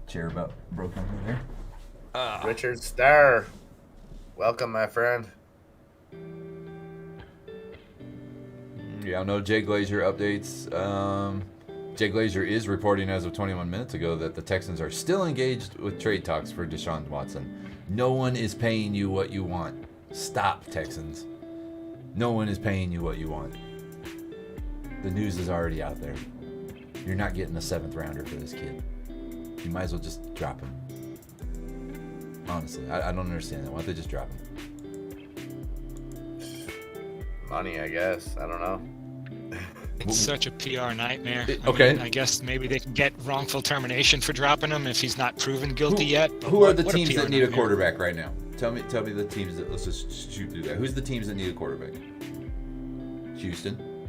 Chair about broke over there. Richard Starr. Welcome, my friend. Yeah, no Jay Glazier updates. Jay Glazier is reporting as of 21 minutes ago that the Texans are still engaged with trade talks for Deshaun Watson. No one is paying you what you want. Stop, Texans. No one is paying you what you want. The news is already out there. You're not getting a 7th rounder for this kid. You might as well just drop him. Honestly, I don't understand that. Why don't they just drop him? Money, I guess. I don't know. It's such a PR nightmare. Okay. I mean, I guess maybe they can get wrongful termination for dropping him if he's not proven guilty yet. But Who are the what a teams PR that need a nightmare. quarterback right now? Tell me the teams that, let's just shoot through that. Who's the teams that need a quarterback? Houston.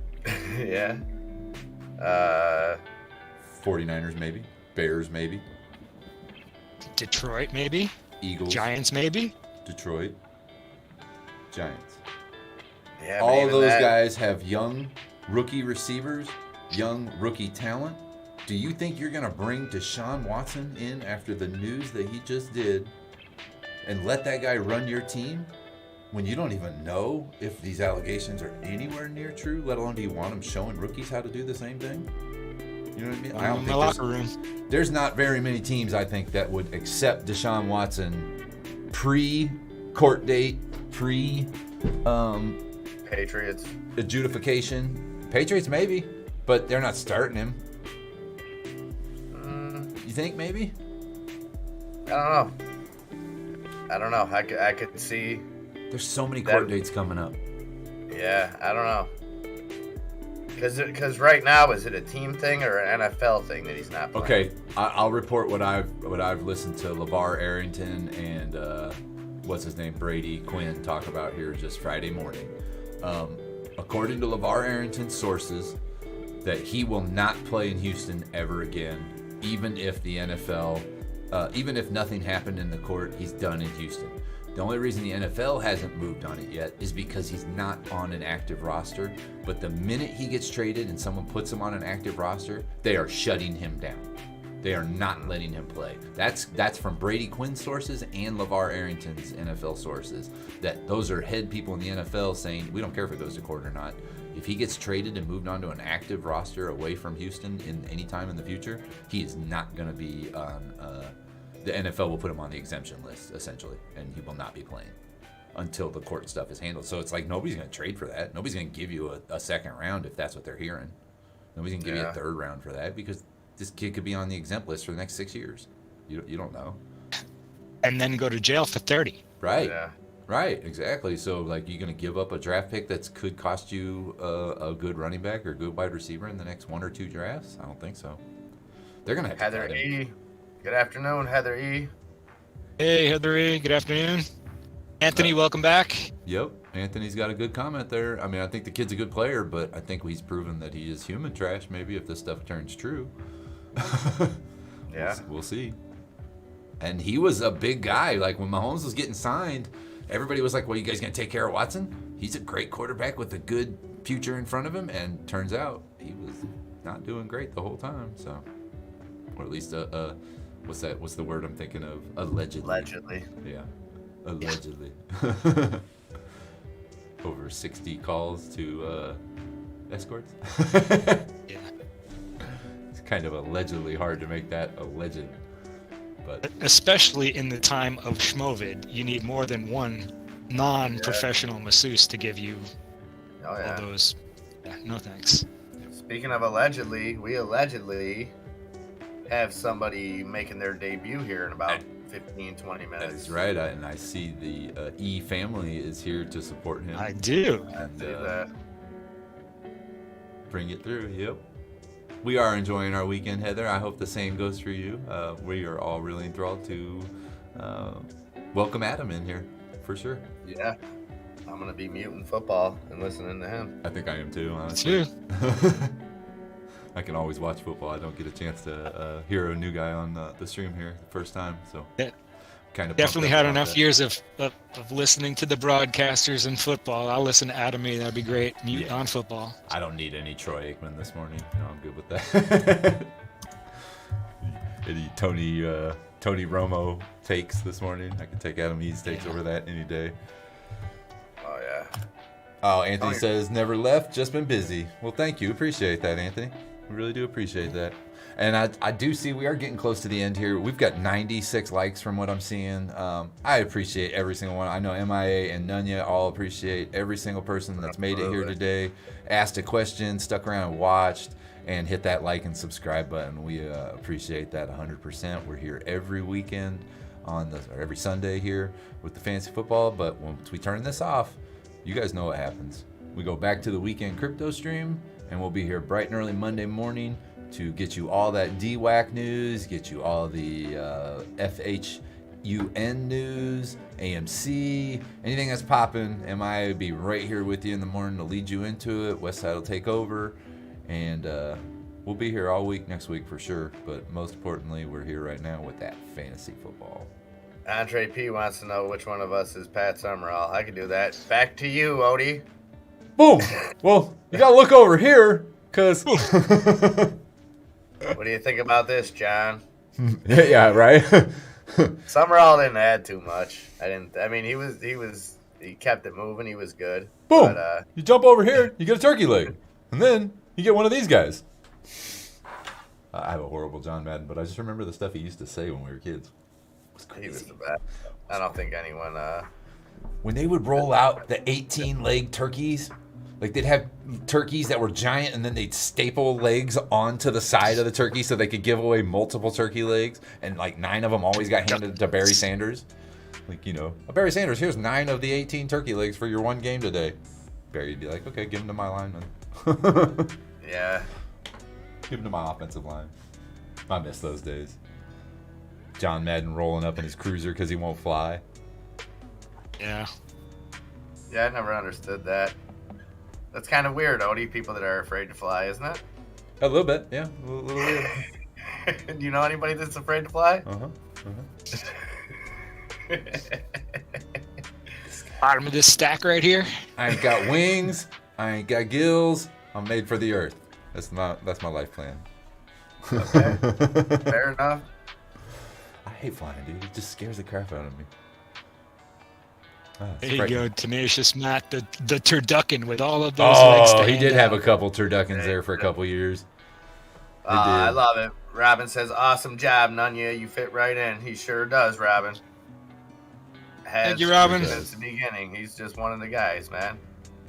Yeah. 49ers maybe. Bears maybe. Detroit, maybe. Eagles. Giants, maybe. Detroit. Giants. Yeah, but All even of those that- guys have young rookie receivers, young rookie talent. Do you think you're going to bring Deshaun Watson in after the news that he just did and let that guy run your team when you don't even know if these allegations are anywhere near true, let alone do you want him showing rookies how to do the same thing? You know what I mean? I don't In the think locker room. there's not very many teams, I think, that would accept Deshaun Watson pre-court date, Patriots. adjudication. Patriots maybe, but they're not starting him. You think maybe? I don't know. I could see. There's so many That- court dates coming up. Yeah, I don't know. Because right now, is it a team thing or an NFL thing that he's not playing? Okay, I'll report what I've listened to LeVar Arrington and what's his name, Brady Quinn talk about here just Friday morning. According to LeVar Arrington's sources, that he will not play in Houston ever again, even if the NFL, even if nothing happened in the court, he's done in Houston. The only reason the NFL hasn't moved on it yet is because he's not on an active roster. But the minute he gets traded and someone puts him on an active roster, they are shutting him down. They are not letting him play. That's from Brady Quinn's sources and LeVar Arrington's NFL sources. That those are head people in the NFL saying, we don't care if it goes to court or not. If he gets traded and moved onto an active roster away from Houston in any time in the future, he is not going to be on. The NFL will put him on the exemption list essentially, and he will not be playing until the court stuff is handled. So it's like nobody's going to trade for that. Nobody's going to give you a second round if that's what they're hearing. Nobody's going to give you a third round for that because this kid could be on the exempt list for the next 6 years. You don't know. And then go to jail for 30. Right. Yeah. Right, exactly. So, like, you're going to give up a draft pick that could cost you a good running back or a good wide receiver in the next 1 or 2 drafts? I don't think so. They're going to have to Heather cut him. E. Good afternoon, Heather E. Hey, Heather E. Good afternoon. Anthony, welcome back. Yep, Anthony's got a good comment there. I mean, I think the kid's a good player, but I think he's proven that he is human trash, maybe, if this stuff turns true. Yeah. We'll see. And he was a big guy. Like, when Mahomes was getting signed, everybody was like, well, you guys going to take care of Watson? He's a great quarterback with a good future in front of him. And turns out he was not doing great the whole time. So, or at least, what's the word I'm thinking of? Allegedly. Allegedly. Yeah. Allegedly. Over 60 calls to escorts. Yeah. It's kind of allegedly hard to make that alleged. But Especially in the time of Schmovid, you need more than one non-professional masseuse to give you Oh, yeah. all those. Yeah, no thanks. Speaking of allegedly, we allegedly have somebody making their debut here in about 15, 20 minutes. that's right. And I see the E family is here to support him. I do. And See that. bring it through. Yep. We are enjoying our weekend, Heather. I hope the same goes for you. We are all really enthralled to welcome Adam in here, for sure. Yeah. I'm going to be muting football and listening to him. I think I am too, honestly. Too. I can always watch football. I don't get a chance to hear a new guy on the stream here the first time, so Yeah. kind of Definitely pumped up had about enough that. years of listening to the broadcasters in football. I'll listen to Adam E. That'd be great. Mute Yeah. on football. I don't need any Troy Aikman this morning. No, I'm good with that. Any Tony Romo takes this morning. I can take Adam E's takes over that any day. Oh, yeah. Oh, Anthony Oh, says, never left, just been busy. Well, thank you. Appreciate that, Anthony. We really do appreciate that. And I do see we are getting close to the end here. We've got 96 likes from what I'm seeing. I appreciate every single one. I know MIA and Nunya all appreciate every single person that's made it here Absolutely. today, asked a question, stuck around and watched, and hit that like and subscribe button. We appreciate that 100%. We're here every weekend or every Sunday here with the fantasy football. But once we turn this off, you guys know what happens. We go back to the weekend crypto stream, and we'll be here bright and early Monday morning to get you all that DWAC news, get you all the FHUN news, AMC, anything that's popping. MI will be right here with you in the morning to lead you into it. Westside will take over, and we'll be here all week next week for sure. But most importantly, we're here right now with that fantasy football. Andre P wants to know which one of us is Pat Summerall. I can do that. Back to you, Odie. Boom! Well, you gotta look over here, cause What do you think about this, John? yeah, right. Summerall didn't add too much. I mean, he kept it moving. He was good. Boom! But, You jump over here, you get a turkey leg, and then you get one of these guys. I have a horrible John Madden, but I just remember the stuff he used to say when we were kids. It was he was crazy. the best. I don't think anyone. When they would roll out the 18-leg turkeys, like they'd have turkeys that were giant, and then they'd staple legs onto the side of the turkey so they could give away multiple turkey legs, and like 9 of them always got handed to Barry Sanders. Like, Barry Sanders, here's 9 of the 18 turkey legs for your one game today. Barry'd be like, okay, give him to my lineman. Yeah. Give him to my offensive line. I miss those days. John Madden rolling up in his cruiser because he won't fly. Yeah. Yeah, I never understood that. That's kind of weird, Odie, people that are afraid to fly, isn't it? A little bit, yeah. A little weird. Do you know anybody that's afraid to fly? Bottom of this stack right here. I ain't got wings. I ain't got gills. I'm made for the earth. That's my life plan. Okay. Fair enough. I hate flying, dude. It just scares the crap out of me. There you go, Tenacious Matt, the turducken with all of those legs to he did hand have out. a couple turduckens there for a couple years. I love it. Robin says, awesome job, Nunya. You fit right in. He sure does, Robin. Thank you, Robin. Since the beginning. He's just one of the guys, man.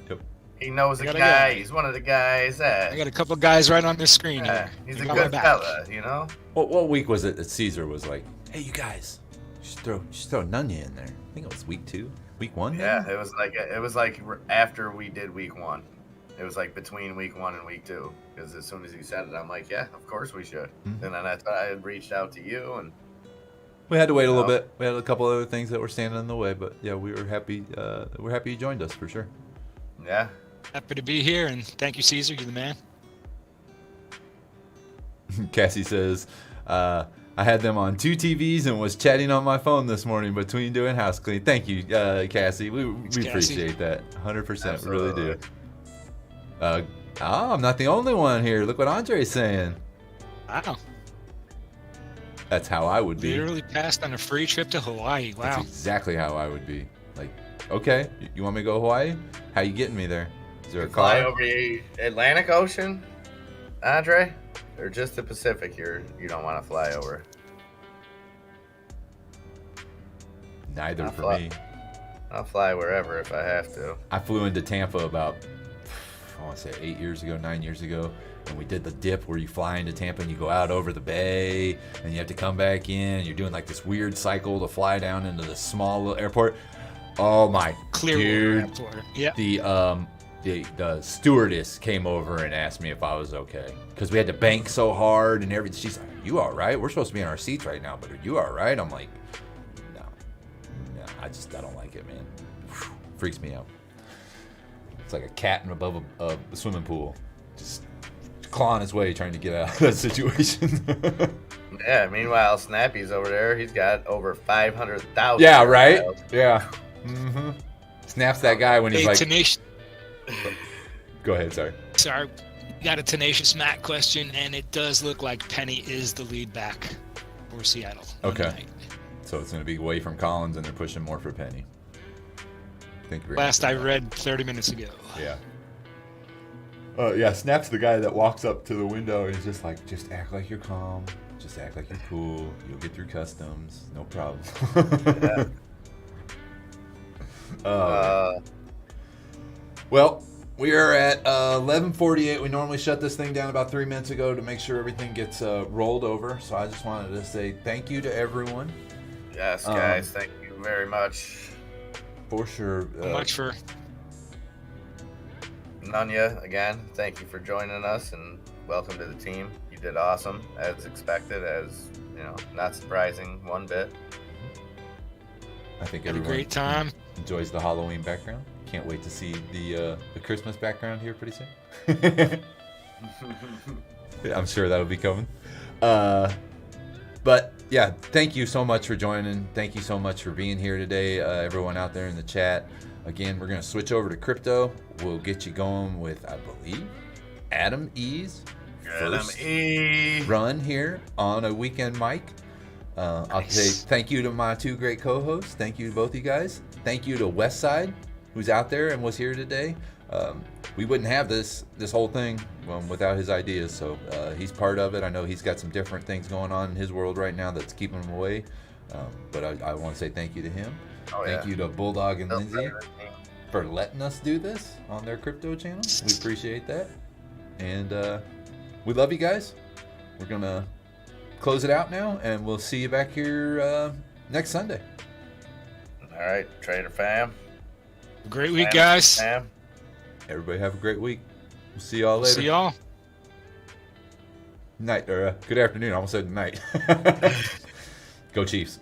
Yep. He knows a guy. He's one of the guys that. I got a couple guys right on the screen here. He's They a got my good back. fella, you know? What week was it that Caesar was like, hey, you guys, just throw Nunya in there? I think it was week 2. Week 1? Yeah, it was like after we did week 1. It was like between week 1 and week 2. Because as soon as you said it, I'm like, yeah, of course we should. Mm-hmm. And then I thought I had reached out to you, and We had to wait a little bit. We had a couple other things that were standing in the way, but yeah, we were happy. We're happy you joined us for sure. yeah. Happy to be here, and thank you, Caesar. You're the man. Cassie says, I had them on 2 TVs and was chatting on my phone this morning between doing house cleaning. Thank you, Cassie. We Cassie. appreciate that. 100%. Absolutely. Really do. I'm not the only one here. Look what Andre's saying. Wow. That's how I would be. Literally passed on a free trip to Hawaii. That's Wow. exactly how I would be. Like, okay, you want me to go to Hawaii? How you getting me there? Is there a Fly car? over the Atlantic Ocean, Andre? Or just the Pacific you don't want to fly over? Neither I'll for fly. me. I'll fly wherever if I have to. I flew into Tampa about, I want to say 9 years ago, and we did the dip where you fly into Tampa and you go out over the bay, and you have to come back in. You're doing like this weird cycle to fly down into the small little airport. Oh my, Clearwater dude! Airport. Yeah. The stewardess came over and asked me if I was okay because we had to bank so hard and everything. She's like, "You all right? We're supposed to be in our seats right now, but are you all right?" I'm like, "No, I don't like it, man. Freaks me out. It's like a cat in above a swimming pool, just clawing his way trying to get out of that situation." Yeah, meanwhile, Snappy's over there. He's got over 500,000. Yeah, right? Yeah. Mm-hmm. Snaps that guy when he's Hey, like, Tenacious. go ahead, sorry. Sorry. Got a Tenacious Matt question, and it does look like Penny is the lead back for Seattle. Okay. Monday night. So it's going to be away from Collins and they're pushing more for Penny. Thank you very Last much. I read 30 minutes ago. Yeah. Yeah, Snap's the guy that walks up to the window and he's just like, just act like you're calm. Just act like you're cool. You'll get through customs. No problem. Well, we are at 11:48. We normally shut this thing down about 3 minutes ago to make sure everything gets rolled over. So I just wanted to say thank you to everyone. Yes, guys. Thank you very much. For sure. So much for Nunya, again, thank you for joining us and welcome to the team. You did awesome, as expected, not surprising one bit. I think had a everyone great time. enjoys the Halloween background. Can't wait to see the Christmas background here pretty soon. I'm sure that'll be coming. But yeah, thank you so much for joining. Thank you so much for being here today, everyone out there in the chat. Again, we're going to switch over to crypto. We'll get you going with, I believe, Adam E's first run here on a weekend mic. I'll say thank you to my 2 great co-hosts. Thank you to both you guys. Thank you to Westside, who's out there and was here today. We wouldn't have this whole thing without his ideas, so he's part of it. I know he's got some different things going on in his world right now that's keeping him away, but I want to say thank you to him. Thank you to Bulldog and Lindsay for letting us do this on their crypto channel. We appreciate that, and we love you guys. We're gonna close it out now, and we'll see you back here next Sunday. All right, Trader fam. Great week, guys. Fam. Everybody have a great week. We'll see y'all later. See y'all. Night, or good afternoon. I almost said night. Go Chiefs.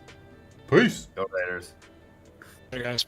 Peace. Go Raiders. Hey guys.